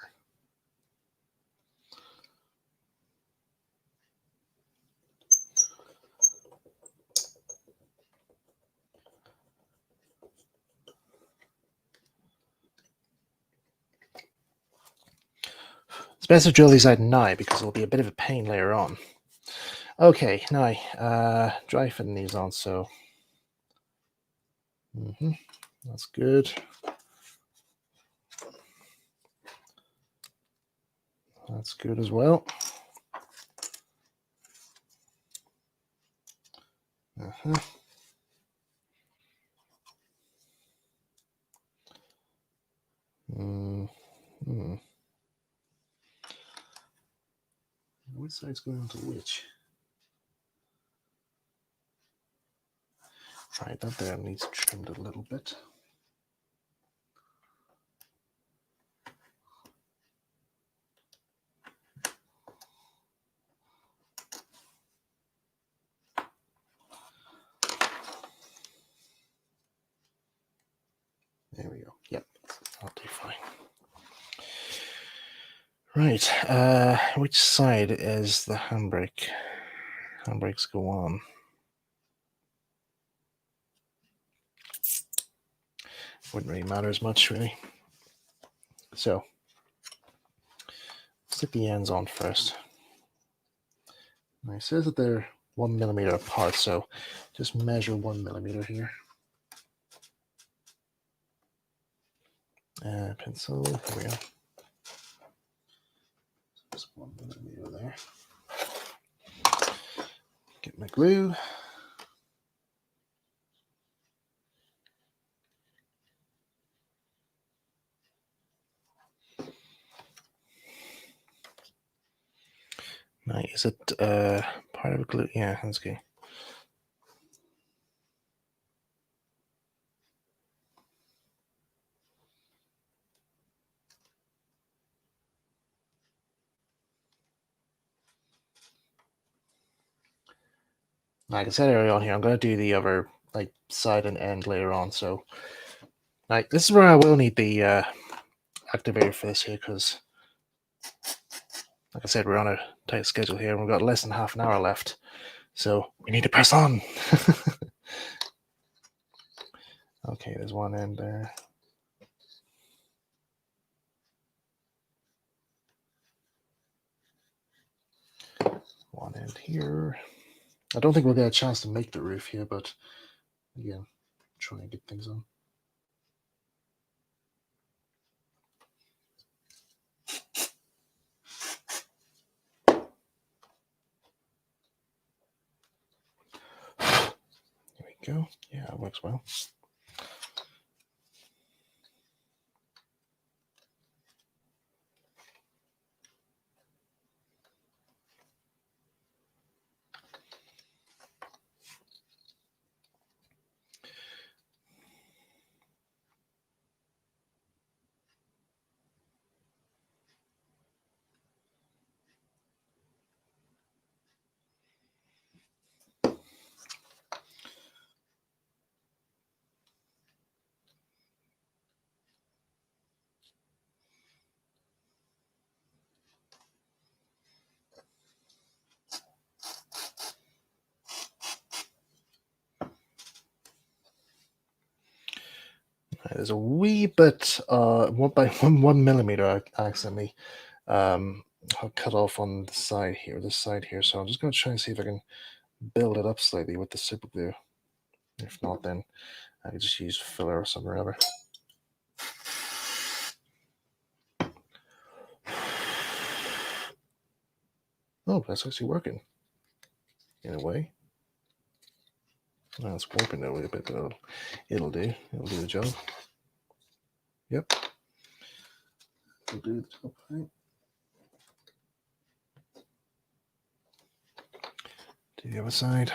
It's best to drill these out now because it'll be a bit of a pain later on. Okay, now dry fitting these on, so that's good. That's good as well. Which side's going on to which? Right, that there needs trimmed a little bit. There we go. Yep, that'll do fine. Right, which side is the handbrake? Handbrakes go on. Wouldn't really matter as much, really. So, stick the ends on first. Now it says that they're 1 millimeter apart, so just measure 1 millimeter here. Pencil, here we go. Just 1 millimeter there. Get my glue. Now, is it part of a glue? Yeah, that's good. Like I said earlier on here, I'm going to do the other side and end later on. So, this is where I will need the activator for this here because like I said, we're on a tight schedule here, and we've got less than half an hour left, so we need to press on. Okay, there's one end there. One end here. I don't think we'll get a chance to make the roof here, but again, try and get things on. There we go. Yeah, it works well. There's a wee bit, 1 millimeter, I accidentally cut off on the side here, this side here. So I'm just going to try and see if I can build it up slightly with the super glue. If not, then I can just use filler or something or other. Oh, that's actually working in a way. Well, it's warping it a little bit, but it'll do. It'll do the job. Yep. It'll do the job, right? To the other side.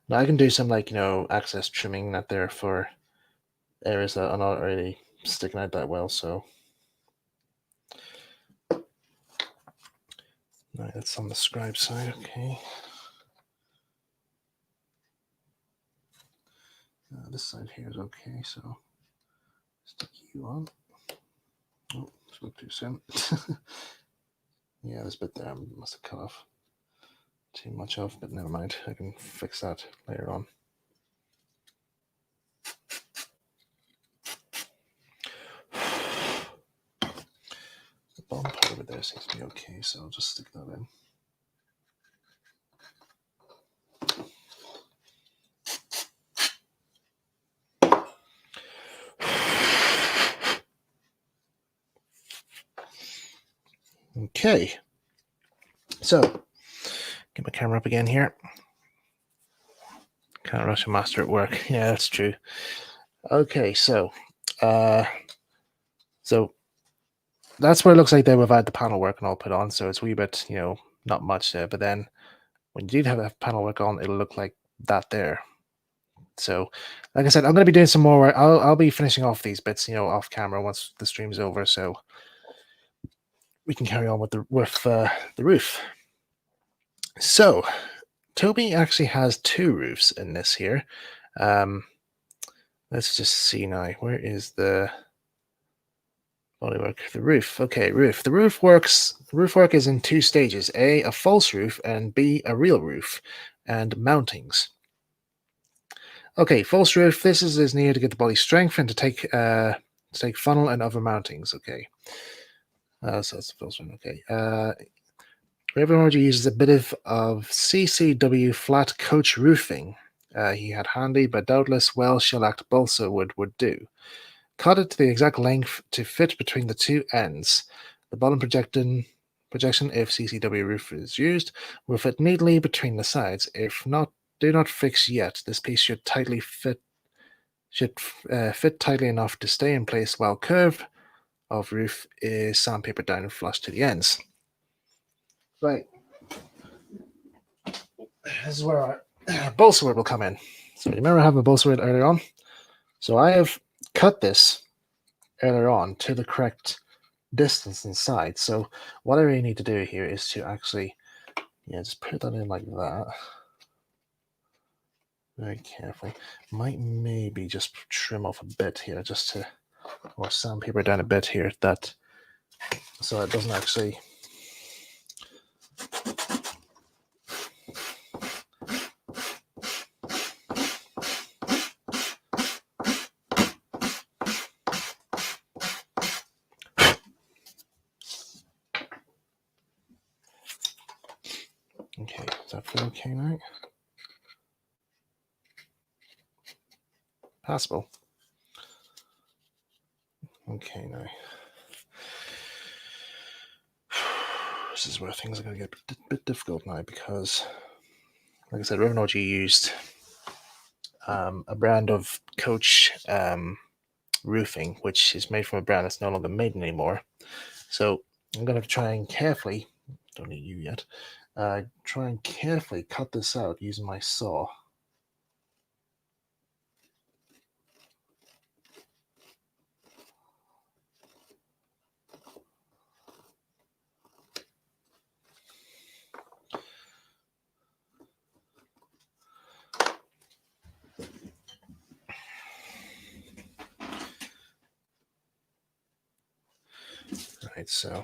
Now I can do some, like, access trimming that there for areas that are not really sticking out that well, so. Right, that's on the scribe side, okay. This side here is okay, so stick you on. Oh, spoke too soon. Yeah, this bit there I must have cut off too much of, but never mind. I can fix that later on. The bottom part of it there seems to be okay, so I'll just stick that in. Okay, so get my camera up again here. Can't rush a master at work. Yeah, that's true. Okay, so that's where it looks like they would have had the panel work and all put on. So it's a wee bit, not much there. But then when you do have that panel work on, it'll look like that there. So, like I said, I'm going to be doing some more work. I'll be finishing off these bits, off camera once the stream's over, so we can carry on with the roof. So, Toby actually has two roofs in this here. Let's just see now. Where is the bodywork? The roof. Okay, roof. The roof work is in two stages: A false roof, and B, a real roof, and mountings. Okay, false roof. This is needed to get the body strength and to take funnel and other mountings. Okay. So that's the false one. Okay. Rev W Awdry uses a bit of CCW flat coach roofing. He had handy, but doubtless well shellacked balsa wood would do. Cut it to the exact length to fit between the two ends. The bottom projection, if CCW roof is used, will fit neatly between the sides. If not, do not fix yet. This piece should fit tightly enough to stay in place while curve of roof is sandpaper down and flush to the ends. Right. This is where our balsa wood will come in. So you remember having a balsa wood earlier on? So I have cut this earlier on to the correct distance inside. So what I really need to do here is to actually, just put that in like that. Very carefully. Might maybe just trim off a bit here just to or sandpaper down a bit here, that so it doesn't actually. Okay, does that feel okay now? Passable. Okay, now. This is where things are going to get a bit difficult now because, like I said, Rev Awdry used a brand of Coach roofing, which is made from a brand that's no longer made anymore. So I'm going to try and carefully, don't need you yet, try and carefully cut this out using my saw. Right, so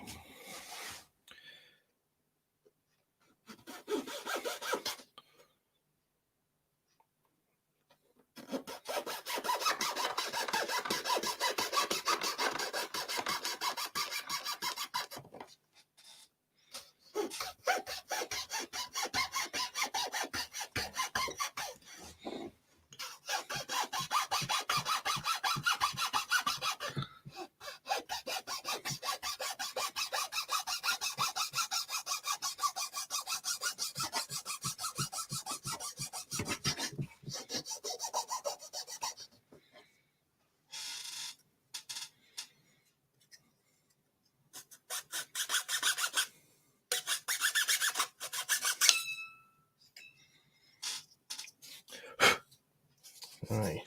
right,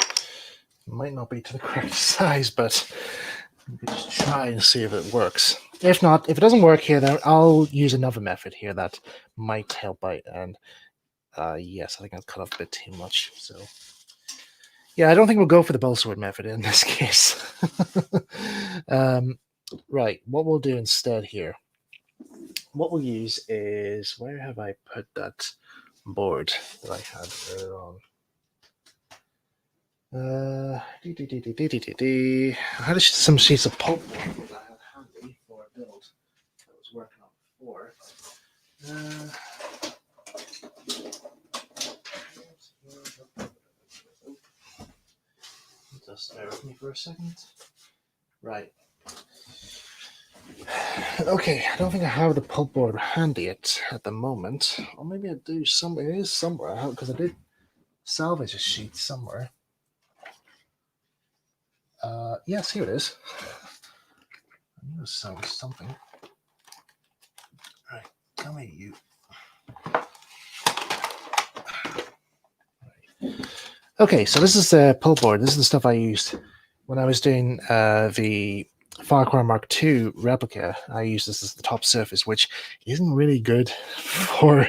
might not be to the correct size, but just try and see if it works. If not, if it doesn't work here, then I'll use another method here that might help out. And yes, I think I've cut off a bit too much. So yeah, I don't think we'll go for the bowl sword method in this case. Right, what we'll do instead here, what we'll use is, where have I put that board that I had earlier on? I had some sheets of pulp that I had handy for a build that I was working on before. Just bear with me for a second. Right. Okay, I don't think I have the pulp board handy at the moment. Or maybe I do somewhere. It is somewhere, because I did salvage a sheet somewhere. Yes, here it is. I knew it salvaged something. Right, tell me you. Right. Okay, so this is the pulp board. This is the stuff I used when I was doing the Farquhar Mark II replica. I used this as the top surface, which isn't really good for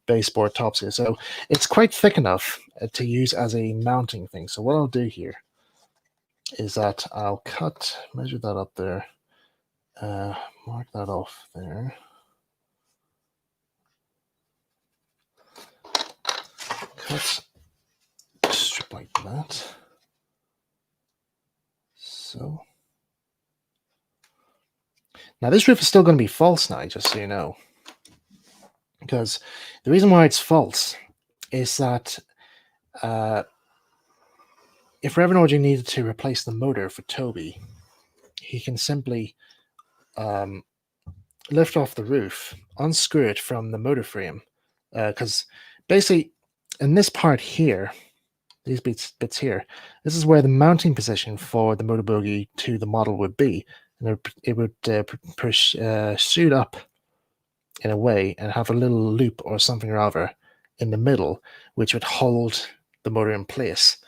baseboard tops here. So it's quite thick enough to use as a mounting thing. So what I'll do here is that I'll measure that up there, mark that off there. Cut a strip like that. So. Now this roof is still going to be false now, just so you know. Because the reason why it's false is that if Rev Awdry needed to replace the motor for Toby, he can simply lift off the roof, unscrew it from the motor frame. Because basically, in this part here, these bits here, this is where the mounting position for the motor bogie to the model would be. And it would shoot up in a way and have a little loop or something or other in the middle, which would hold the motor in place.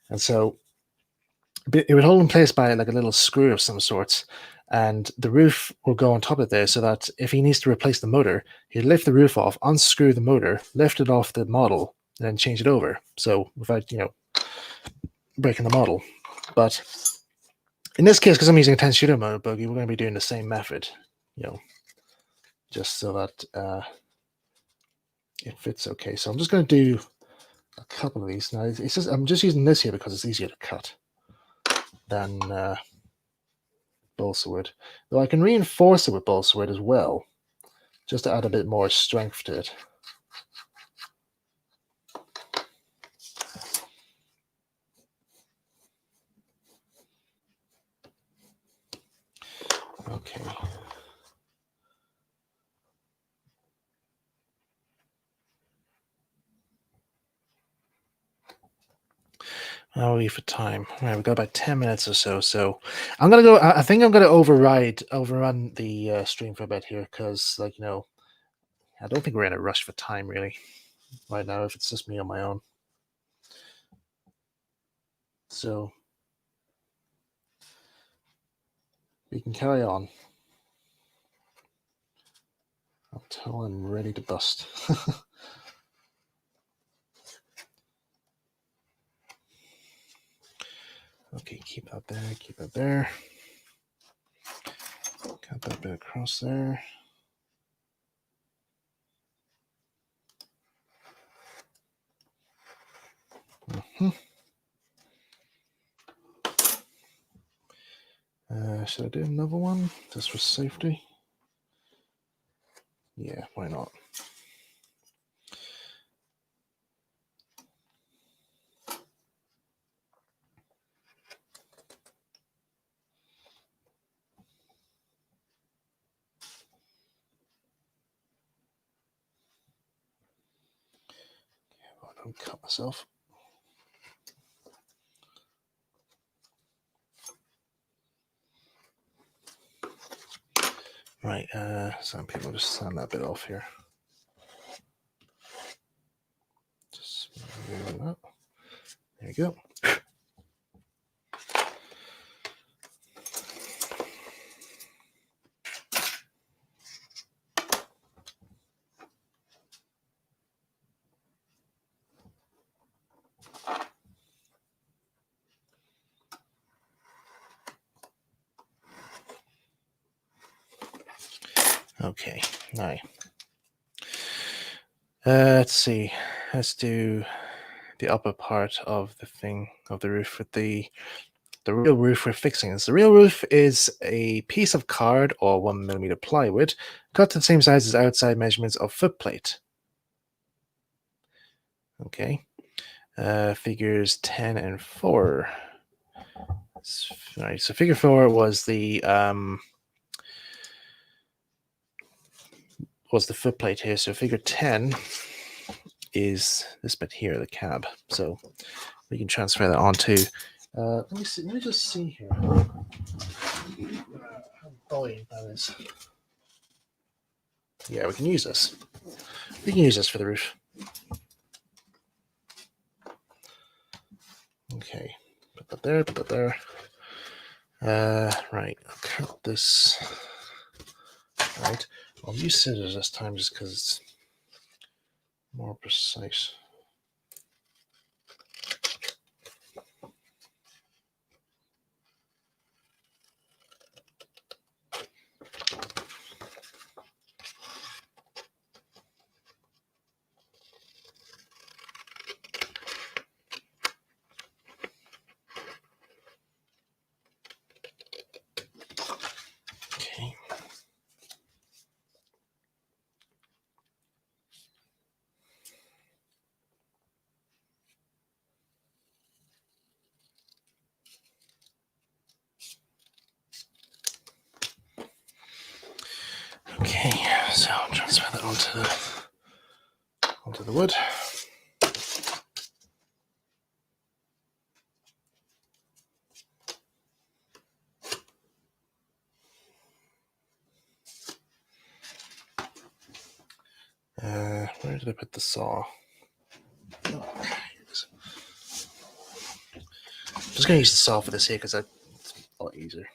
And so it would hold in place by like a little screw of some sorts, and the roof will go on top of there, so that if he needs to replace the motor, he'd lift the roof off, unscrew the motor, lift it off the model, and then change it over. So without, breaking the model. But In this case, because I'm using a 10 shooter mode bogie, we're going to be doing the same method, just so that it fits okay. So I'm just going to do a couple of these. Now, it's just, I'm just using this here because it's easier to cut than balsa wood. Though I can reinforce it with balsa wood as well, just to add a bit more strength to it. Okay. How are we for time? All right, we've got about 10 minutes or so. So I'm gonna go. I think I'm gonna overrun the stream for a bit here because, I don't think we're in a rush for time really right now. If it's just me on my own, so we can carry on until I'm ready to bust. Okay, keep that there. Keep that there. Cut that bit across there. Should I do another one just for safety? Yeah, why not? Yeah, I don't cut myself. Right, Sandpaper, just sand that bit off here. Just move it up. There you go. Okay, now let's see. Let's do the upper part of the thing of the roof with the real roof we're fixing. The real roof is a piece of card or 1mm plywood cut to the same size as outside measurements of footplate. Okay, figures 10 and 4. All right, so figure 4 was the footplate here. So figure 10 is this bit here, the cab. So we can transfer that onto. Let me see. Let me just see here. How buoyant that is. Yeah, we can use this. We can use this for the roof. Okay, put that there. Put that there. Right. I'll cut this. Right. I'll use scissors this time just because it's more precise. Okay. Okay, so transfer that onto the wood. Where did I put the saw? Oh, here it is. I'm just going to use the saw for this here because it's a lot easier.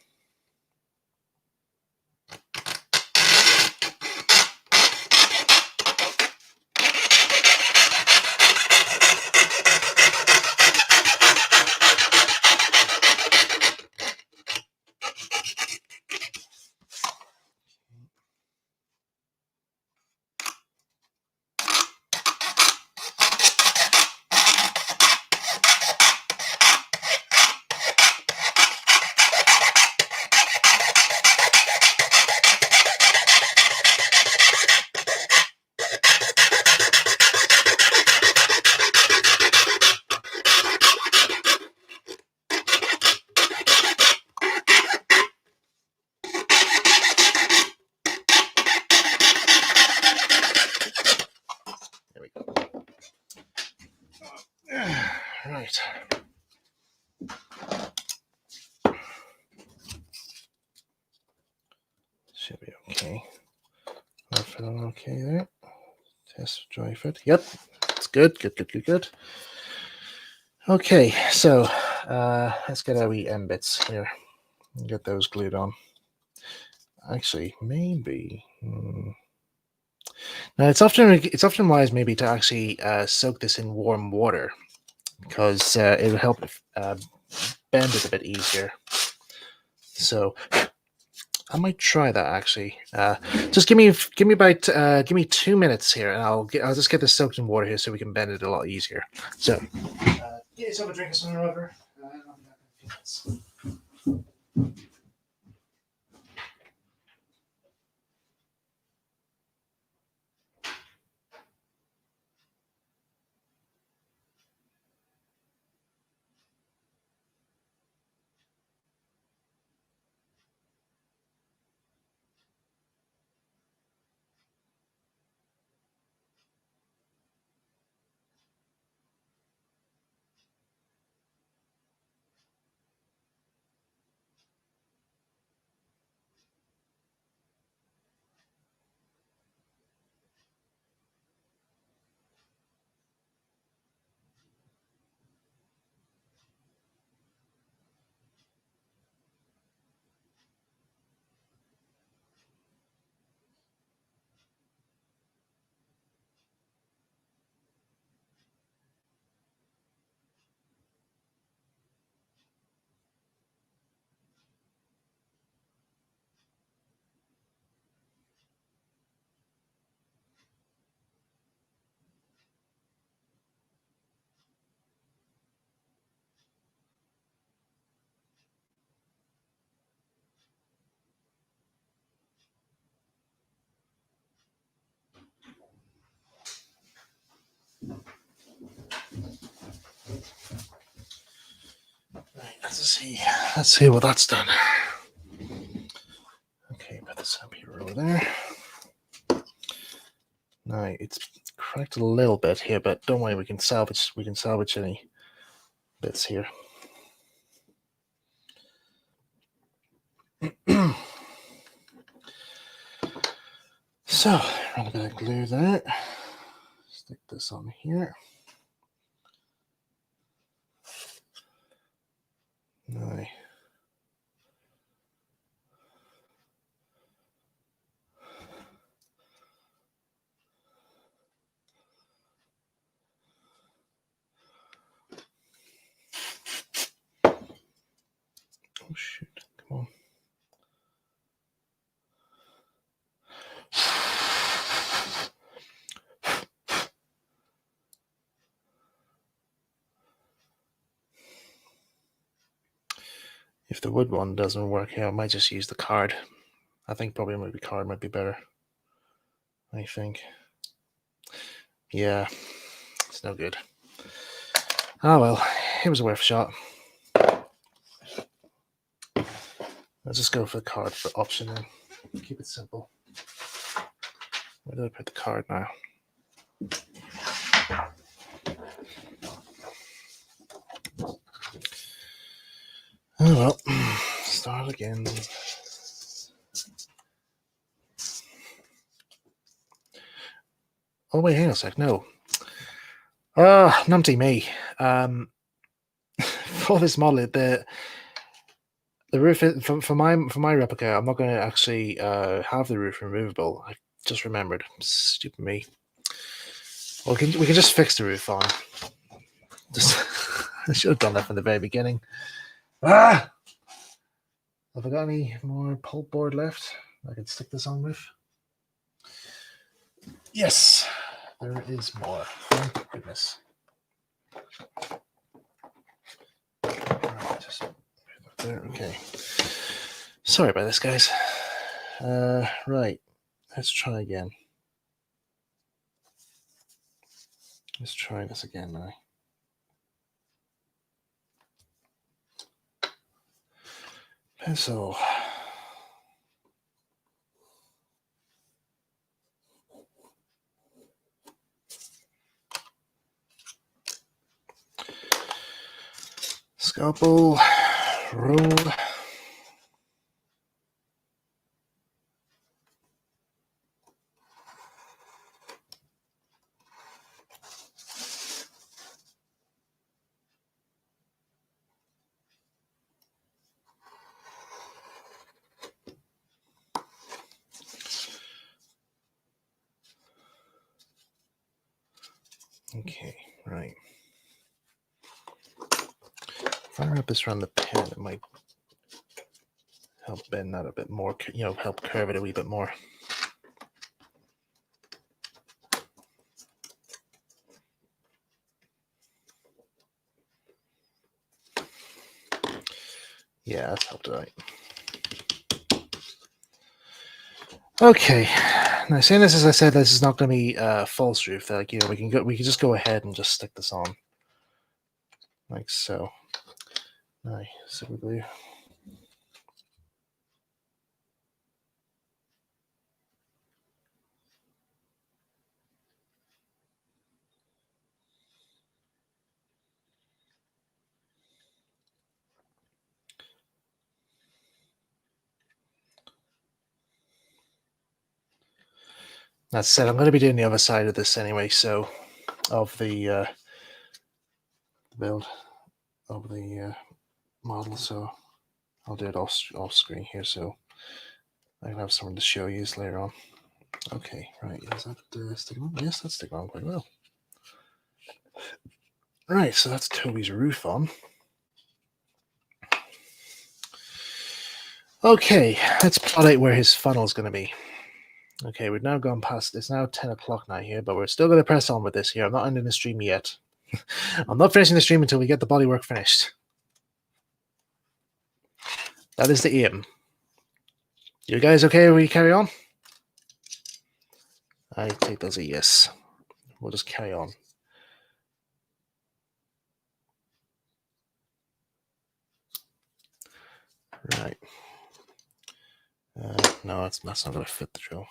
first. Should be okay. I'll fit on okay there. Test dry fit. Yep, it's good. Good. Okay, so let's get our wee end bits here and get those glued on. Actually, maybe. Now it's often wise maybe to actually soak this in warm water because it will help bend it a bit easier. So I might try that actually. Just give me 2 minutes here, and I'll just get this soaked in water here so we can bend it a lot easier. So get yourself a drink of something or other. I'll be back in a few minutes. Right, let's see what that's done. Okay, put the sandpaper over there. Now it's cracked a little bit here, but don't worry, we can salvage any bits here. So run a bit of glue there. Stick this on here. Now oh shoot, come on. If the wood one doesn't work out, I might just use the card. I think probably maybe card might be better. I think. Yeah, it's no good. Ah well, it was a worth a shot. Let's just go for the card for option and keep it simple. Where do I put the card now? Oh well, start again. Oh wait, hang on a sec. No. Numpty me. For this model, the roof is, for my replica, I'm not going to actually have the roof removable. I just remembered. Stupid me. Well, we can just fix the roof on. Just I should have done that from the very beginning. Ah! Have I got any more pulp board left I can stick this on with? Yes, there is more. Thank goodness. Right, just there. Okay. Sorry about this, guys. Right. Let's try again. Let's try this again now. Pencil. Scalpel, roll. Okay, right. If I wrap this around the pen, it might help bend that a bit more, help curve it a wee bit more. Yeah, that's helped it out. Okay, now saying this, as I said, this is not going to be a false roof. Like, we can just go ahead and just stick this on, like so. Now, Superglue. That said, I'm going to be doing the other side of this anyway, so of the build of the model, so I'll do it off screen here, so I can have something to show you later on. Okay, right, is that sticking on? Yes, that's sticking on quite well. Right, so that's Toby's roof on. Okay, let's plot out where his funnel is going to be. Okay, we've now gone past, it's now 10 o'clock now here, but we're still going to press on with this here. I'm not ending the stream yet. I'm not finishing the stream until we get the bodywork finished. That is the aim. You guys okay if we carry on? I take that as a yes. We'll just carry on. Right. No, that's not going to fit the drill.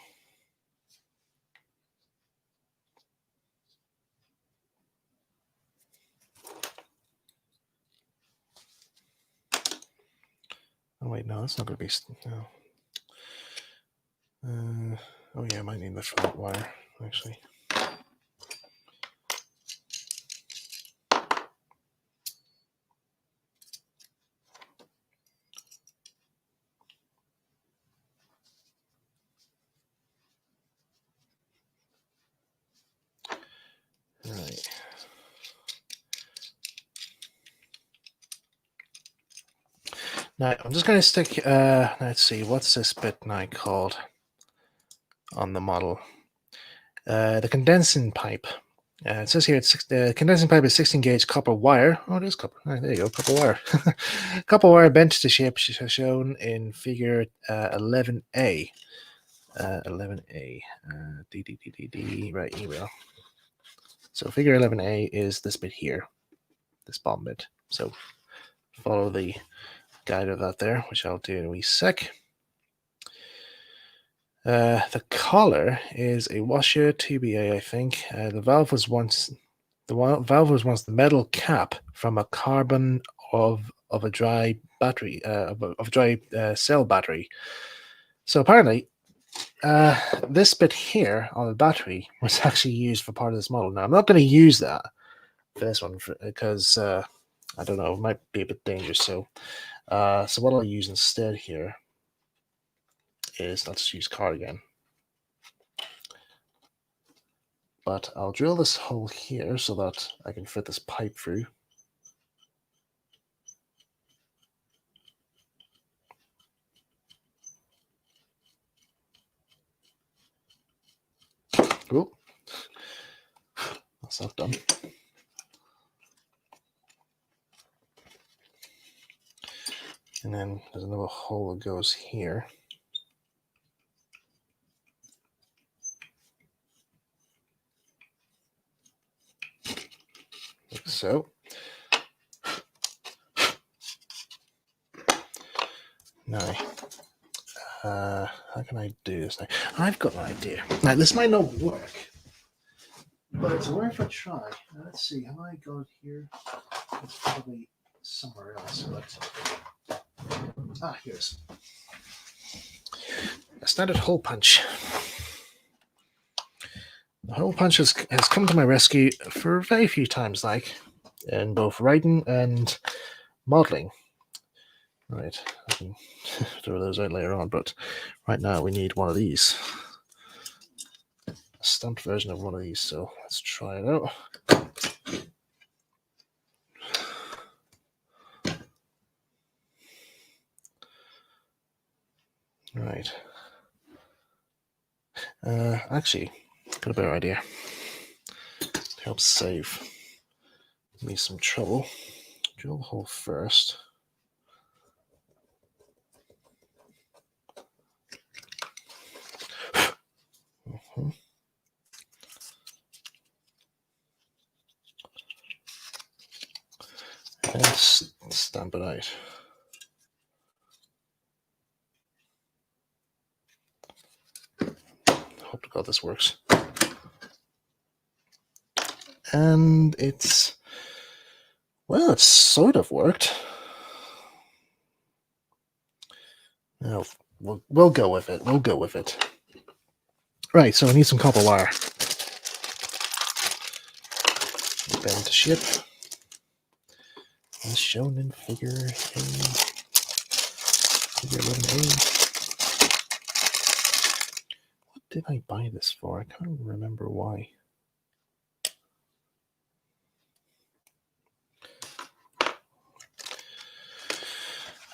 Oh wait, no, that's not going to be. No. Oh yeah, I might need the flat wire actually. Right. Now I'm just going to stick. Let's see, what's this bit now called on the model? The condensing pipe. It says here it's the condensing pipe is 16 gauge copper wire. Oh, it is copper. Oh, there you go, copper wire. Copper wire bent to shape shown in figure 11A. 11A. D. Right, here we are. So figure 11A is this bit here, this bottom bit. So follow the guide of that there, which I'll do in a wee sec. The collar is a washer 2BA, I think. The valve was once the metal cap from a carbon of a dry battery of a dry cell battery. So apparently, this bit here on the battery was actually used for part of this model. Now I'm not going to use that for this one because I don't know, it might be a bit dangerous. So what I'll use instead here is, let's use card again. But I'll drill this hole here so that I can fit this pipe through. Oh, that's not done. And then there's another hole that goes here. Like so. Now, how can I do this now? I've got an idea. Now, this might not work, but it's worth a try. Now, let's see, have I got it here? It's probably somewhere else, but here's a standard hole punch. The hole punch has come to my rescue for very few times, like in both writing and modeling. Right, I can throw those out later on, but right now we need one of these. A stamped version of one of these, so let's try it out. Right. Actually, got a better idea. To help save me some trouble, drill the hole first. And stamp it out. Hope to God this works. And it's sort of worked. No, we'll go with it. We'll go with it. Right, so I need some copper wire. Bend to shape. As shown in figure 11A. What did I buy this for? I can't remember why.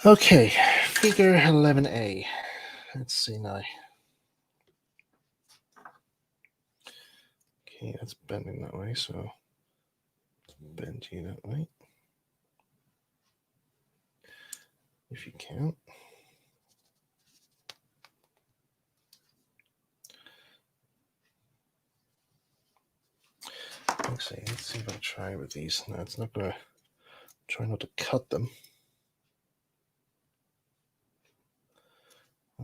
Okay, figure 11A. Let's see now. Okay, that's bending that way, so bend you that way. If you can. Let's see if I try with these. No, it's not gonna try not to cut them.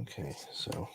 Okay, so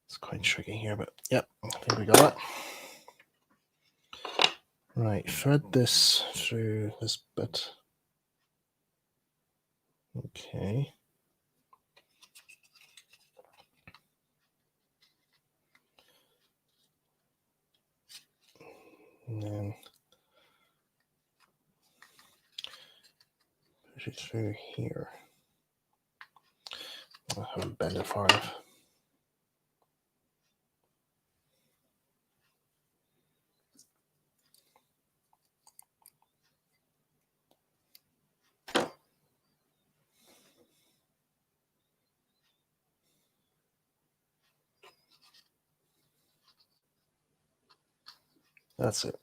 it's quite tricky here, but yep, I think we got it. Right, thread this through this bit. Okay. And then push it through here. I'll have it bend it far enough. That's it.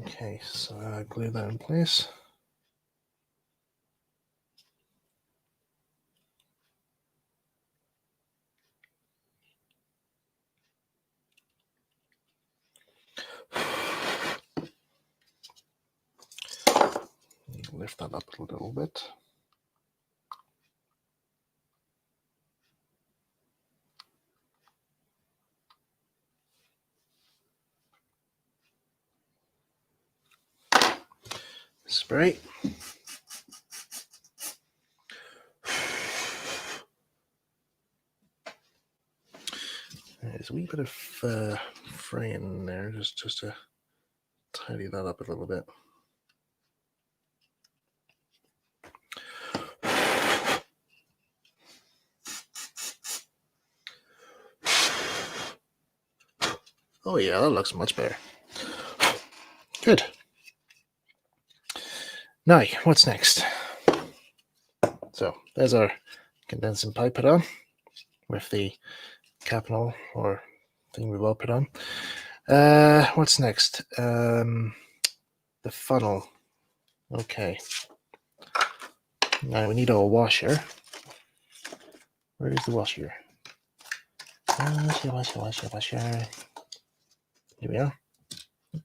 Okay, so glue that in place. Lift that up a little bit. Spray. There's a wee bit of fraying in there, just to tidy that up a little bit. Oh yeah, that looks much better. Good. Now, what's next? So there's our condensing pipe put on with the cap and all, or thing we've all put on. What's next? The funnel. Okay. Now we need a washer. Where is the washer? Washer. Here we are.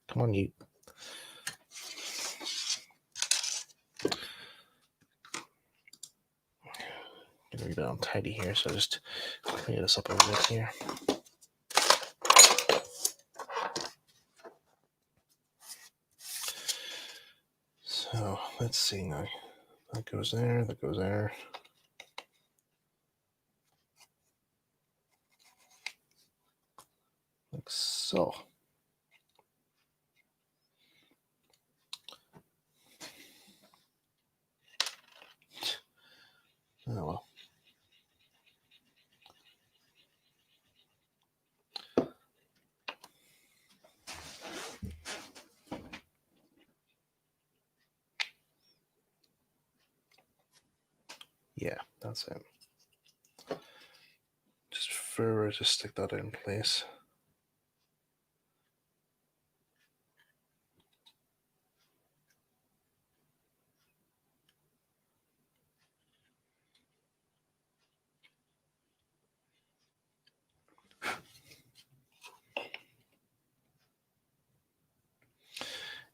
Come on, you. Getting a bit untidy here, so just clean this up a bit here. So let's see now. That goes there, that goes there. Like so. Oh well. Yeah, that's it. Just further to stick that in place.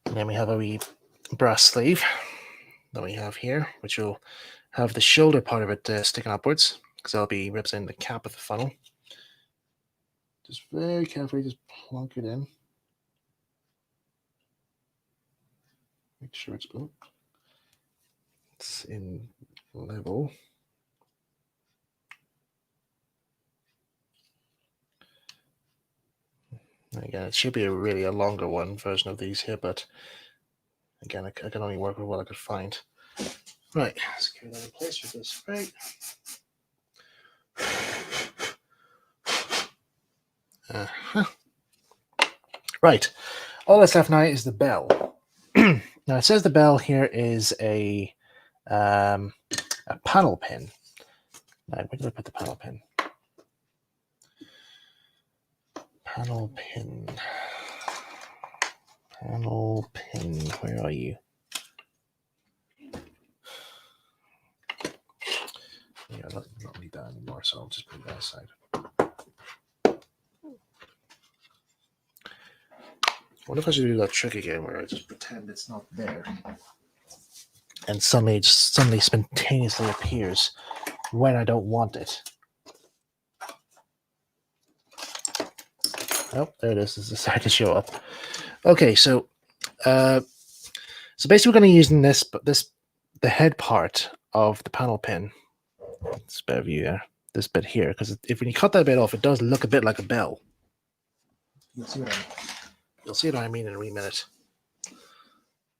And then we have a wee brass sleeve that we have here, which will have the shoulder part of it sticking upwards, because that'll be representing the cap of the funnel. Just very carefully, just plunk it in. Make sure it's in level. Again, it should be really a longer one version of these here, but again, I can only work with what I could find. Right, secure that in place with this spray. Right, all that's left now is the bell. Now it says the bell here is a panel pin. Now, where did I put the panel pin? Panel pin. Panel pin. Where are you? Yeah, I don't need that anymore, so I'll just put that aside. What if I should do that trick again where I just pretend it's not there and suddenly spontaneously appears when I don't want it? Oh, there it is. It's decided to show up. Okay, so basically we're going to use the head part of the panel pin. It's a better view there. This bit here, because if when you cut that bit off, it does look a bit like a bell. You'll see what I mean in a wee minute.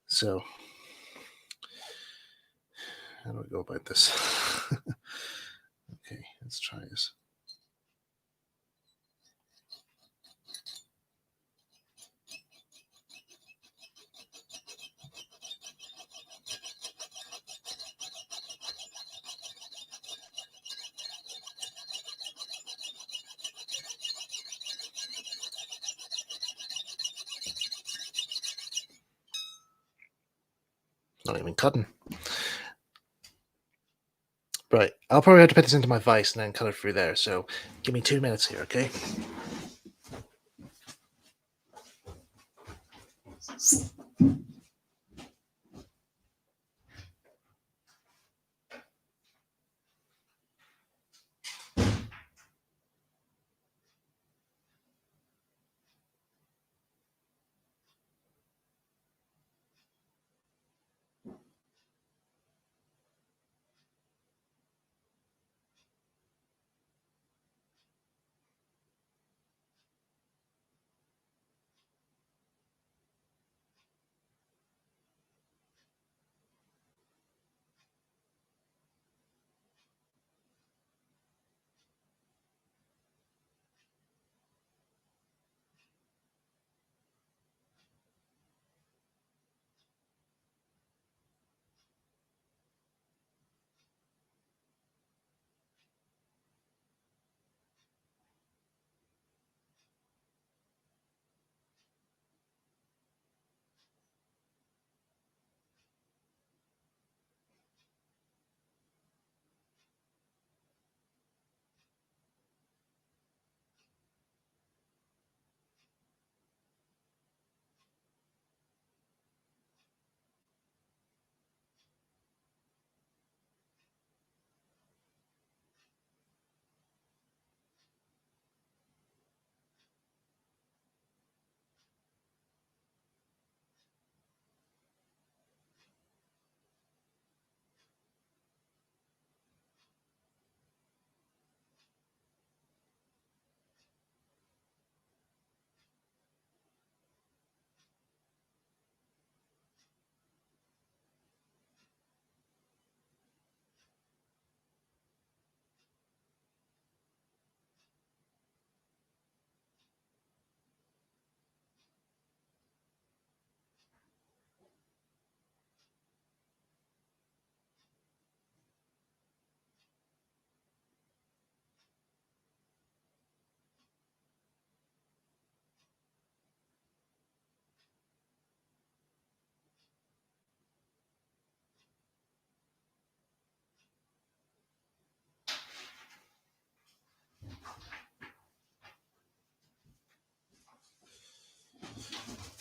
So, how do we go about this? Okay, let's try this. Not even cutting. Right, I'll probably have to put this into my vise and then cut it through there. So give me 2 minutes here, okay?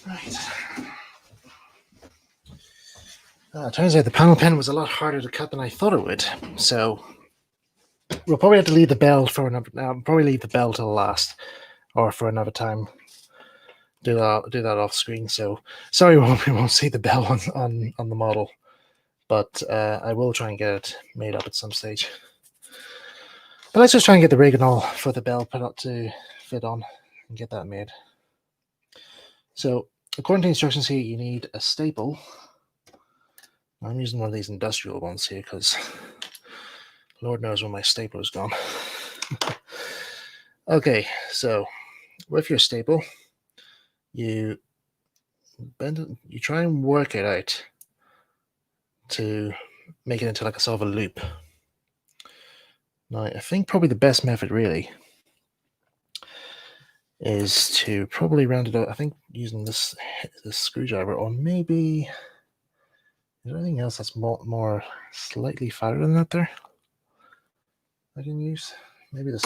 Right. It turns out the panel pen was a lot harder to cut than I thought it would. So we'll probably have to leave the bell for another. Probably leave the bell till last, or for another time. Do that off screen. So sorry, we won't see the bell on the model, but I will try and get it made up at some stage. But let's just try and get the rig and all for the bell put up to fit on and get that made. So according to the instructions here, you need a staple. I'm using one of these industrial ones here because Lord knows where my stapler's gone. Okay, so with your staple, you bend it, you try and work it out to make it into like a sort of a loop. Now, I think probably the best method really is to probably round it out. I think using this screwdriver, or maybe is there anything else that's more slightly fatter than that there I can use? Maybe this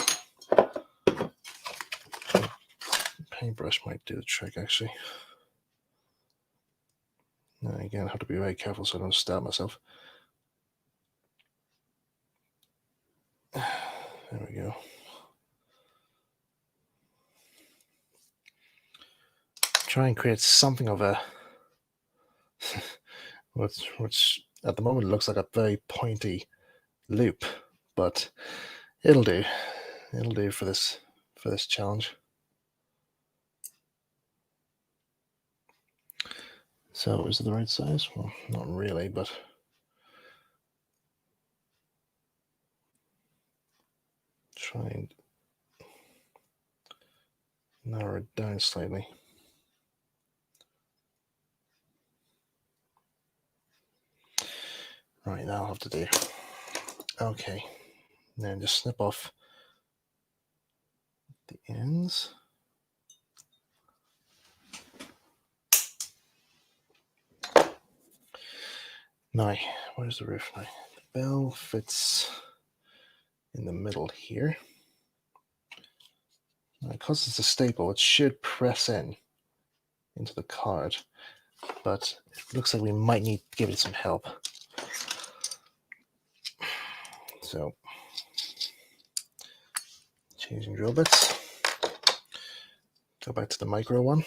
paintbrush might do the trick actually. Now again, I have to be very careful so I don't stab myself. There we go. Try and create something of a which at the moment looks like a very pointy loop, but it'll do. It'll do for this challenge. So is it the right size? Well, not really, but try and narrow it down slightly. Right, that'll have to do. Okay, then just snip off the ends. Now, where's the roof now? The bell fits in the middle here. Now, because it's a staple, it should press into the card, but it looks like we might need to give it some help. So, changing drill bits. Go back to the micro one.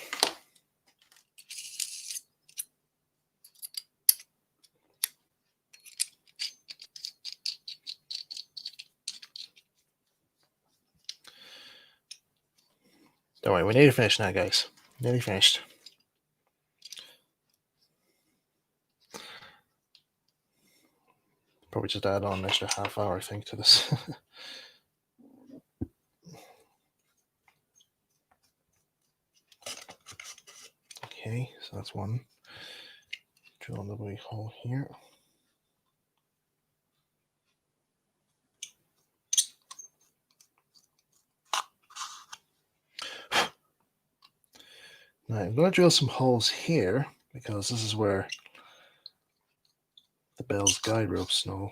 Don't worry, we're nearly finished now, guys. Nearly finished. Probably just add on an extra half hour, I think, to this. Okay, so that's one. Drill in the wee hole here. Now I'm going to drill some holes here because this is where the bell's guide ropes and all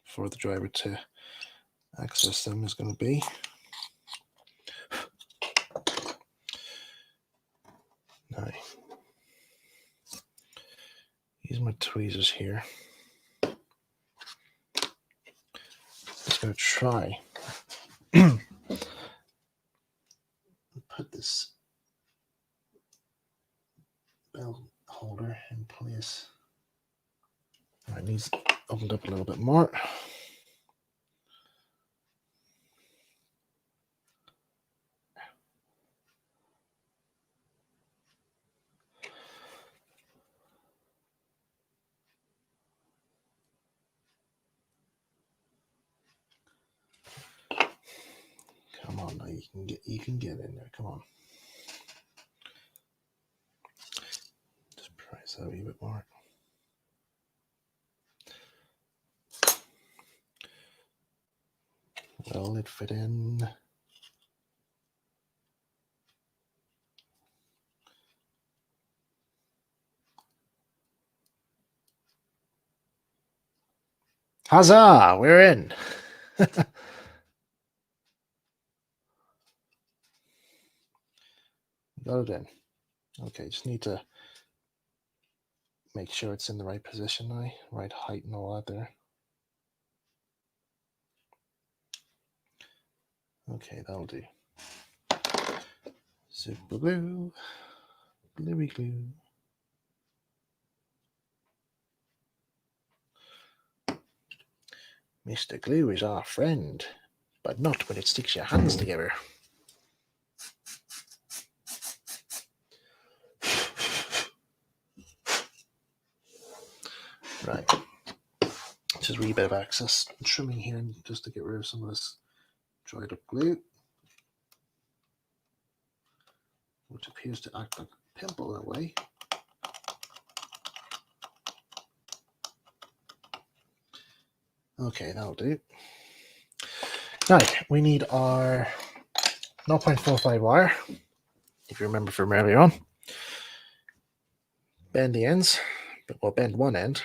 for the driver to access them is going to be. Now, use my tweezers here. Just going to try and put this bell holder in place. It needs opened up a little bit more. Come on now, you can get in there. Come on. Just press that a wee bit more. Will it fit in? Huzzah! We're in. Got it in. Okay, just need to make sure it's in the right position now, right height and all that there. Okay, that'll do. Super glue, gluey glue. Mr. Glue is our friend, but not when it sticks your hands together. Right. Just a wee bit of excess trimming here just to get rid of some of this dried up glue, which appears to act like a pimple that way. Okay, that'll do. Right, we need our 0.45 wire, if you remember from earlier on. Bend the ends, well, bend one end.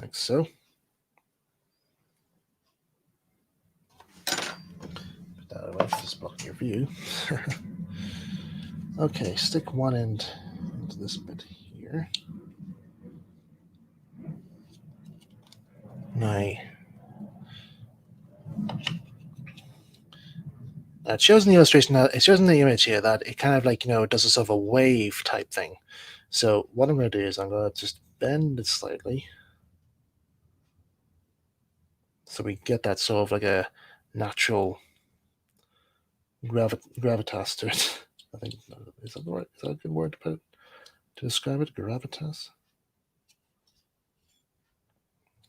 Like so. Put that away for this blocking your view. Okay, stick one end into this bit here. Now, it shows in the illustration, it shows in the image here that it kind of like, it does a sort of a wave type thing. So what I'm going to do is I'm going to just bend it slightly, so we get that sort of like a natural gravitas to it. I think, is that the word? Is that a good word to put to describe it? Gravitas.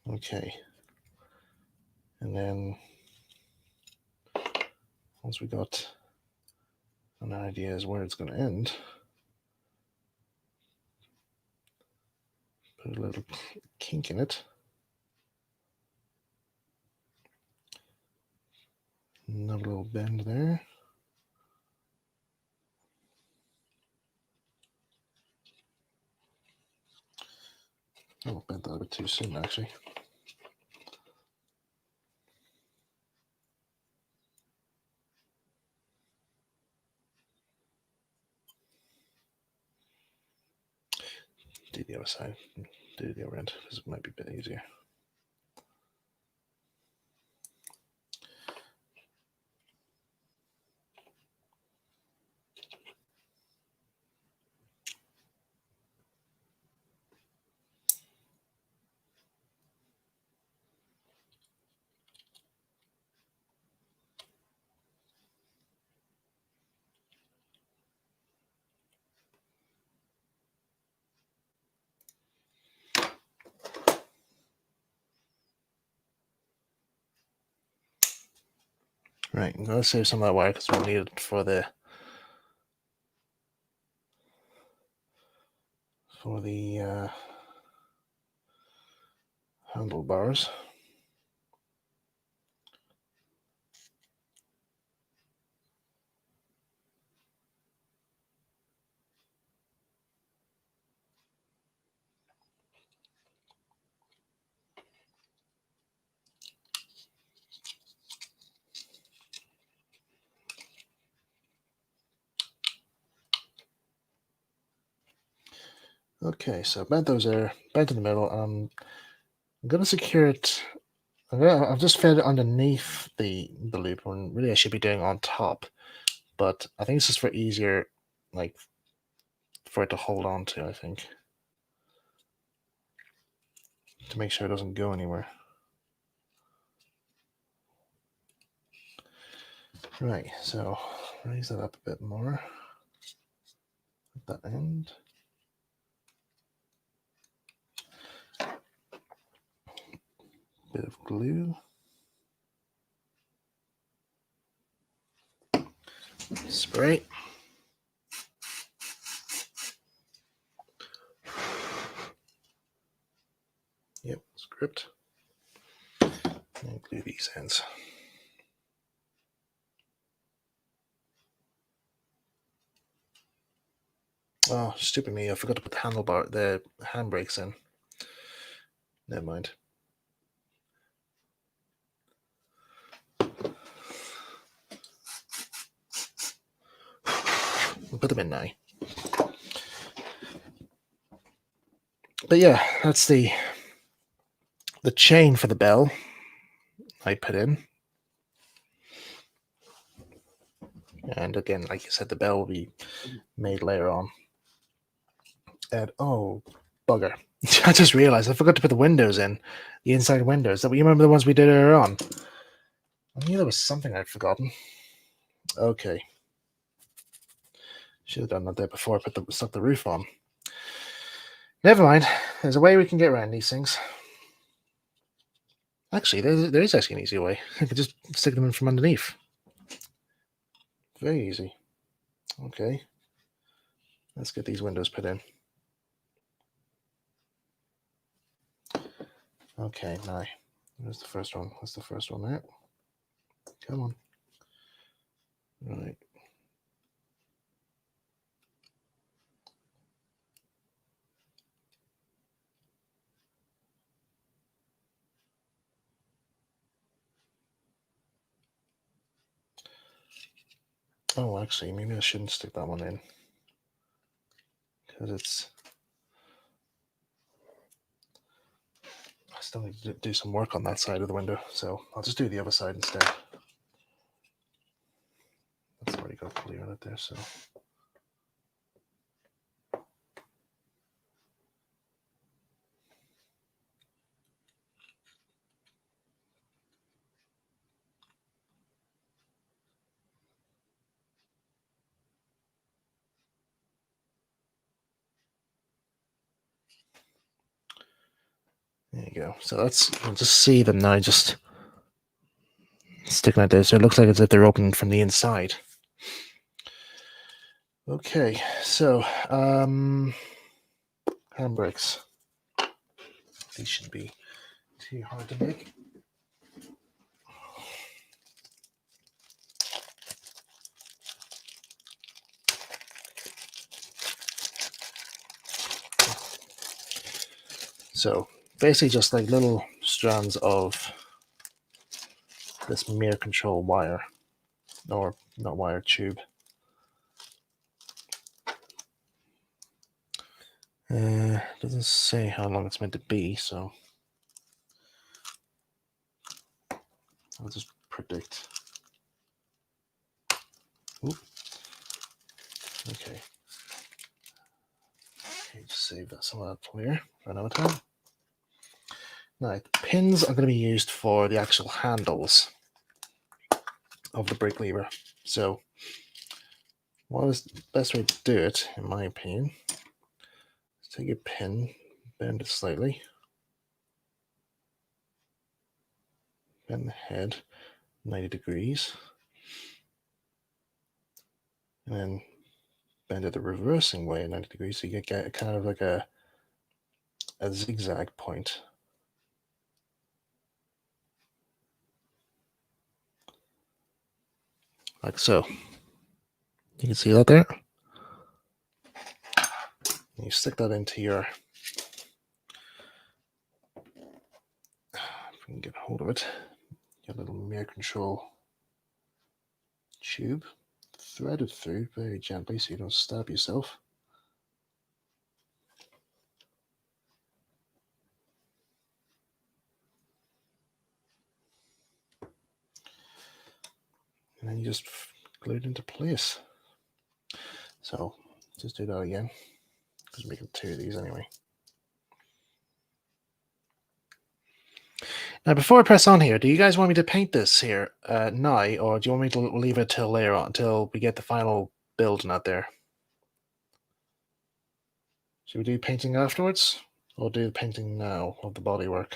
Okay. And then once we got an idea as where it's going to end, put a little kink in it. Another little bend there. Oh, bent that a bit too soon, actually. Do the other side, do the other end, because it might be a bit easier. Right, I'm going to save some of that wire because we'll need it for the handlebars. Okay, so bent those there, bent in the middle. I'm going to secure it. I've just fed it underneath the loop, when really I should be doing on top. But I think it's just for easier, like, for it to hold on to, I think. To make sure it doesn't go anywhere. Right, so raise that up a bit more at that end. Bit of glue. Spray. Yep, script. And glue these ends. Oh, stupid me, I forgot to put the handbrakes in. Never mind. We'll put them in now. But yeah, that's the chain for the bell I put in. And again, like you said, the bell will be made later on. And oh, bugger. I just realized I forgot to put the windows in. The inside windows. You remember the ones we did earlier on? I knew there was something I'd forgotten. Okay. Should have done that there before I stuck the roof on. Never mind. There's a way we can get around these things. Actually, there is actually an easy way. I could just stick them in from underneath. Very easy. Okay. Let's get these windows put in. Okay, now, where's the first one? What's the first one there? Come on. Right. Oh, actually, maybe I shouldn't stick that one in. Because it's... I still need to do some work on that side of the window, so I'll just do the other side instead. That's already got clear on it there, so... There you go. So that's, you'll just see them now just sticking out there. So it looks like as if they're open from the inside. Okay, so handbrakes. These shouldn't be too hard to make. So basically just like little strands of this Mercontrol wire, or not wire, tube. Doesn't say how long it's meant to be, so I'll just predict. Oop. Okay. Okay, just save that some of that clear for another time. Now, the pins are going to be used for the actual handles of the brake lever. So, what is the best way to do it, in my opinion? Take a pin, bend it slightly, bend the head 90 degrees, and then bend it the reversing way 90 degrees, so you get kind of like a zigzag point. Like so. You can see that there. And you stick that into your, if we can get hold of it, your little Mercontrol tube. Thread it through very gently so you don't stab yourself. And then you just glue it into place. So just do that again, because we're making two of these anyway. Now, before I press on here, do you guys want me to paint this here now, or do you want me to leave it till later on, until we get the final build out there? Should we do painting afterwards, or do the painting now of the bodywork?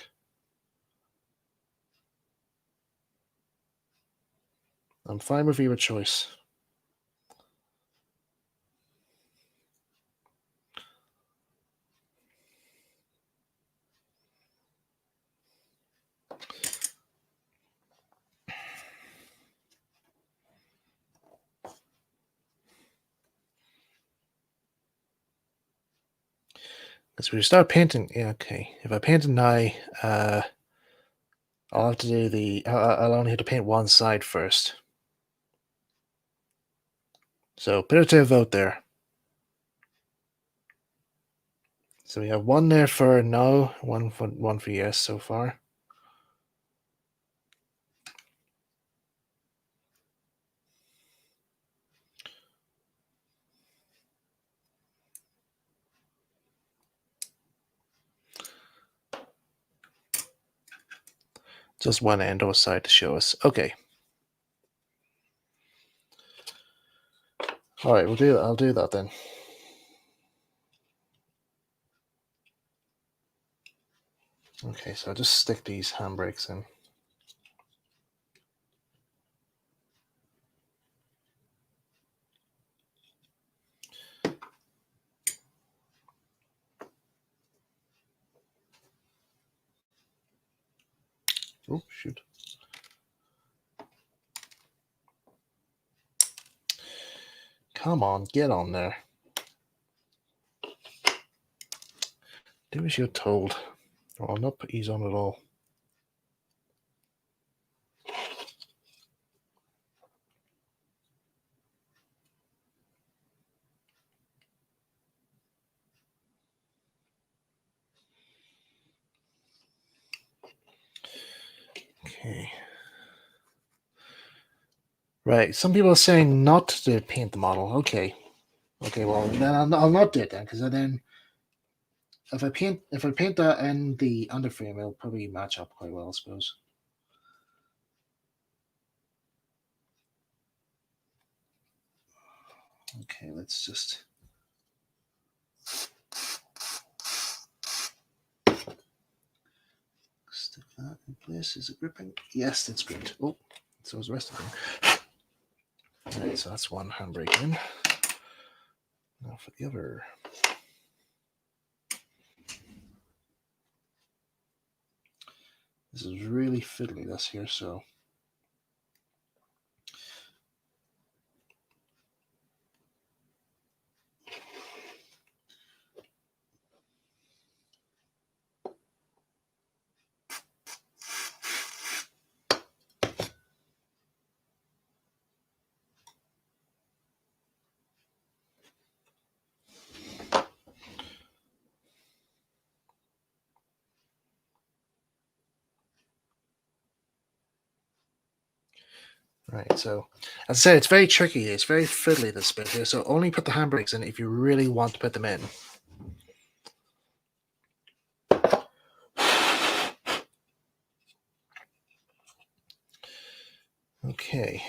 I'm fine with either choice. Because we start painting, yeah, okay. If I paint it now, I'll have to do I'll only have to paint one side first. So put it to a vote there. So we have one there for no, one for yes so far. Just one end or side to show us. Okay. All right, we'll do that. I'll do that then. Okay, so I'll just stick these handbrakes in. Oh, shoot. Come on, get on there. Do as you're told. Well, I'll not put ease on at all. Okay. Right, some people are saying not to paint the model. Okay. Okay, well, then I'll not do it then, because then if I paint that and the underframe, it'll probably match up quite well, I suppose. Okay, let's just stick that in place. Is it gripping? Yes, it's gripped. Oh, so is the rest of them. Alright, so that's one handbrake in. Now for the other. This is really fiddly, this here, so. Right, so as I said, it's very tricky. It's very fiddly, this bit here. So only put the handbrakes in if you really want to put them in. Okay.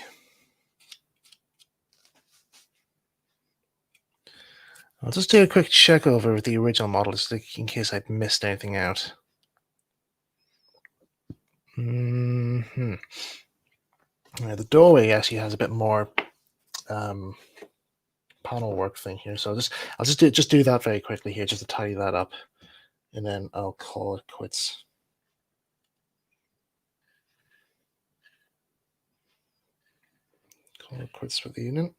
I'll just do a quick check over with the original model just in case I'd missed anything out. The doorway actually has a bit more panel work thing here, so I'll just do that very quickly here, just to tidy that up, and then I'll call it quits. Call it quits for the unit.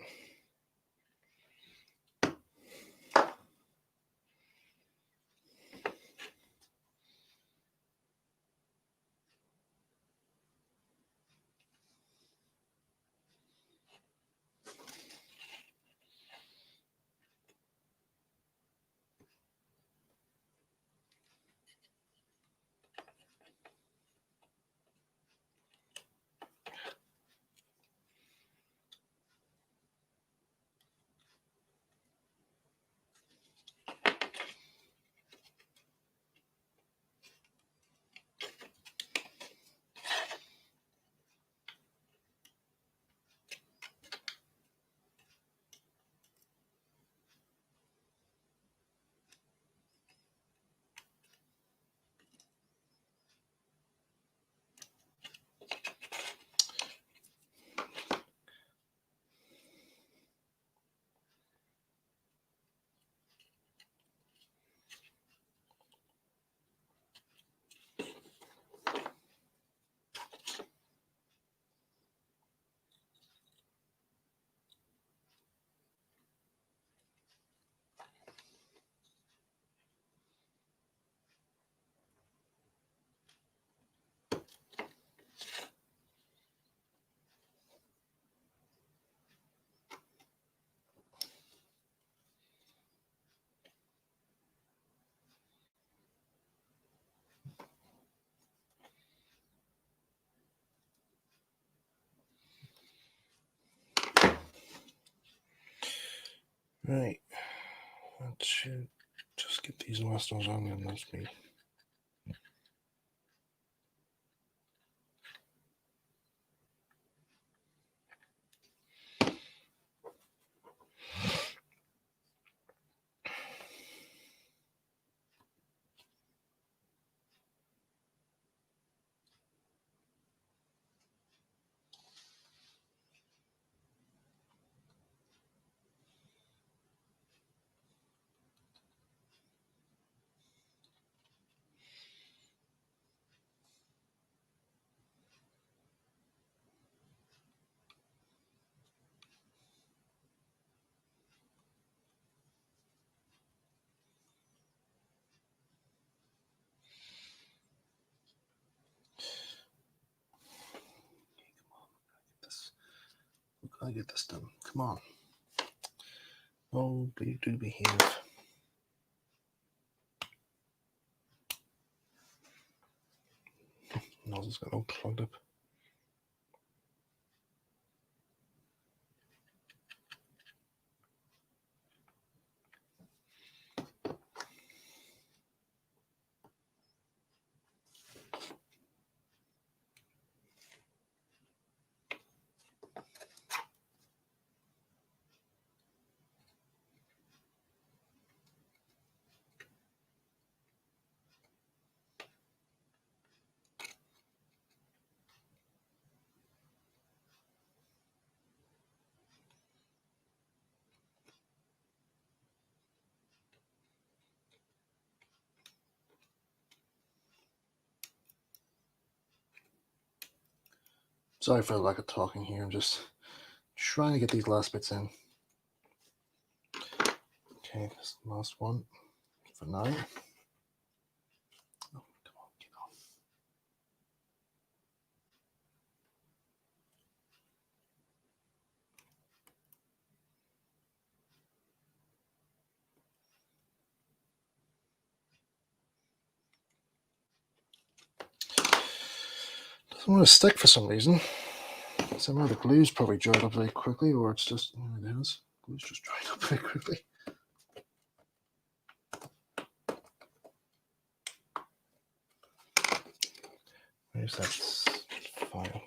Right. That should just get these last ones on and that's me. I'll get this done. Come on. Oh, do behave. Nozzle's got all clogged up. Sorry for the lack of talking here. I'm just trying to get these last bits in. Okay, this is the last one for now. Oh, come on, get on. Doesn't want to stick for some reason. Somehow the glue's probably dried up very quickly, or it's just, it is. Glue's just dried up very quickly. Where's that file?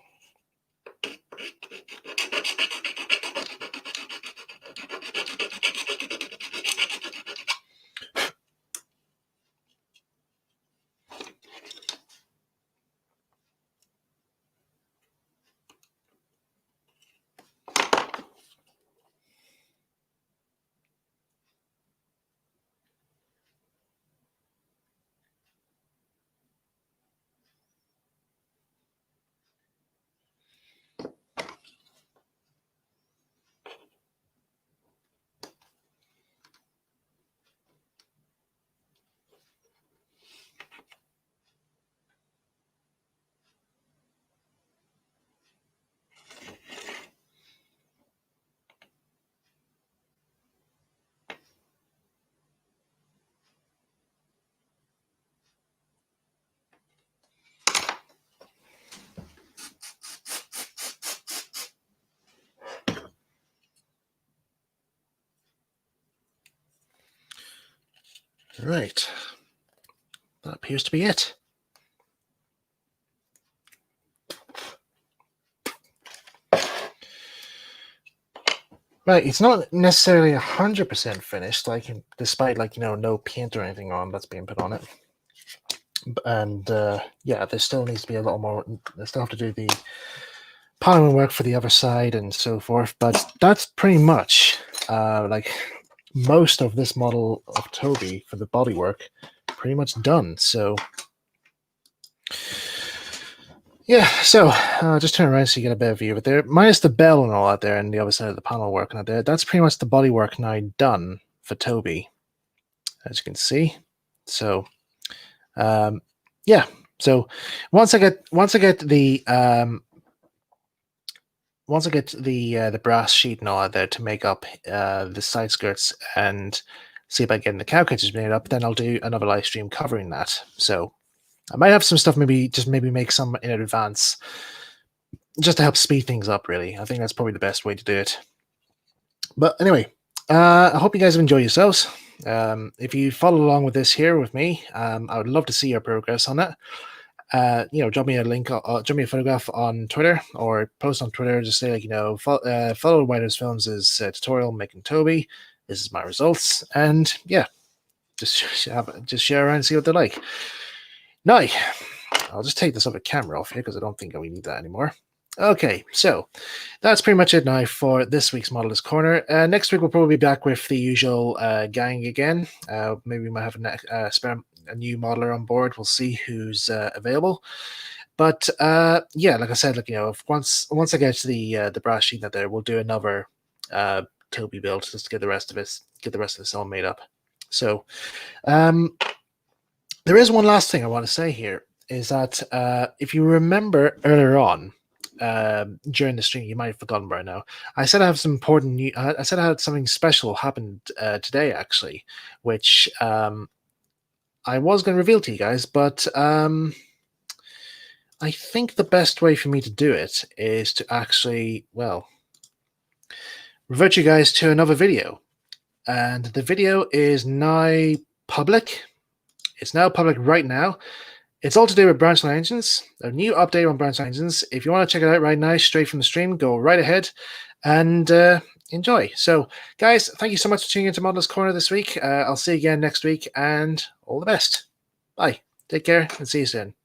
Right. That appears to be it. Right, it's not necessarily 100% finished, despite no paint or anything on that's being put on it. And yeah, there still needs to be a little more. I still have to do the paneling work for the other side and so forth. But that's pretty much most of this model of Toby for the bodywork, pretty much done. So yeah, so just turn around so you get a better view of it there. Minus the bell and all that there, and the other side of the panel work out there. That's pretty much the bodywork now done for Toby, as you can see. So yeah, so once I get the the brass sheet and all that there to make up the side skirts and see if I get the cowcatchers made up, then I'll do another live stream covering that. So I might have some stuff, maybe make some in advance, just to help speed things up. Really, I think that's probably the best way to do it. But anyway, I hope you guys have enjoyed yourselves. If you follow along with this here with me, I would love to see your progress on it. Drop me a link, drop me a photograph on Twitter, or post on Twitter. Just say, like, follow Writers Films' tutorial making Toby. This is my results, and yeah, just just share around and see what they're like. Now, I'll just take this other camera off here because I don't think we need that anymore. Okay, so that's pretty much it now for this week's Modeller's Corner. Next week we'll probably be back with the usual gang again. Maybe we might have a new modeler on board. We'll see who's available. But yeah, like I said, once I get to the brass sheet out there, we'll do another Toby build just to get the rest of this all made up. So there is one last thing I want to say here, is that if you remember earlier on during the stream, you might have forgotten by now, I said I have some important news. I said I had something special happened today, actually, which I was going to reveal to you guys, but I think the best way for me to do it is to actually, well, revert you guys to another video. And the video is now public. It's now public right now. It's all to do with branch line engines, a new update on branch line engines. If you want to check it out right now, straight from the stream, go right ahead and enjoy. So, guys, thank you so much for tuning into Modeller's Corner this week. I'll see you again next week, and all the best. Bye. Take care, and see you soon.